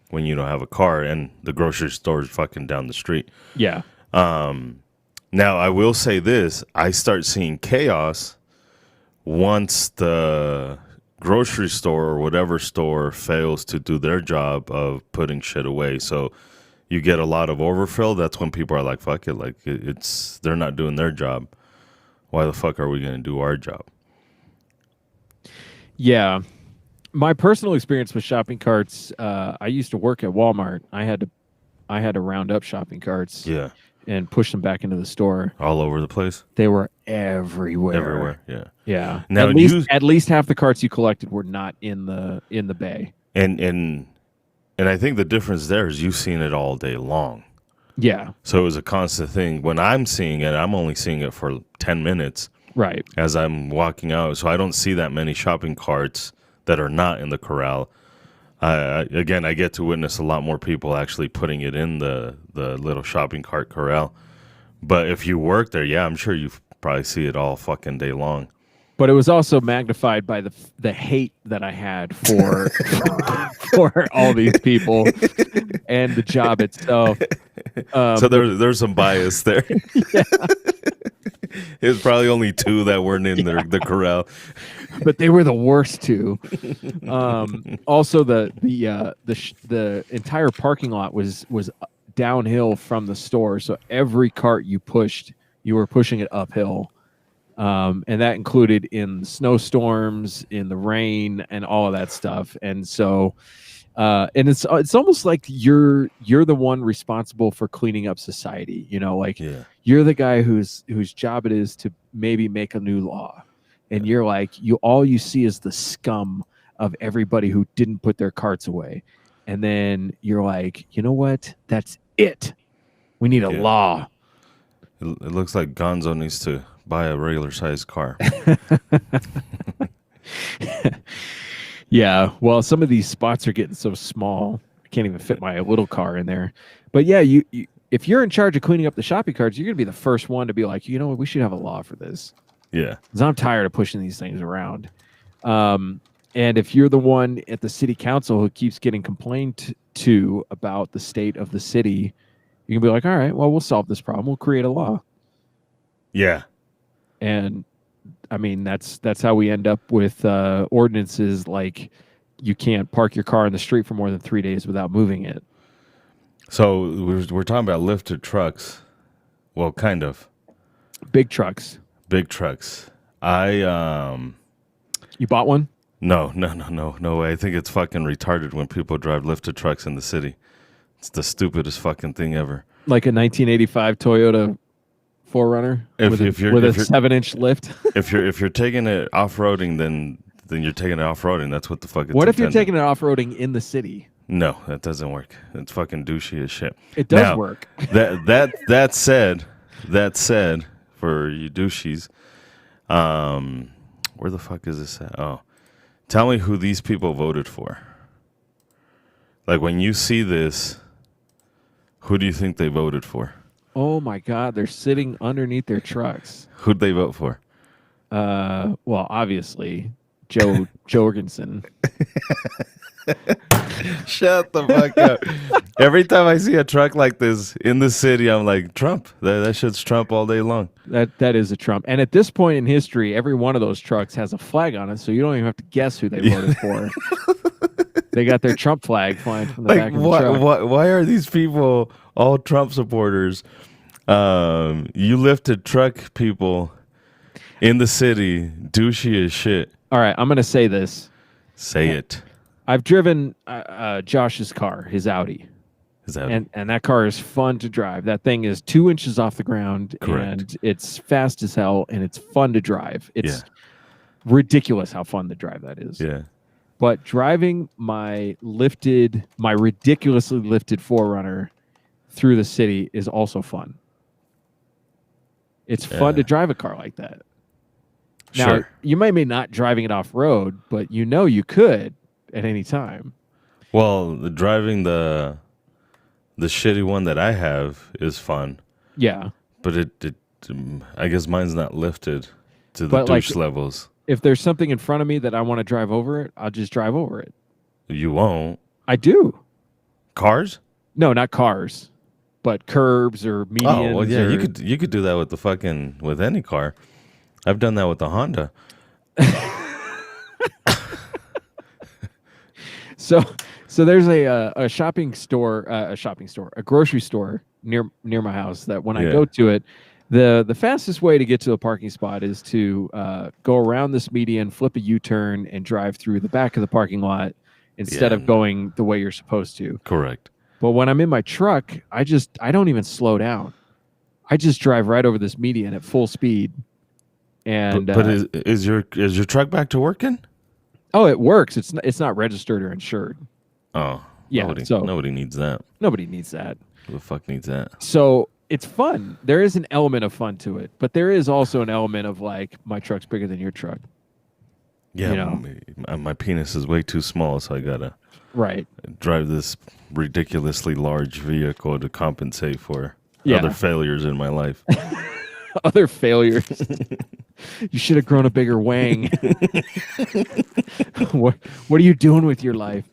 when you don't have a car and the grocery store is fucking down the street. Yeah. Now, I will say this. I start seeing chaos once the grocery store or whatever store fails to do their job of putting shit away. So you get a lot of overfill. That's when people are like, fuck it. Like, they're not doing their job. Why the fuck are we going to do our job? Yeah. My personal experience with shopping carts, I used to work at Walmart. I had to round up shopping carts. Yeah. And push them back into the store. All over the place? They were everywhere. Everywhere, yeah. Yeah. Now, at least half the carts you collected were not in the bay. And I think the difference there is you've seen it all day long. Yeah. So it was a constant thing. When I'm seeing it, I'm only seeing it for 10 minutes. Right. As I'm walking out. So I don't see that many shopping carts that are not in the corral. Again, I get to witness a lot more people actually putting it in the little shopping cart corral. But if you work there, yeah, I'm sure you probably see it all fucking day long. But it was also magnified by the hate that I had for for all these people and the job itself. So there's some bias there. Yeah. It was probably only 2 that weren't in the corral. But they were the worst 2. Also, the entire parking lot was downhill from the store, so every cart you pushed, you were pushing it uphill, and that included in snowstorms, in the rain, and all of that stuff. And so, and it's almost like you're the one responsible for cleaning up society. You know, like you're the guy whose job it is to maybe make a new law. And you're like, all you see is the scum of everybody who didn't put their carts away. And then you're like, you know what? That's it. We need a law. It looks like Gonzo needs to buy a regular sized car. Yeah. Well, some of these spots are getting so small. I can't even fit my little car in there. But yeah, you if you're in charge of cleaning up the shopping carts, you're going to be the first one to be like, you know what? We should have a law for this. Yeah. Because I'm tired of pushing these things around. And if you're the one at the city council who keeps getting complained to about the state of the city, you can be like, all right, well, we'll solve this problem. We'll create a law. Yeah. And I mean, that's how we end up with ordinances like you can't park your car in the street for more than 3 days without moving it. So we're talking about lifted trucks. Well, kind of. Big trucks. Big trucks. You bought one? No way. I think it's fucking retarded when people drive lifted trucks in the city. It's the stupidest fucking thing ever. Like a 1985 Toyota 4Runner with a 7-inch lift. if you're taking it off-roading, then you're taking it off-roading. That's what the fuck it's What if you're intended. taking it off-roading in the city? No, that doesn't work. It's fucking douchey as shit. It does now, work. that said, for you douchies, where the fuck is this at? Oh, tell me who these people voted for. Like when you see this, who do you think they voted for? Oh my God, they're sitting underneath their trucks. Who'd they vote for? Well, obviously, Joe Jorgensen. Shut the fuck up. Every time I see a truck like this in the city, I'm like, Trump. That shit's Trump all day long. That is a Trump. And at this point in history, every one of those trucks has a flag on it, so you don't even have to guess who they voted for. They got their Trump flag flying from the back of the truck. Why are these people all Trump supporters? You lifted truck people in the city, douchey as shit. All right, I'm going to say this. Say it. I've driven Josh's car, his Audi. And that car is fun to drive. That thing is 2 inches off the ground. Correct. And it's fast as hell, and it's fun to drive. It's ridiculous how fun to drive that is. Yeah. But driving my ridiculously lifted 4Runner through the city is also fun. It's fun to drive a car like that. Now, Sure. you may be not driving it off road, but you know you could. at any time. Well, driving the shitty one that I have is fun, Yeah. but I guess mine's not lifted to the But, like, douche levels. If there's something in front of me that I want to drive over it, I'll just drive over it. You won't. I do. Cars? No, not cars, but curbs or medians. Oh, well, yeah, or- you could do that with any car. I've done that with the Honda. So there's a grocery store near my house that when I Yeah. go to it, the fastest way to get to the parking spot is to go around this median, flip a U-turn, and drive through the back of the parking lot instead Yeah. of going the way you're supposed to. Correct. But when I'm in my truck, I don't even slow down. I just drive right over this median at full speed. And But is your truck back to working? oh, it works. It's not registered or insured. Oh, Yeah, nobody needs that. Nobody needs that. Who the fuck needs that? So it's fun. There is an element of fun to it, but there is also an element of like my truck's bigger than your truck. Yeah, You know. my penis is way too small, so I gotta Right. drive this ridiculously large vehicle to compensate for Yeah. other failures in my life. Other failures. You should have grown a bigger wang. What are you doing with your life?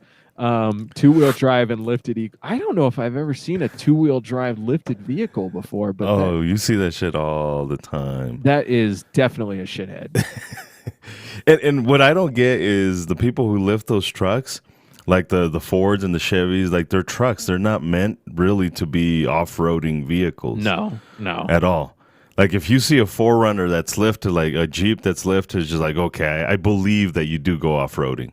Two-wheel drive and lifted. I don't know if I've ever seen a two-wheel drive lifted vehicle before, but Oh, you see that shit all the time. that is definitely a shithead. And what I don't get is the people who lift those trucks, like the Fords and the Chevys, like they're trucks. They're not meant really to be off-roading vehicles. No. At all. Like if you see a 4Runner that's lifted, like a Jeep that's lifted, it's just like, okay, I believe that you do go off-roading.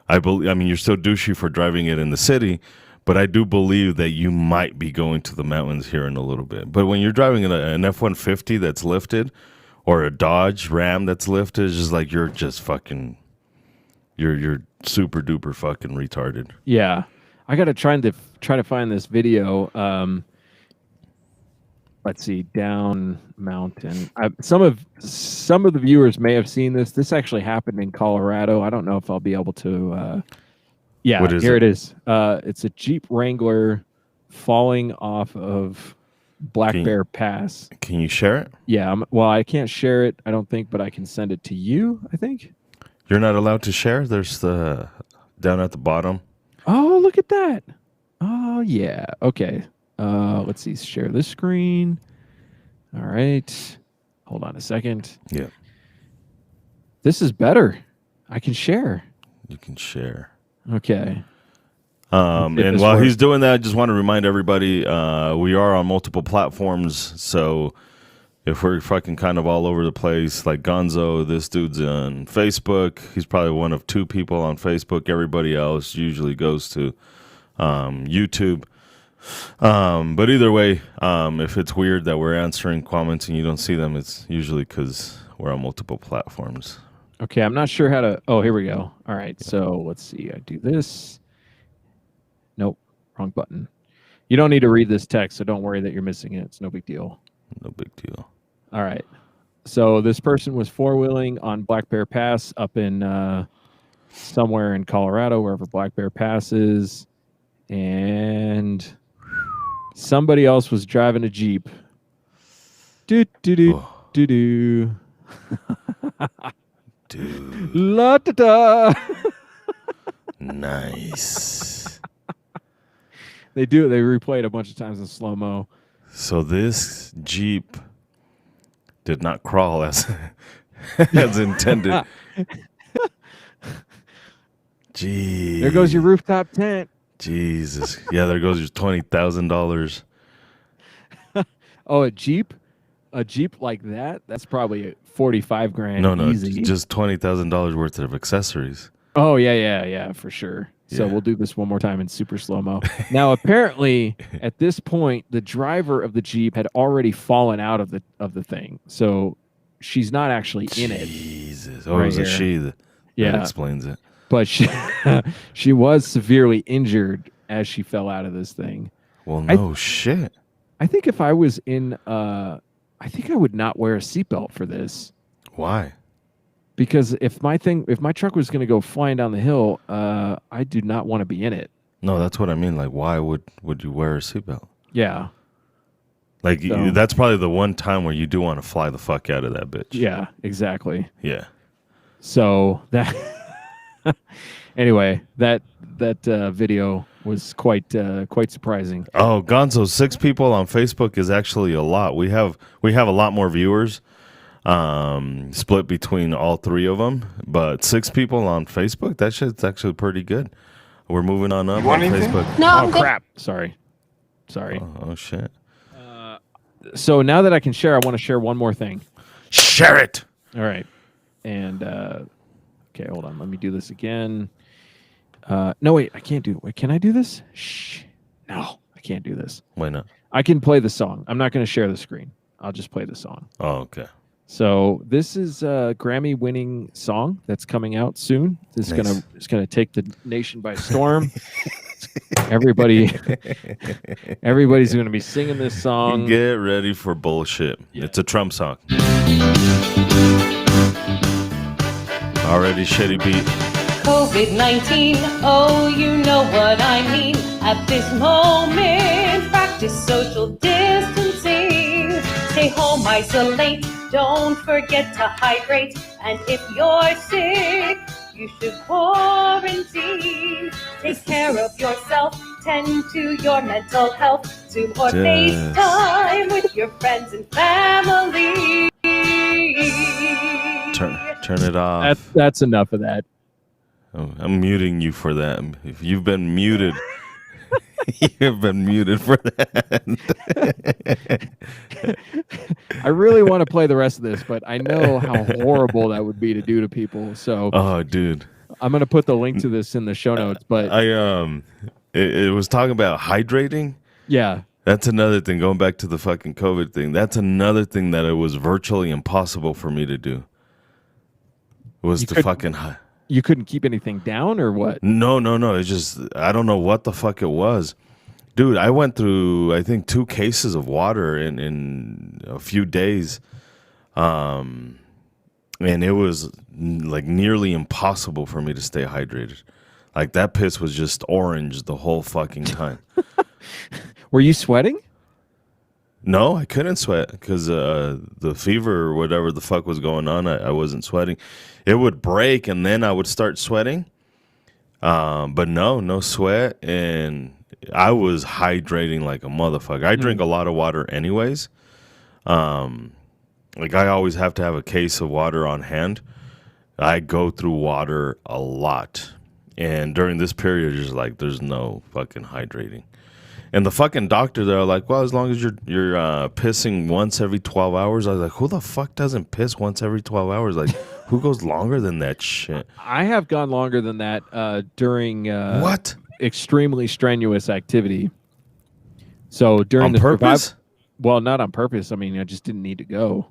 I mean, you're still douchey for driving it in the city, but I do believe that you might be going to the mountains here in a little bit. But when you're driving an F-150 that's lifted, or a Dodge Ram that's lifted, it's just like you're just fucking, you're super duper fucking retarded. Yeah, I gotta try to find this video. Let's see, down mountain. Some of the viewers may have seen this. This actually happened in Colorado. I don't know if I'll be able to. Yeah, What is here it? it is. It's a Jeep Wrangler falling off of Black Can you- Bear Pass. Can you share it? Yeah, well, I can't share it. I don't think, but I can send it to you. I think. You're not allowed to share? There's the down at the bottom. Oh, look at that. Oh, yeah. Okay. Let's see. Share this screen. All right. Hold on a second. Yeah. This is better. I can share. You can share. Okay. If And this while works. he's doing that, I just want to remind everybody we are on multiple platforms. So if we're fucking kind of all over the place, like Gonzo, this dude's on Facebook. He's probably one of two people on Facebook. Everybody else usually goes to YouTube. But either way, if it's weird that we're answering comments and you don't see them, it's usually because we're on multiple platforms. Okay. I'm not sure how to. Oh, here we go. All right. So let's see. I do this. Nope. Wrong button. You don't need to read this text, so don't worry that you're missing it. It's no big deal. No big deal. All right. So this person was four-wheeling on Black Bear Pass up in somewhere in Colorado, wherever Black Bear Pass is. And somebody else was driving a Jeep. Do do do Oh, do do. dude, La da da. nice. They do. They replay it a bunch of times in slow mo. So this Jeep did not crawl as as intended. Jeez. There goes your rooftop tent. Jesus. Yeah, there goes your $20,000. Oh, a Jeep like that? That's probably 45 grand. No, easy. just $20,000 worth of accessories. Oh yeah, for sure. So Yeah. we'll do this one more time in super slow mo. Now, apparently, at this point, the driver of the Jeep had already fallen out of the thing, so she's not actually in it. Jesus. Oh, Right it was a here. she that Yeah, explains it. but she was severely injured as she fell out of this thing. Well, no shit. I think if I was in, I think I would not wear a seatbelt for this. Why? Because if my truck was going to go flying down the hill, I do not want to be in it. No, that's what I mean. Like, why would you wear a seatbelt? Yeah. Like, So- that's probably the one time where you do want to fly the fuck out of that bitch. Yeah, exactly. Yeah. So that anyway, that video was quite surprising. Oh, Gonzo, 6 people on Facebook is actually a lot. We have a lot more viewers, split between all 3 of them, but 6 people on Facebook. That shit's actually pretty good. We're moving on up on Facebook. No, Oh crap! Sorry. Oh shit! So now that I can share, I want to share one more thing. Share it. All right. And okay, hold on. Let me do this again. No, wait, I can't do it. Wait, can I do this? Shh. No, I can't do this. Why not? I can play the song. I'm not going to share the screen. I'll just play the song. Oh, okay. So this is a Grammy-winning song that's coming out soon. This Nice. is gonna take the nation by storm. Everybody's gonna be singing this song. Get ready for bullshit. Yeah. It's a Trump song. Already shitty beat. COVID-19, oh, you know what I mean. At this moment, practice social distancing. Stay home, isolate, don't forget to hydrate. And if you're sick, you should quarantine. Take care of yourself, tend to your mental health. Zoom or Yes. FaceTime with your friends and family. Turn it off. That's enough of that. Oh, I'm muting you for that. If you've been muted, you've been muted for that. I really want to play the rest of this, but I know how horrible that would be to do to people. So Oh, dude. I'm gonna put the link to this in the show notes. But It was talking about hydrating. yeah, That's another thing. Going back to the fucking COVID thing. That's another thing that it was virtually impossible for me to do. Was You to couldn't- fucking you couldn't keep anything down or what? No. It's just I don't know what the fuck it was. Dude, I went through I think 2 cases of water in a few days. And it was like nearly impossible for me to stay hydrated. Like that piss was just orange the whole fucking time. Were you sweating? No, I couldn't sweat because the fever or whatever the fuck was going on, I wasn't sweating. It would break and then I would start sweating. But no sweat. And I was hydrating like a motherfucker. I drink a lot of water anyways. Like I always have to have a case of water on hand. I go through water a lot. And during this period, just like there's no fucking hydrating. And the fucking doctor, they're like, well, as long as you're pissing once every 12 hours. I was like, who the fuck doesn't piss once every 12 hours? Like, who goes longer than that shit? I have gone longer than that during What? extremely strenuous activity. So during On the purpose? well, not on purpose. I mean, I just didn't need to go.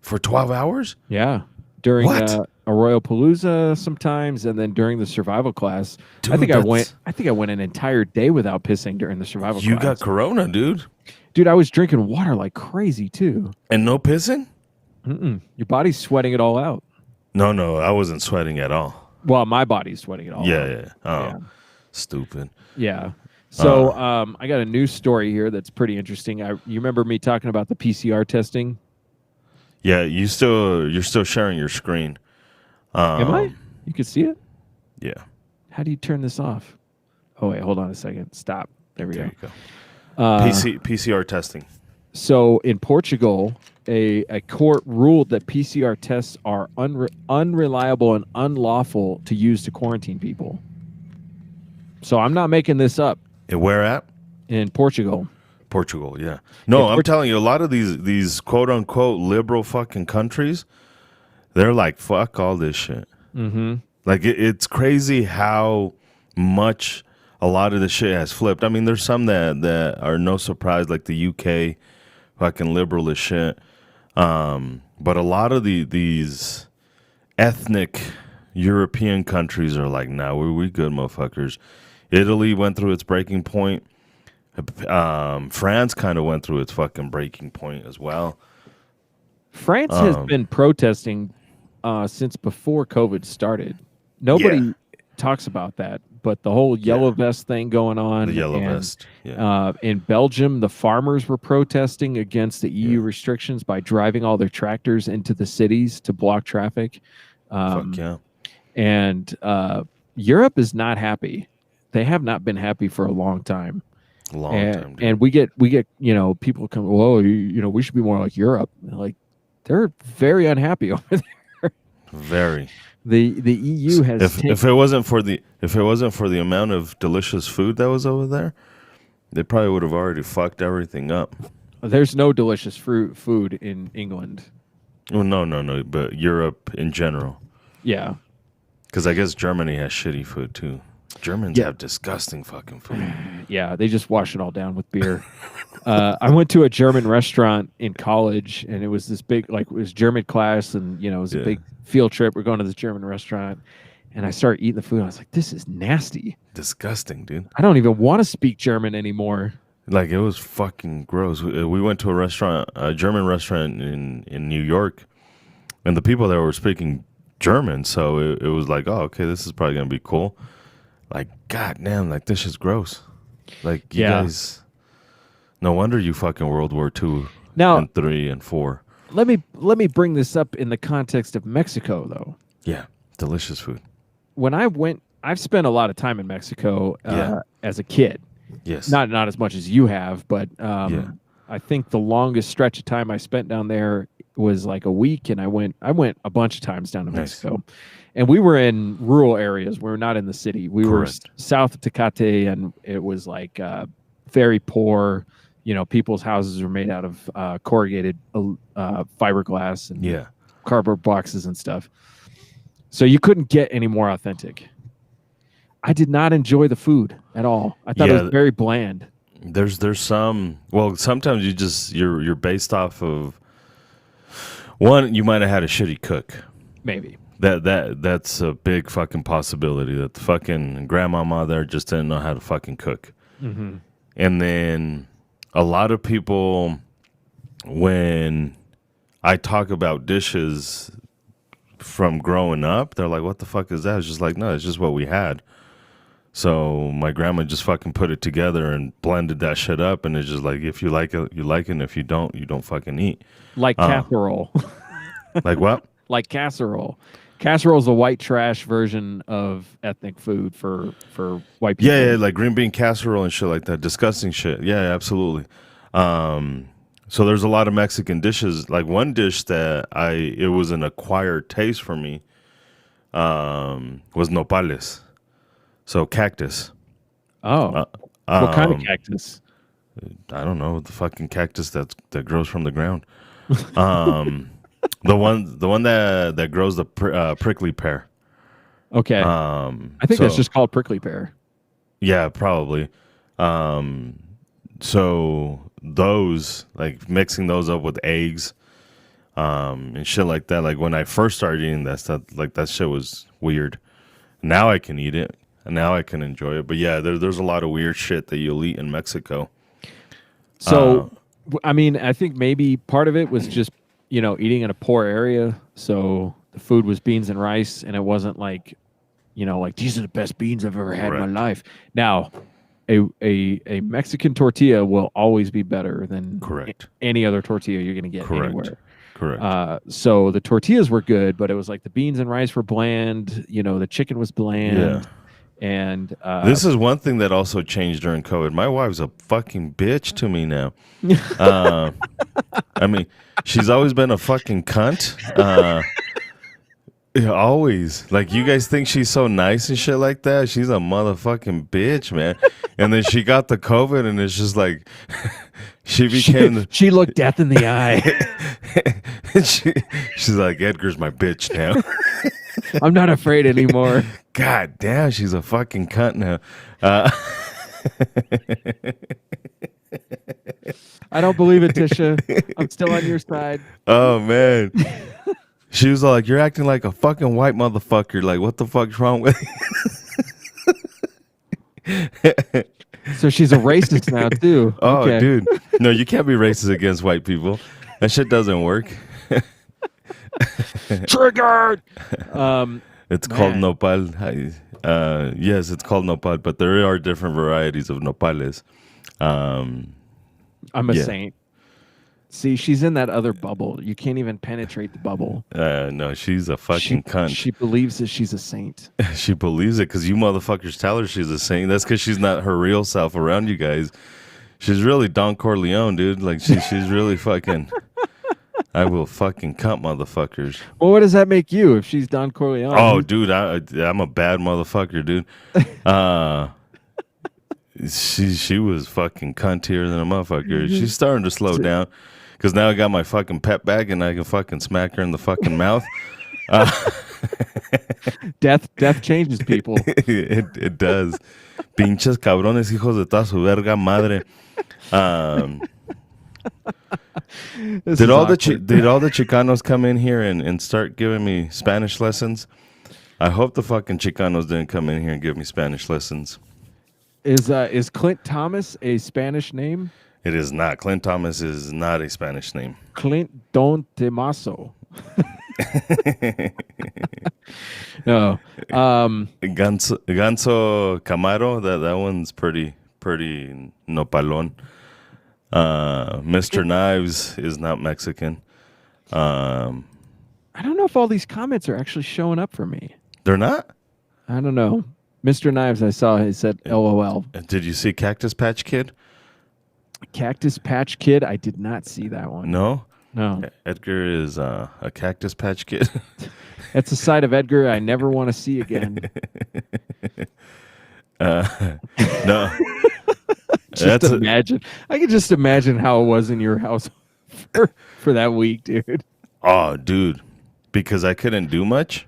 For 12 hours? Yeah, during What? Arroyo Palooza sometimes, and then during the survival class. I Dude, think that's- I think I went an entire day without pissing during the survival You class. got corona, dude. Dude, I was drinking water like crazy too. And no pissing? Your body's sweating it all out. No, I wasn't sweating at all. Well, my body's sweating it all out. Yeah. Oh, Yeah. stupid. Yeah. So I got a news story here that's pretty interesting. You remember me talking about the PCR testing? Yeah, you're still sharing your screen. Am I? You can see it? Yeah. How do you turn this off? Oh, wait, hold on a second. Stop. There we There go. you go. PCR testing. So in Portugal, a court ruled that PCR tests are unreliable and unlawful to use to quarantine people. So I'm not making this up. And where at? In Portugal. Portugal, yeah. No, Yeah, I'm telling you, a lot of these quote unquote liberal fucking countries, they're like, fuck all this shit. Mm-hmm. Like it's crazy how much a lot of the shit has flipped. I mean, there's some that are no surprise, like the UK, fucking liberal as shit. But a lot of these ethnic European countries are like, nah, we good motherfuckers. Italy went through its breaking point. France kind of went through its fucking breaking point as well. France has been protesting since before COVID started. Nobody talks about that, but the whole yellow vest thing going on. The yellow and, vest. Yeah. In Belgium, the farmers were protesting against the EU restrictions by driving all their tractors into the cities to block traffic. Fuck yeah. And Europe is not happy. They have not been happy for a long time. Long time. Dude. And we get people come, whoa, we should be more like Europe. Like, they're very unhappy over there. Very. The EU has if it wasn't for the amount of delicious food that was over there, they probably would have already fucked everything up. There's no delicious food in England. Well, no, but Europe in general. Yeah. Because I guess Germany has shitty food too. Germans have disgusting fucking food. Yeah, they just wash it all down with beer. I went to a German restaurant in college, and it was this big, it was German class, and it was a big field trip. We're going to this German restaurant, and I started eating the food. I was like, "This is nasty, disgusting, dude. I don't even want to speak German anymore." Like, it was fucking gross. We went to a German restaurant in New York, and the people there were speaking German, so it was like, oh, okay, this is probably gonna be cool. Like, goddamn, like, this is gross. Like, you guys, no wonder you fucking World War II now, and 3 and 4. Let me bring this up in the context of Mexico, though. Yeah, delicious food. When I've spent a lot of time in Mexico as a kid. Yes. Not as much as you have, but I think the longest stretch of time I spent down there was like a week, and I went a bunch of times down to Mexico. And we were in rural areas. We were not in the city. We were south of Tecate, and it was like very poor. People's houses were made out of corrugated fiberglass and cardboard boxes and stuff. So you couldn't get any more authentic. I did not enjoy the food at all. I thought it was very bland. There's some. Well, sometimes you're based off of one. You might have had a shitty cook. Maybe. That's a big fucking possibility that the fucking grandmama there just didn't know how to fucking cook. Mm-hmm. And then a lot of people, when I talk about dishes from growing up, they're like, what the fuck is that? It's just like, no, it's just what we had. So my grandma just fucking put it together and blended that shit up, and it's just like, if you like it, you like it, and if you don't fucking eat. Like casserole. Like what? Like casserole. Casserole is a white trash version of ethnic food for white people. Yeah, like green bean casserole and shit like that. Disgusting shit. Yeah, absolutely. So there's a lot of Mexican dishes. Like, one dish that it was an acquired taste for me was nopales. So cactus. Oh. What kind of cactus? I don't know. The fucking cactus that grows from the ground. The one that grows the prickly pear. Okay. I think that's just called prickly pear. Yeah, probably. So those, like, mixing those up with eggs, and shit like that. Like, when I first started eating that stuff, like, that shit was weird. Now I can eat it, and now I can enjoy it. But yeah, there's a lot of weird shit that you'll eat in Mexico. So, I mean, I think maybe part of it was just, eating in a poor area. So the food was beans and rice, and it wasn't like, like, these are the best beans I've ever had in my life. Now, a Mexican tortilla will always be better than any other tortilla you're going to get anywhere. Correct. So the tortillas were good, but it was like the beans and rice were bland. The chicken was bland. Yeah. And this is one thing that also changed during COVID. My wife's a fucking bitch to me now. I mean, she's always been a fucking cunt. Always. Like, you guys think she's so nice and shit like that? She's a motherfucking bitch, man. And then she got the COVID, and it's just like, she became... She looked death in the eye. She's like, Edgar's my bitch now. I'm not afraid anymore. God damn, she's a fucking cunt now. I don't believe it, Tisha. I'm still on your side. Oh, man. She was like, you're acting like a fucking white motherfucker. Like, what the fuck's wrong with you? So she's a racist now, too. Oh, okay. dude. No, you can't be racist against white people. That shit doesn't work. Triggered. It's called Man. nopal. Yes, it's called nopal, but there are different varieties of nopales. I'm a Yeah. saint. See, she's in that other bubble. You can't even penetrate the bubble. No, she's a fucking cunt. She believes that she's a saint. She believes it because you motherfuckers tell her she's a saint. That's because she's not her real self around you guys. She's really Don Corleone, dude. Like she's really fucking. I will fucking cunt motherfuckers. Well, what does that make you if she's Don Corleone? Oh, dude, I'm a bad motherfucker, dude. She was fucking cuntier than a motherfucker. She's starting to slow down because now I got my fucking pet back and I can fucking smack her in the fucking mouth. Death changes people. It does. Pinches cabrones, hijos de toda su verga madre. This Did is all the awkward. did all the Chicanos come in here and start giving me Spanish lessons? I hope the fucking Chicanos didn't come in here and give me Spanish lessons. Is Clint Thomas a Spanish name? It is not. Clint Thomas is not a Spanish name. Clint Don Temaso. No. Ganso Camaro, that one's pretty nopalón. Mr. Knives is not Mexican. I don't know if all these comments are actually showing up for me. They're not? I don't know. Mr. Knives, I saw he said LOL. Did you see Cactus Patch Kid? Cactus Patch Kid, I did not see that one. No? No. Edgar is a Cactus Patch Kid. That's a side of Edgar I never want to see again. No. Just imagine. I can just imagine how it was in your house for that week, dude. Oh, dude. Because I couldn't do much.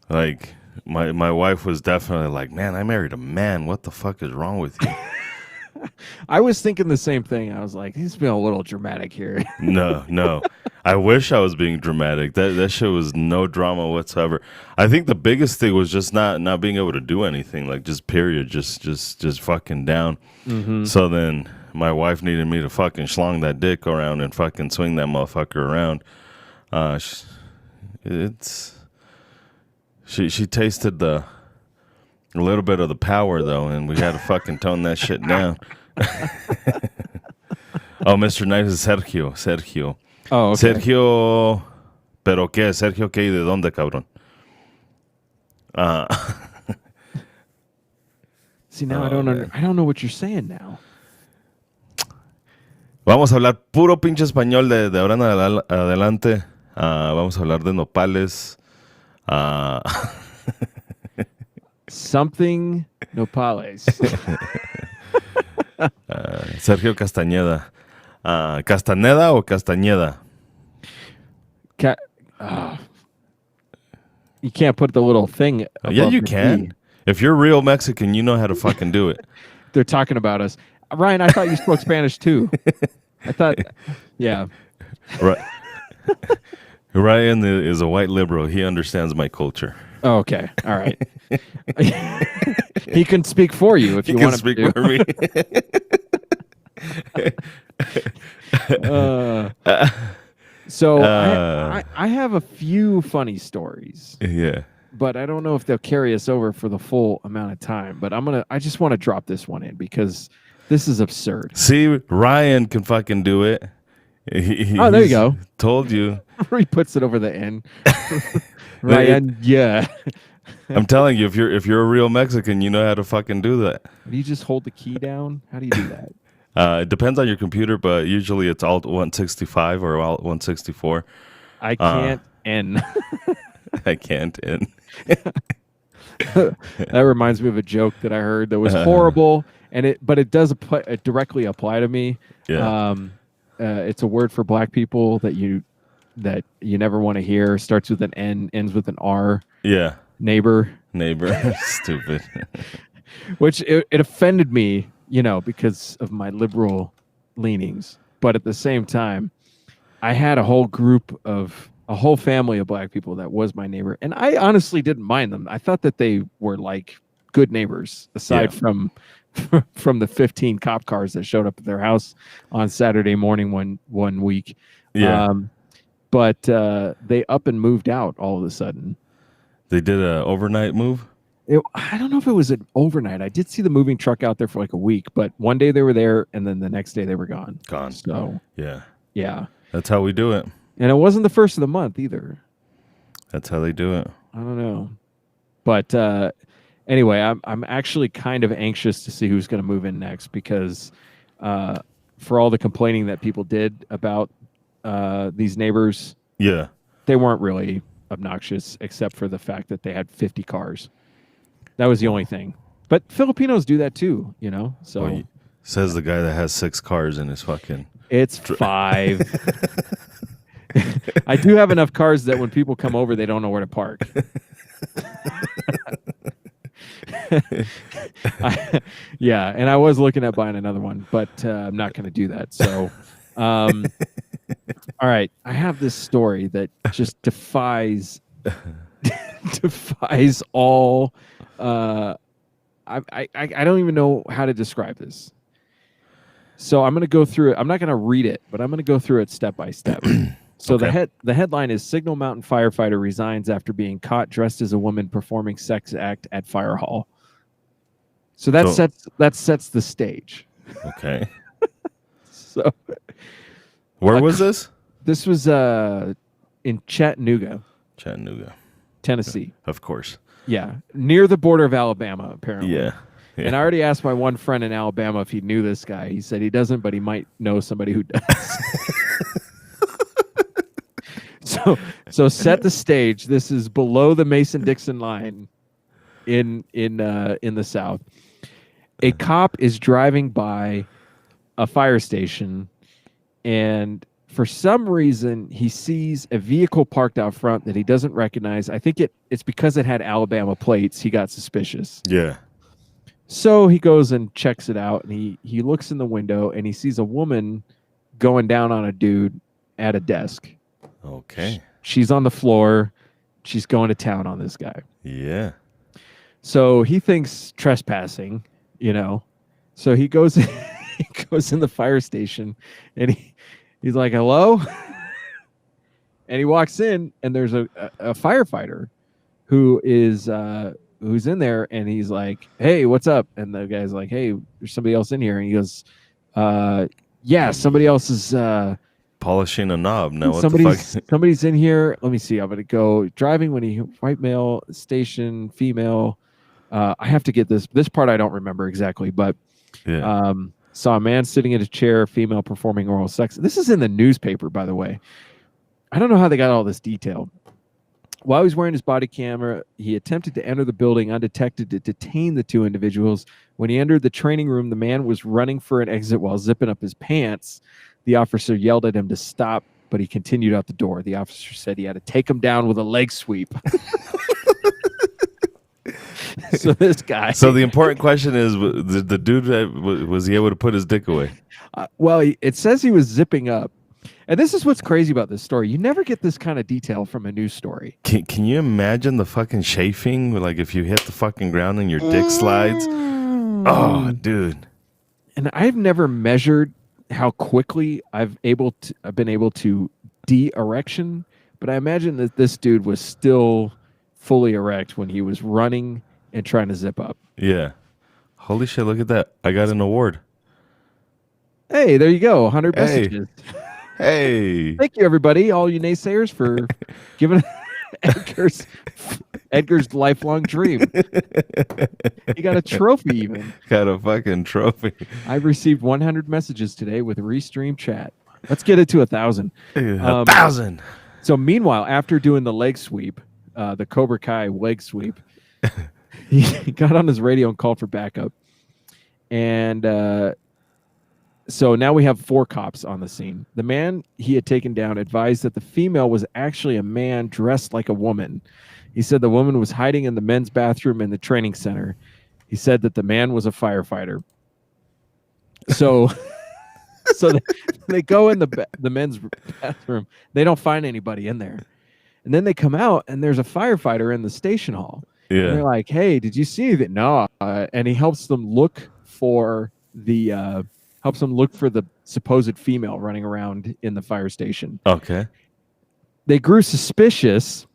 Like, my wife was definitely like, man, I married a man. What the fuck is wrong with you? I was thinking the same thing. I was like, he's being a little dramatic here. No. I wish I was being dramatic. That shit was no drama whatsoever. I think the biggest thing was just not being able to do anything. Like, just period. Just fucking down. Mm-hmm. So then my wife needed me to fucking schlong that dick around and fucking swing that motherfucker around. She tasted a little bit of the power though, and we had to fucking tone that shit down. Oh, Mr. Knife is Sergio. Oh, okay. Sergio, pero qué? Sergio qué y de dónde, cabrón? See, now I don't know what you're saying now. Vamos a hablar puro pinche español de ahora en adelante. Vamos a hablar de nopales. Something nopales. Sergio Castañeda. ¿Castaneda o Castañeda? You can't put the little thing. Yeah, above you the can. E. If you're real Mexican, you know how to fucking do it. They're talking about us. Ryan, I thought you spoke Spanish too. I thought, yeah. Right. Ryan is a white liberal. He understands my culture. Oh, okay. All right. He can speak for you if He you can want speak him for me. to. So I have a few funny stories, Yeah. but I don't know if they'll carry us over for the full amount of time. But I just want to drop this one in because this is absurd. See, Ryan can fucking do it. Oh, there you he's go. Told you. He puts it over the end. Ryan, yeah. I'm telling you, if you're a real Mexican, you know how to fucking do that. Do you just hold the key down? How do you do that? It depends on your computer, but usually it's Alt 165 or Alt 164. I can't end. I can't. And That reminds me of a joke that I heard that was horrible, but it does directly apply to me. Yeah. It's a word for black people that you never want to hear. Starts with an N, ends with an R. Yeah. Neighbor. Stupid. Which it offended me, because of my liberal leanings. But at the same time, I had a whole family of black people that was my neighbor, and I honestly didn't mind them. I thought that they were like good neighbors, aside from the 15 cop cars that showed up at their house on Saturday morning one week. Yeah. but they up and moved out all of a sudden. They did a overnight move. I don't know if it was an overnight. I did see the moving truck out there for like a week, but one day they were there, and then the next day they were gone. Gone. So Yeah. That's how we do it. and it wasn't the first of the month either. That's how they do it. I don't know, but anyway, I'm actually kind of anxious to see who's going to move in next because for all the complaining that people did about these neighbors, Yeah. they weren't really obnoxious except for the fact that they had 50 cars. That was the only thing. But Filipinos do that too, you know. So Well, says the guy that has 6 cars in his fucking. it's 5. I do have enough cars that when people come over, they don't know where to park. Yeah, and I was looking at buying another one, but I'm not going to do that. So, all right, I have this story that just defies all. I don't even know how to describe this. So I'm going to go through it. I'm not going to read it, but I'm going to go through it step by step. So Okay. the headline is Signal Mountain firefighter resigns after being caught dressed as a woman performing sex act at fire hall. So that sets the stage. Okay. So Where was this? this was in Chattanooga, Tennessee. Of course. Yeah, near the border of Alabama, apparently. Yeah. And I already asked my one friend in Alabama if he knew this guy. He said he doesn't, but he might know somebody who does. So set the stage. This is below the Mason-Dixon line in the South. A cop is driving by a fire station, and for some reason he sees a vehicle parked out front that he doesn't recognize. I think it's because it had Alabama plates. He got suspicious. Yeah. So he goes and checks it out, and he looks in the window and he sees a woman going down on a dude at a desk. Okay. She's on the floor. She's going to town on this guy. Yeah. So he thinks trespassing, you know. So he goes he goes in the fire station, and he's like, "Hello?" And he walks in, and there's a firefighter who is who's in there, and he's like, "Hey, what's up?" And the guy's like, "Hey, there's somebody else in here." And he goes, "Yeah, somebody else is Polishing a knob. Now what the fuck? somebody's in here. Let me see. I'm gonna go driving when he white male station female. I have to get this part. I don't remember exactly, but Yeah. saw a man sitting in a chair, female performing oral sex. This is in the newspaper, by the way. I don't know how they got all this detail. While he was wearing his body camera, he attempted to enter the building undetected to detain the two individuals. When he entered the training room, the man was running for an exit while zipping up his pants. The officer yelled at him to stop, but he continued out the door. The officer said he had to take him down with a leg sweep. So this guy. So the important question is, the dude was he able to put his dick away? Well, it says he was zipping up. And this is what's crazy about this story. You never get this kind of detail from a news story. Can you imagine the fucking chafing? Like if you hit the fucking ground and your dick slides? Oh, dude. And I've never measured how quickly I've been able to de-erection, but I imagine that this dude was still fully erect when he was running and trying to zip up. Yeah. Holy shit, look at that. I got an award. Hey, there you go. 100 Hey. messages. Hey. Thank you, everybody, all you naysayers, for giving Edgar's lifelong dream. He got a trophy even. Got a fucking trophy. I've received 100 messages today with Restream chat. Let's get it to 1,000. 1,000. So meanwhile, after doing the leg sweep, the Cobra Kai leg sweep, he got on his radio and called for backup. And so now we have 4 cops on the scene. The man he had taken down advised that the female was actually a man dressed like a woman. He said the woman was hiding in the men's bathroom in the training center. He said that the man was a firefighter. So they go in the men's bathroom. They don't find anybody in there. And then they come out, and there's a firefighter in the station hall. Yeah. And they're like, "Hey, did you see that?" No. And he helps them look for the supposed female running around in the fire station. Okay. They grew suspicious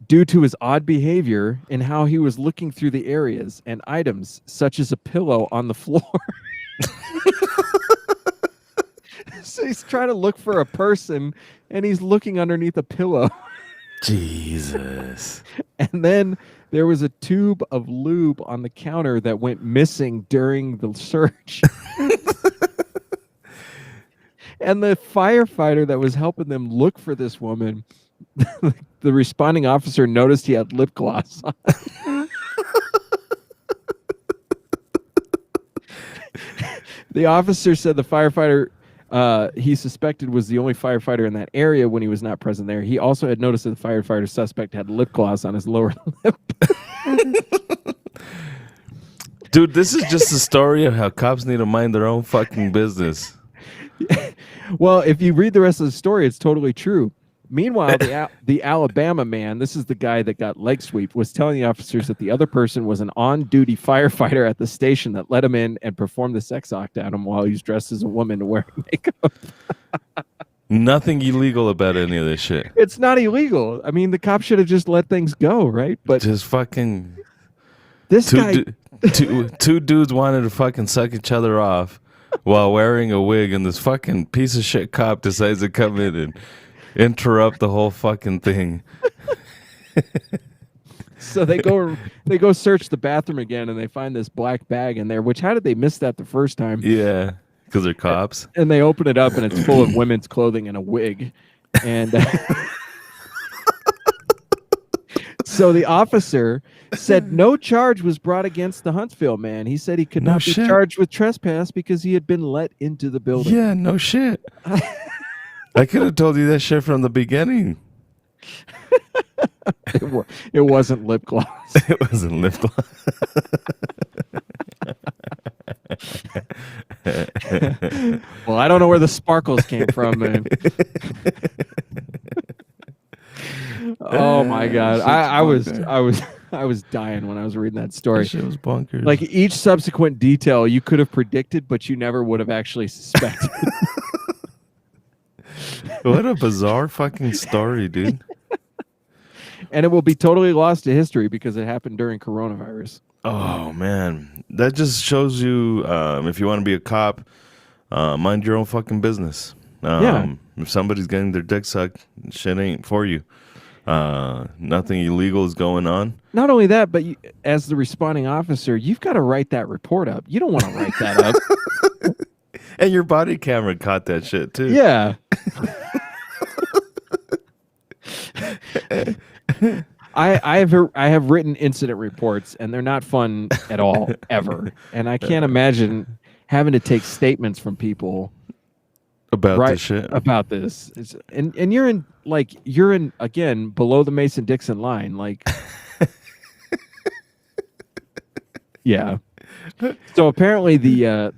due to his odd behavior and how he was looking through the areas and items such as a pillow on the floor. So he's trying to look for a person and he's looking underneath a pillow. Jesus. And then there was a tube of lube on the counter that went missing during the search. And the firefighter that was helping them look for this woman, the responding officer noticed he had lip gloss on. The officer said the firefighter he suspected was the only firefighter in that area when he was not present there. He also had noticed that the firefighter suspect had lip gloss on his lower lip. Dude, this is just a story of how cops need to mind their own fucking business. Well, if you read the rest of the story, it's totally true. Meanwhile, the Alabama man, this is the guy that got leg sweep, was telling the officers that the other person was an on-duty firefighter at the station that let him in and performed the sex act at him while he was dressed as a woman wearing makeup. Nothing illegal about any of this shit. It's not illegal. I mean, the cop should have just let things go, right? But just fucking this guy... two dudes wanted to fucking suck each other off while wearing a wig, and this fucking piece of shit cop decides to come in and interrupt the whole fucking thing. So they go search the bathroom again, and they find this black bag in there. Which, how did they miss that the first time? Yeah, because they're cops. And they open it up, and it's full of women's clothing and a wig. And so the officer said no charge was brought against the Huntsville man. He said he could not be charged with trespass because he had been let into the building. Yeah, no shit. I could have told you that shit from the beginning. It wasn't lip gloss. It wasn't lip gloss. Well, I don't know where the sparkles came from, man. Oh my god, I was dying when I was reading that story. That shit was bonkers. Like each subsequent detail you could have predicted, but you never would have actually suspected. What a bizarre fucking story, dude. And it will be totally lost to history because it happened during coronavirus. Oh man, that just shows you if you want to be a cop, mind your own fucking business. Yeah. If somebody's getting their dick sucked, shit ain't for you. Nothing illegal is going on. Not only that, but you, as the responding officer, you've got to write that report up. You don't want to write that up. And your body camera caught that shit too. Yeah. I have written incident reports, and they're not fun at all, ever. And I can't imagine having to take statements from people about this shit. About this. And you're in again below the Mason-Dixon line, like. Yeah. So apparently the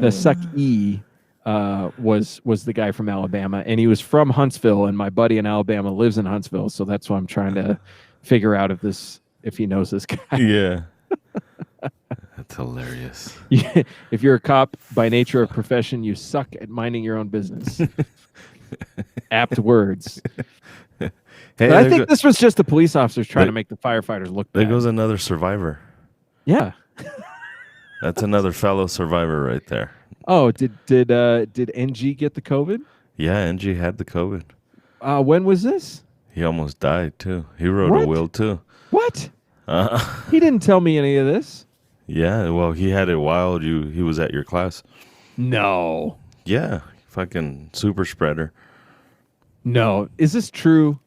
suckee was the guy from Alabama, and he was from Huntsville, and my buddy in Alabama lives in Huntsville, so that's why I'm trying to figure out if he knows this guy. Yeah. That's hilarious. If you're a cop by nature of profession, you suck at minding your own business. Apt words. Hey, but I think this was just the police officers trying to make the firefighters look bad. There goes another survivor. Yeah. That's another fellow survivor right there. Oh, did NG get the COVID? Yeah, NG had the COVID. When was this? He almost died too. He wrote a will too. What? He didn't tell me any of this. Yeah, well, he had it while he was at your class. No. Yeah, fucking super spreader. No, is this true?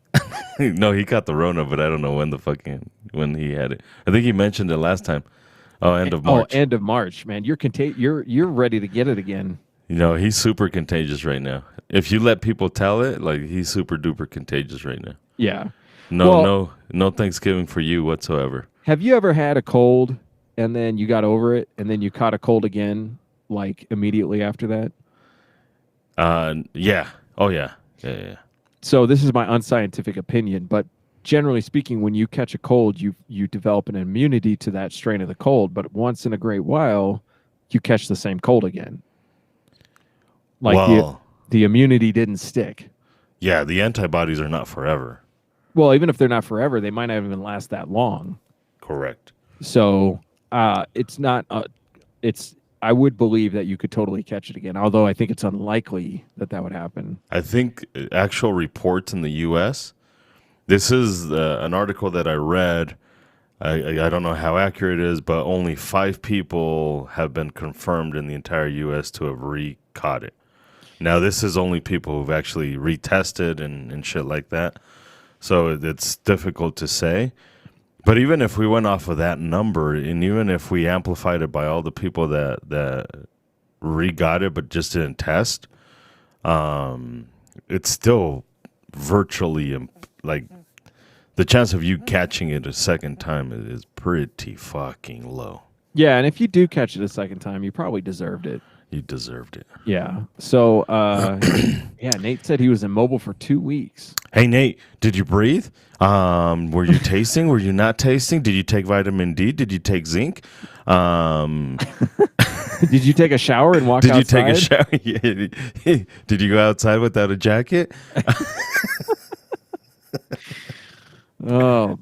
No, he got the Rona, but I don't know when he had it. I think he mentioned it last time. Oh, end of March. Oh, end of March, man. You're ready to get it again. You know, he's super contagious right now. If you let people tell it, like he's super duper contagious right now. Yeah. No Thanksgiving for you whatsoever. Have you ever had a cold and then you got over it and then you caught a cold again, like immediately after that? Yeah. Oh yeah. Yeah. So this is my unscientific opinion, but generally speaking, when you catch a cold, you develop an immunity to that strain of the cold, but once in a great while, you catch the same cold again. Like the immunity didn't stick. Yeah, the antibodies are not forever. Well, even if they're not forever, they might not even last that long. Correct. So it's not. I would believe that you could totally catch it again, although I think it's unlikely that would happen. I think actual reports in the U.S. This is an article that I read. I don't know how accurate it is, but only 5 people have been confirmed in the entire U.S. to have caught it. Now, this is only people who've actually retested and shit like that. So it's difficult to say. But even if we went off of that number, and even if we amplified it by all the people that got it but just didn't test, it's still virtually like the chance of you catching it a second time is pretty fucking low. Yeah, and if you do catch it a second time, you probably deserved it. You deserved it. Yeah. So, yeah, Nate said he was immobile for 2 weeks. Hey, Nate, did you breathe? Were you tasting? Were you not tasting? Did you take vitamin D? Did you take zinc? Did you take a shower and walk outside? Did you take a shower? Did you go outside without a jacket? Oh.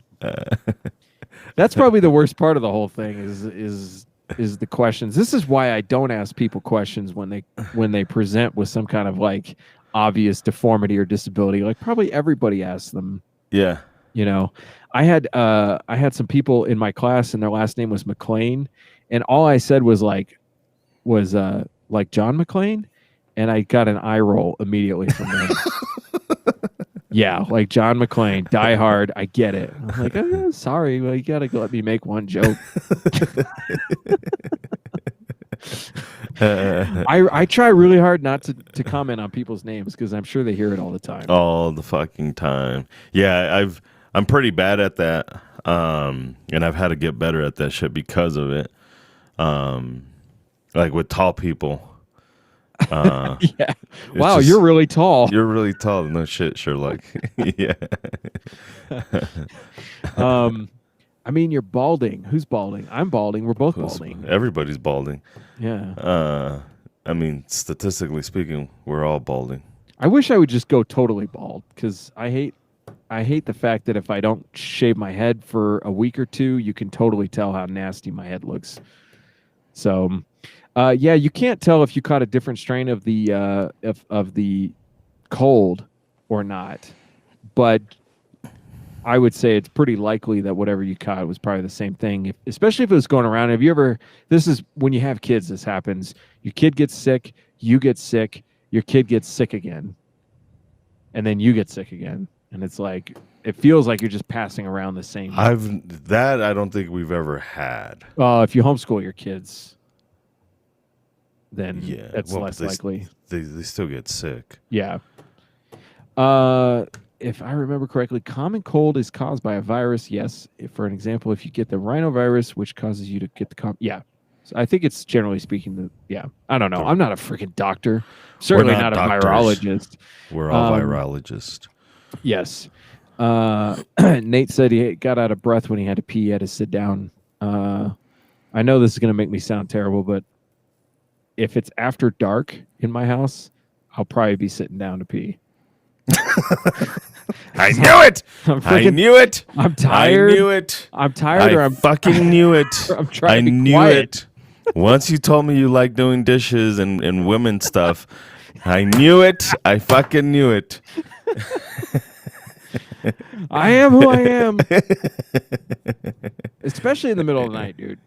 That's probably the worst part of the whole thing is the questions. This is why I don't ask people questions when they present with some kind of like obvious deformity or disability. Like probably everybody asks them. Yeah. You know, I had some people in my class and their last name was McLean, and all I said was like John McClane, and I got an eye roll immediately from them. Yeah, like John McClane, Die Hard. I get it. I'm like, oh, yeah, sorry, well, you gotta let me make one joke. I try really hard not to comment on people's names because I'm sure they hear it all the time. All the fucking time. Yeah, I'm pretty bad at that, and I've had to get better at that shit because of it. Like with tall people. Yeah. Wow, you're really tall. You're really tall. No shit, Sherlock. Yeah. I mean, you're balding. Who's balding? I'm balding. We're both balding. Everybody's balding. Yeah. I mean, statistically speaking, we're all balding. I wish I would just go totally bald because I hate the fact that if I don't shave my head for a week or two, you can totally tell how nasty my head looks. So, yeah, you can't tell if you caught a different strain of the cold or not, but I would say it's pretty likely that whatever you caught was probably the same thing, especially if it was going around. Have you ever, this is when you have kids, this happens. Your kid gets sick, you get sick, your kid gets sick again, and then you get sick again. And it's like, it feels like you're just passing around the same. I don't think we've ever had. If you homeschool your kids, then yeah, that's less likely. They still get sick. Yeah. If I remember correctly, common cold is caused by a virus. Yes. For an example, if you get the rhinovirus, which causes you to get the yeah. So I think it's generally speaking yeah. I don't know. I'm not a freaking doctor. Certainly not a virologist. We're all virologists. Yes. Nate said he got out of breath when he had to pee. He had to sit down. I know this is going to make me sound terrible, but if it's after dark in my house, I'll probably be sitting down to pee. I knew it. I knew it. I'm tired. I knew it. I'm tired. I fucking knew it. I'm trying to be knew quiet. it. Once you told me you like doing dishes and women stuff, I knew it. I fucking knew it. I am who I am. Especially in the middle of the night, dude.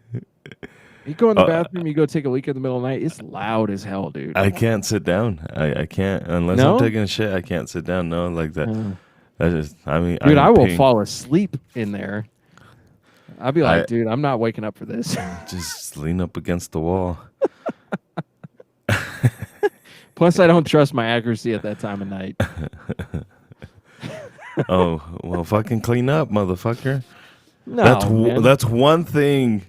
You go in the bathroom, you go take a leak in the middle of the night, it's loud as hell, dude. I can't sit down. I can't unless I'm taking a shit. I can't sit down. No, like that. That just. I mean, dude, I will fall asleep in there. I'll be like, dude, I'm not waking up for this. Just lean up against the wall. Plus, I don't trust my accuracy at that time of night. Oh well, fucking clean up, motherfucker. No, that's one thing.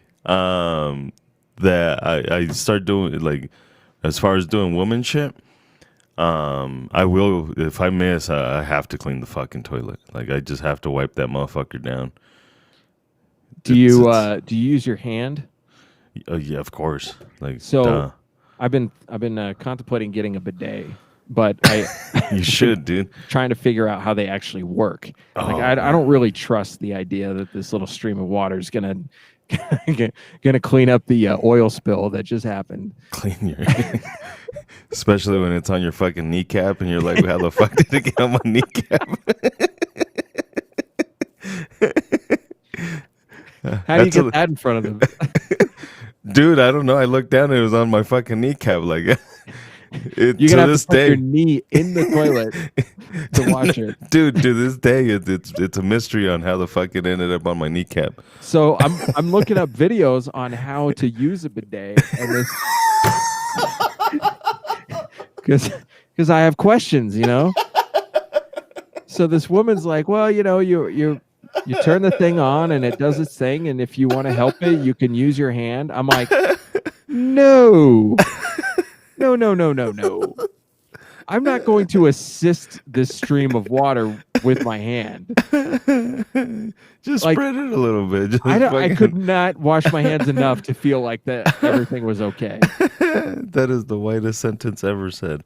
That I start doing, like, as far as doing woman shit, I will, if I miss, I have to clean the fucking toilet. Like, I just have to wipe that motherfucker down. Do you use your hand? Yeah, of course. Like, so, I've been contemplating getting a bidet. but You should, dude. trying to figure out how they actually work. Like Oh, I don't really trust the idea that this little stream of water is gonna clean up the oil spill that just happened. Clean your, especially when it's on your fucking kneecap, and you're like, "How the fuck did it get on my kneecap?" How do you That's a- get that in front of them? Dude, I don't know. I looked down and it was on my fucking kneecap. Like, You're to gonna have this to put your day, knee in the toilet to watch it. dude. To this day, it's a mystery on how the fuck it ended up on my kneecap. So I'm looking up videos on how to use a bidet, and this because I have questions, you know. So this woman's like, well, you know, you turn the thing on and it does its thing, and if you want to help it, you can use your hand. I'm like, no. I'm not going to assist this stream of water with my hand. Just Like, spread it a little bit. Just I fucking- could not wash my hands enough to feel like that everything was okay. That is the whitest sentence ever said.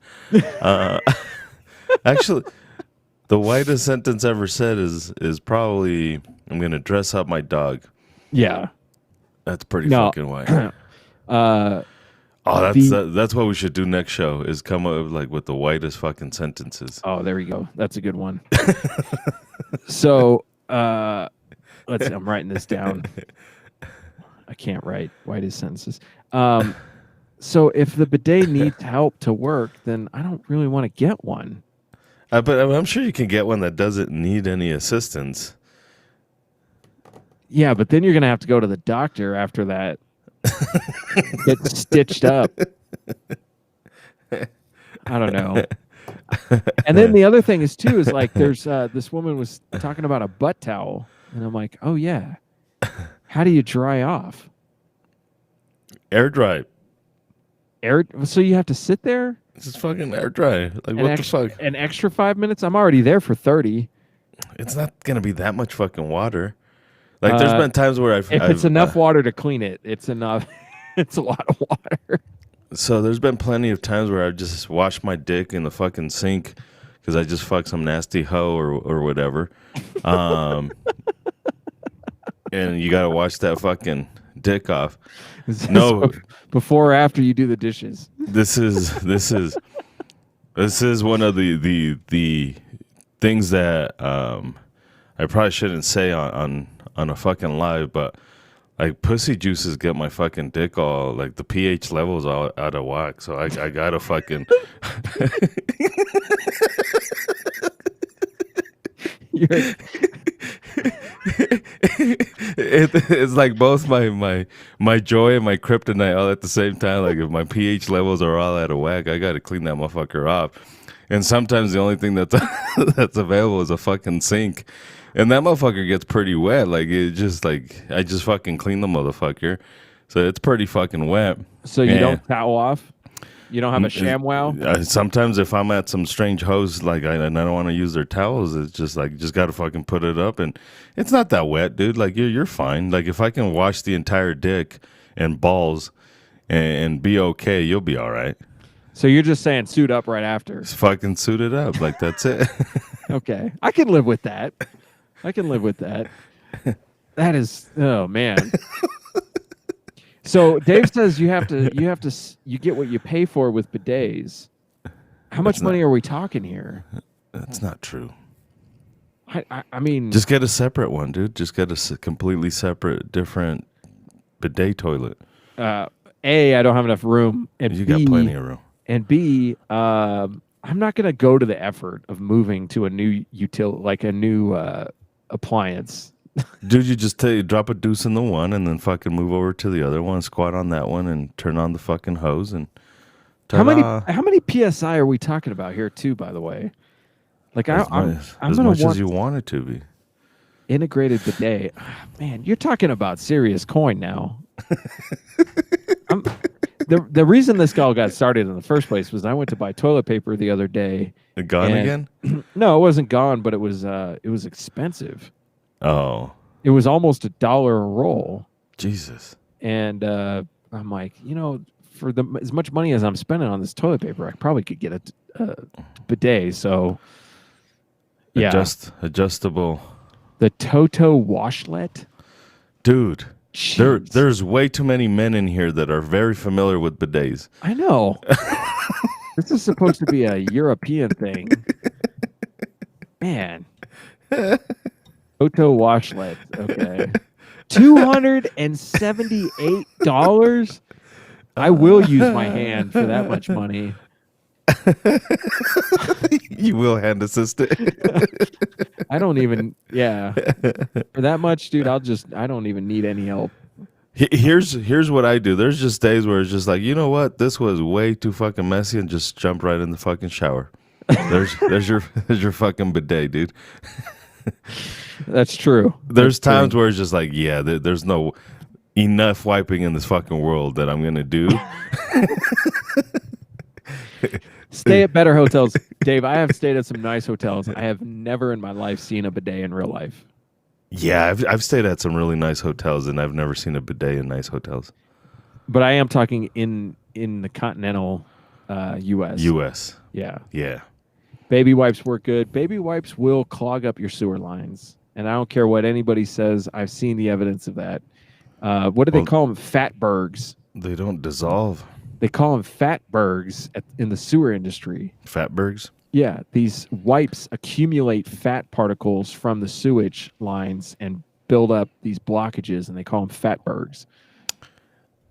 Actually, the whitest sentence ever said is probably, "I'm gonna dress up my dog." Yeah. That's pretty No. fucking white. Uh, That's what we should do next show. Is come up like with the whitest fucking sentences. oh, there we go. That's a good one. So, let's see, I'm writing this down. I can't write whitest sentences. So if the bidet needs help to work, then I don't really want to get one. But I'm sure you can get one that doesn't need any assistance. Yeah, but then you're gonna have to go to the doctor after that. Get stitched up. I don't know. And then the other thing is too is like there's this woman was talking about a butt towel, and I'm like, oh yeah, how do you dry off? Air dry. So you have to sit there It's just fucking air dry. Like what the fuck? an extra 5 minutes? I'm already there for 30. It's not gonna be that much fucking water. Like there's been times where If it's enough water to clean it, it's enough. It's a lot of water. So there's been plenty of times where I've just washed my dick in the fucking sink because I just fucked some nasty hoe or whatever. And you gotta wash that fucking dick off. No. Before or after you do the dishes. This is one of the things that I probably shouldn't say on a fucking live, but like pussy juices get my fucking dick all like the pH levels all out of whack. So I gotta fucking it's like both my joy and my kryptonite all at the same time. Like if my pH levels are all out of whack, I gotta clean that motherfucker off. And sometimes the only thing that's that's available is a fucking sink. And that motherfucker gets pretty wet. Like it just like I just fucking clean the motherfucker. So it's pretty fucking wet. So you And- don't towel off? You don't have a ShamWow? Sometimes if I'm at some strange host, like I don't want to use their towels, it's just like just gotta fucking put it up, and it's not that wet, dude. Like you're fine. Like if I can wash the entire dick and balls and be okay, you'll be all right. So you're just saying suit up right after. Just fucking suit it up, like that's it. Okay. I can live with that. That is, oh man. So Dave says you get what you pay for with bidets. How much money are we talking here? That's not true. I mean, Just get a separate one, dude. Just get a completely separate, different bidet toilet. A, I don't have enough room, and You B, got plenty of room. and B, I'm not going to go to the effort of moving to a new like a new appliance. Dude, you just drop a deuce in the one and then fucking move over to the other one, squat on that one, and turn on the fucking hose. And How ta-da. many psi are we talking about here too? By the way, like I'm as gonna much want as you want it to be. integrated bidet. Man, you're talking about serious coin now. The reason this all got started in the first place was I went to buy toilet paper the other day. Gone and- again? No, it wasn't gone, but it was expensive. Oh, It was almost $1 a roll, Jesus. and I'm like, for as much money as I'm spending on this toilet paper, I probably could get bidet. So yeah, Adjustable. the Toto washlet. Dude, Jeez. there's way too many men in here that are very familiar with bidets. I know. This is supposed to be a European thing. Man. Toto washlet. Okay. $278. I will use my hand for that much money. You will hand assist it. I don't even, yeah. For that much, dude, I don't even need any help. Here's what I do. There's just days where it's just like, you know what? This was way too fucking messy, and just jump right in the fucking shower. There's your fucking bidet, dude. That's true. There's That's times true. where it's just like, yeah, there's no enough wiping in this fucking world that I'm gonna do. Stay at better hotels. Dave, I have stayed at some nice hotels. I have never in my life seen a bidet in real life. Yeah, I've stayed at some really nice hotels, and I've never seen a bidet in nice hotels. But I am talking in the continental U.S. U.S. Yeah. Yeah. Baby wipes work good. Baby wipes will clog up your sewer lines. And I don't care what anybody says. I've seen the evidence of that. What do they call them? Fatbergs. They don't dissolve. They call them fatbergs in the sewer industry. Fatbergs? Yeah, these wipes accumulate fat particles from the sewage lines and build up these blockages, and they call them fatbergs.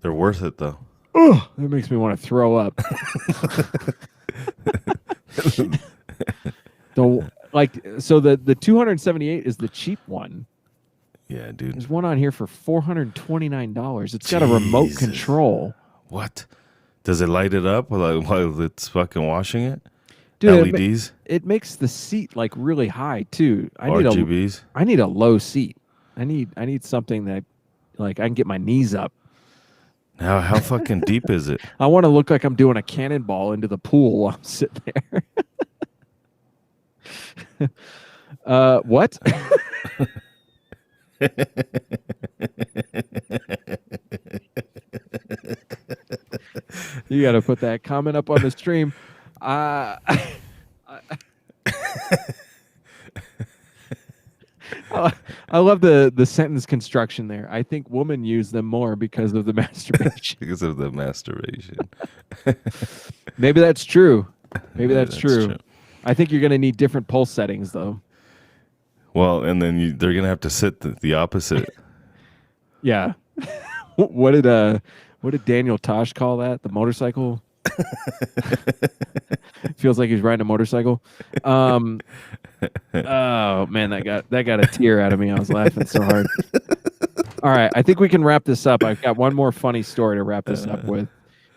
They're worth it, though. Oh, that makes me want to throw up. So the 278 is the cheap one. Yeah, dude. There's one on here for $429. It's got a remote Jesus. control. What? Does it light it up while it's fucking washing it? Dude, LEDs? It makes the seat like really high too. RGBs? I need a low seat. I need something that like I can get my knees up. How fucking deep is it? I want to look like I'm doing a cannonball into the pool while I'm sitting there. What? You got to put that comment up on the stream. I love the sentence construction there. I think women use them more because of the masturbation. Because of the masturbation. Maybe that's true. Maybe that's true. I think you're going to need different pulse settings, though. Well, and then they're going to have to sit the opposite. Yeah. What did Daniel Tosh call that? The motorcycle? Feels like he's riding a motorcycle. Oh man, that got a tear out of me. I was laughing so hard. All right, I think we can wrap this up. I've got one more funny story to wrap this up with.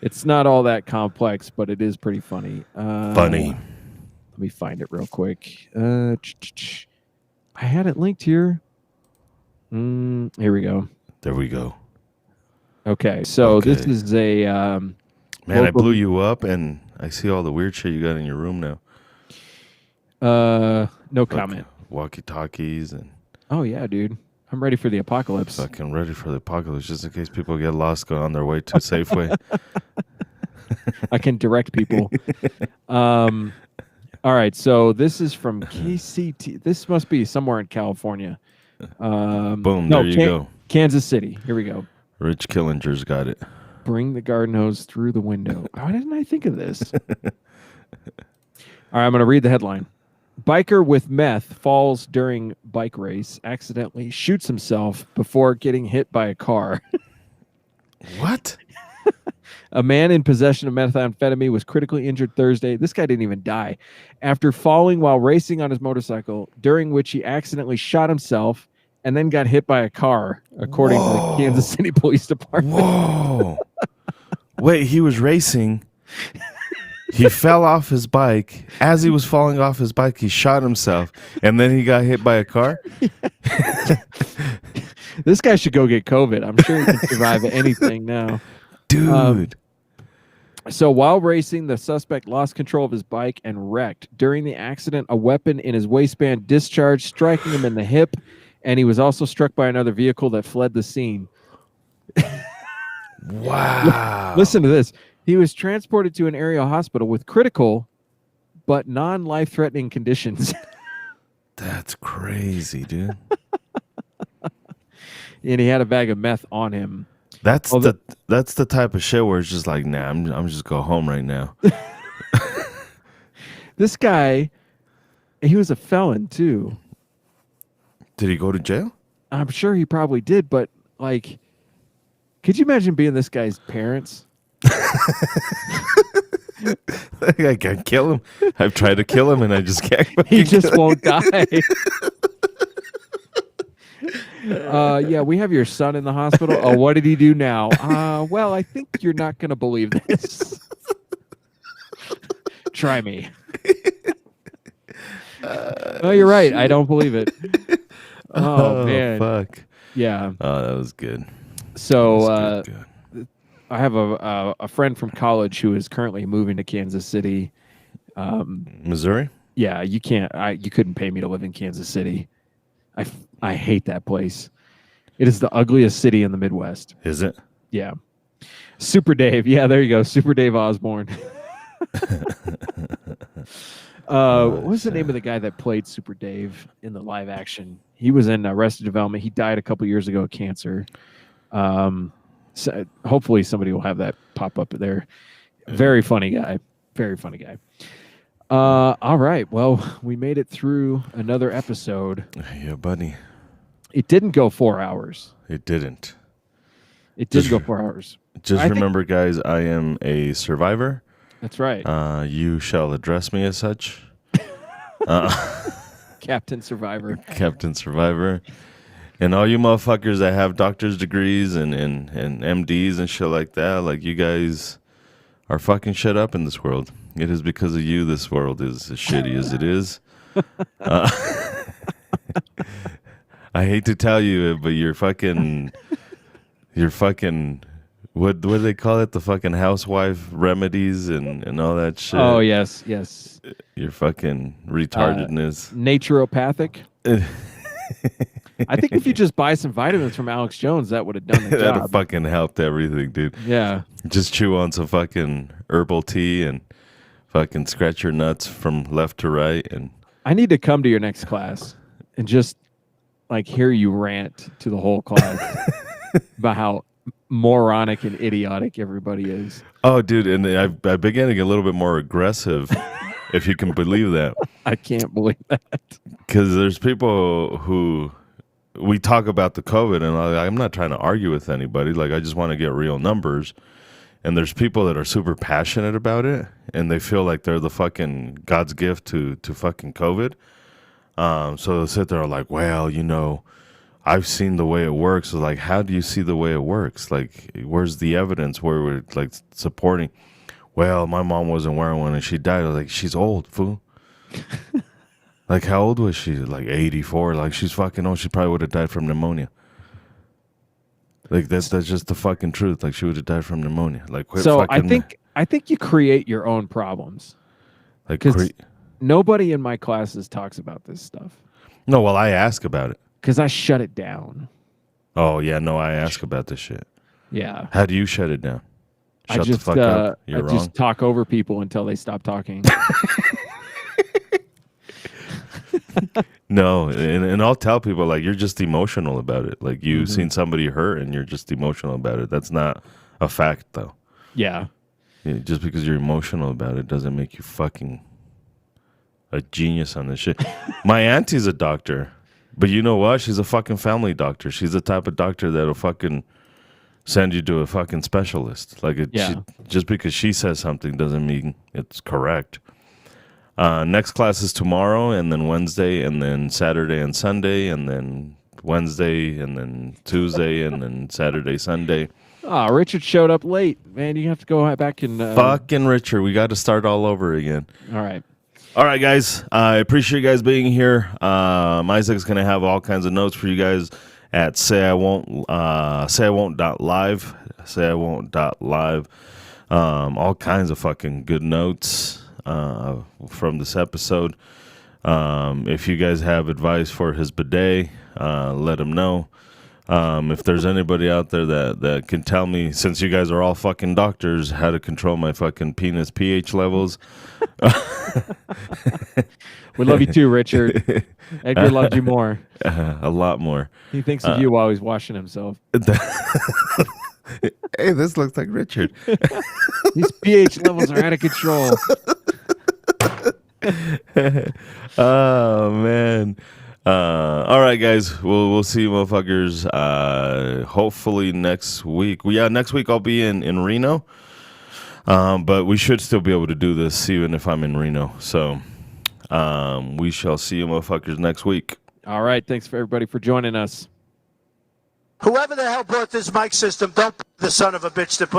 It's not all that complex, but it is pretty funny. Funny. Let me find it real quick. I had it linked here. Here we go. There we go. Okay, so this is a man. I blew you up, and I see all the weird shit you got in your room now. No comment. Walkie talkies and. Oh yeah, dude. I'm ready for the apocalypse. Fucking ready for the apocalypse, just in case people get lost going on their way to Safeway. I can direct people. All right, so this is from KCT. This must be somewhere in California. Boom, there you go. Kansas City. Here we go. Rich Killinger's got it. Bring the garden hose through the window. Why didn't I think of this? All right, I'm going to read the headline. Biker with meth falls during bike race, accidentally shoots himself before getting hit by a car. What? A man in possession of methamphetamine was critically injured Thursday. This guy didn't even die. After falling while racing on his motorcycle, during which he accidentally shot himself and then got hit by a car, according to the Kansas City Police Department. Whoa. Wait, he was racing. He fell off his bike. As he was falling off his bike, he shot himself, and then he got hit by a car? This guy should go get COVID. I'm sure he can survive anything now. Dude. So while racing, the suspect lost control of his bike and wrecked. During the accident, a weapon in his waistband discharged, striking him in the hip, and he was also struck by another vehicle that fled the scene. Wow. Listen to this. He was transported to an area hospital with critical but non-life-threatening conditions. That's crazy, dude. And he had a bag of meth on him. That's Oh, that's the type of shit where it's just like, nah, I'm just go home right now. This guy, he was a felon too. Did he go to jail? I'm sure he probably did, but like, could you imagine being this guy's parents? I can't kill him. I've tried to kill him and I just can't. He just won't die. Yeah, we have your son in the hospital. Oh, what did he do now? Well, I think you're not going to believe this. Try me. Oh, you're right. I don't believe it. Oh, man. Fuck. Yeah. Oh, that was good. So That was good. I have a friend from college who is currently moving to Kansas City. Missouri? Yeah, you couldn't pay me to live in Kansas City. I hate that place. It is the ugliest city in the Midwest. Is it? Yeah. Super Dave. Yeah, there you go. Super Dave Osborne. What was the name of the guy that played Super Dave in the live action? He was in Arrested Development. He died a couple years ago of cancer. So hopefully somebody will have that pop up there. Very funny guy. Very funny guy. All right. Well, we made it through another episode. Yeah, buddy. It didn't go 4 hours. It didn't. It did go 4 hours. Just I think- remember, guys, I am a survivor. That's right. You shall address me as such. Captain Survivor. Captain Survivor. And all you motherfuckers that have doctor's degrees and MDs and shit like that, like you guys are fucking shit up in this world. It is because of you this world is as shitty as it is. I hate to tell you it, but you're fucking, what do they call it? The fucking housewife remedies and all that shit. Oh, yes. Your fucking retardedness. Naturopathic. I think if you just buy some vitamins from Alex Jones, that would have done the That'd have job. fucking helped everything, dude. Yeah. Just chew on some fucking herbal tea and fucking scratch your nuts from left to right. And I need to come to your next class and just like hear you rant to the whole class about how moronic and idiotic everybody is. oh, dude, and I've been getting a little bit more aggressive, if you can believe that. I can't believe that. Because there's people who we talk about the COVID, and I'm not trying to argue with anybody. Like, I just want to get real numbers. And there's people that are super passionate about it, and they feel like they're the fucking God's gift to fucking COVID. So they'll sit there like, well, you know, I've seen the way it works. So like, how do you see the way it works? Like, where's the evidence where we're like supporting? Well, my mom wasn't wearing one and she died. I was like, she's old, fool. Like, how old was she? Like 84. Like, she's fucking old. She probably would have died from pneumonia. Like, that's just the fucking truth. Like, she would have died from pneumonia. Like, quit So fucking, I think you create your own problems. like, 'Cause nobody in my classes talks about this stuff no, well, I ask about it. because I shut it down. Oh, yeah, no, I ask about this shit. Yeah. How do you shut it down? Shut I just, the fuck up. You're I wrong. just talk over people until they stop talking. No, and I'll tell people, like, you're just emotional about it. Like, you've Mm-hmm. seen somebody hurt and you're just emotional about it. That's not a fact, though. Yeah. Yeah, just because you're emotional about it doesn't make you fucking a genius on this shit. My auntie's a doctor, but you know what? She's a fucking family doctor. She's the type of doctor that'll fucking send you to a fucking specialist. Like, just because she says something doesn't mean it's correct. Next class is tomorrow, and then Wednesday, and then Saturday and Sunday, and then Wednesday, and then Tuesday, and then Saturday, Sunday. Oh, Richard showed up late. Man, you have to go back and... Fucking Richard, we got to start all over again. All right. All right, guys. I appreciate you guys being here. Isaac's going to have all kinds of notes for you guys at sayIwon't.live. SayIwon't.live. All kinds of fucking good notes from this episode. If you guys have advice for his bidet, let him know. If there's anybody out there that can tell me, since you guys are all fucking doctors, how to control my fucking penis pH levels. We love you too, Richard. Edgar loved you more. A lot more. He thinks of you while he's washing himself. Hey, this looks like Richard. These pH levels are out of control. Oh man. All right, guys. We'll see you motherfuckers. Hopefully next week. Next week I'll be in Reno. But we should still be able to do this even if I'm in Reno. So we shall see you motherfuckers next week. All right. Thanks for everybody for joining us. Whoever the hell bought this mic system, don't be the son of a bitch that put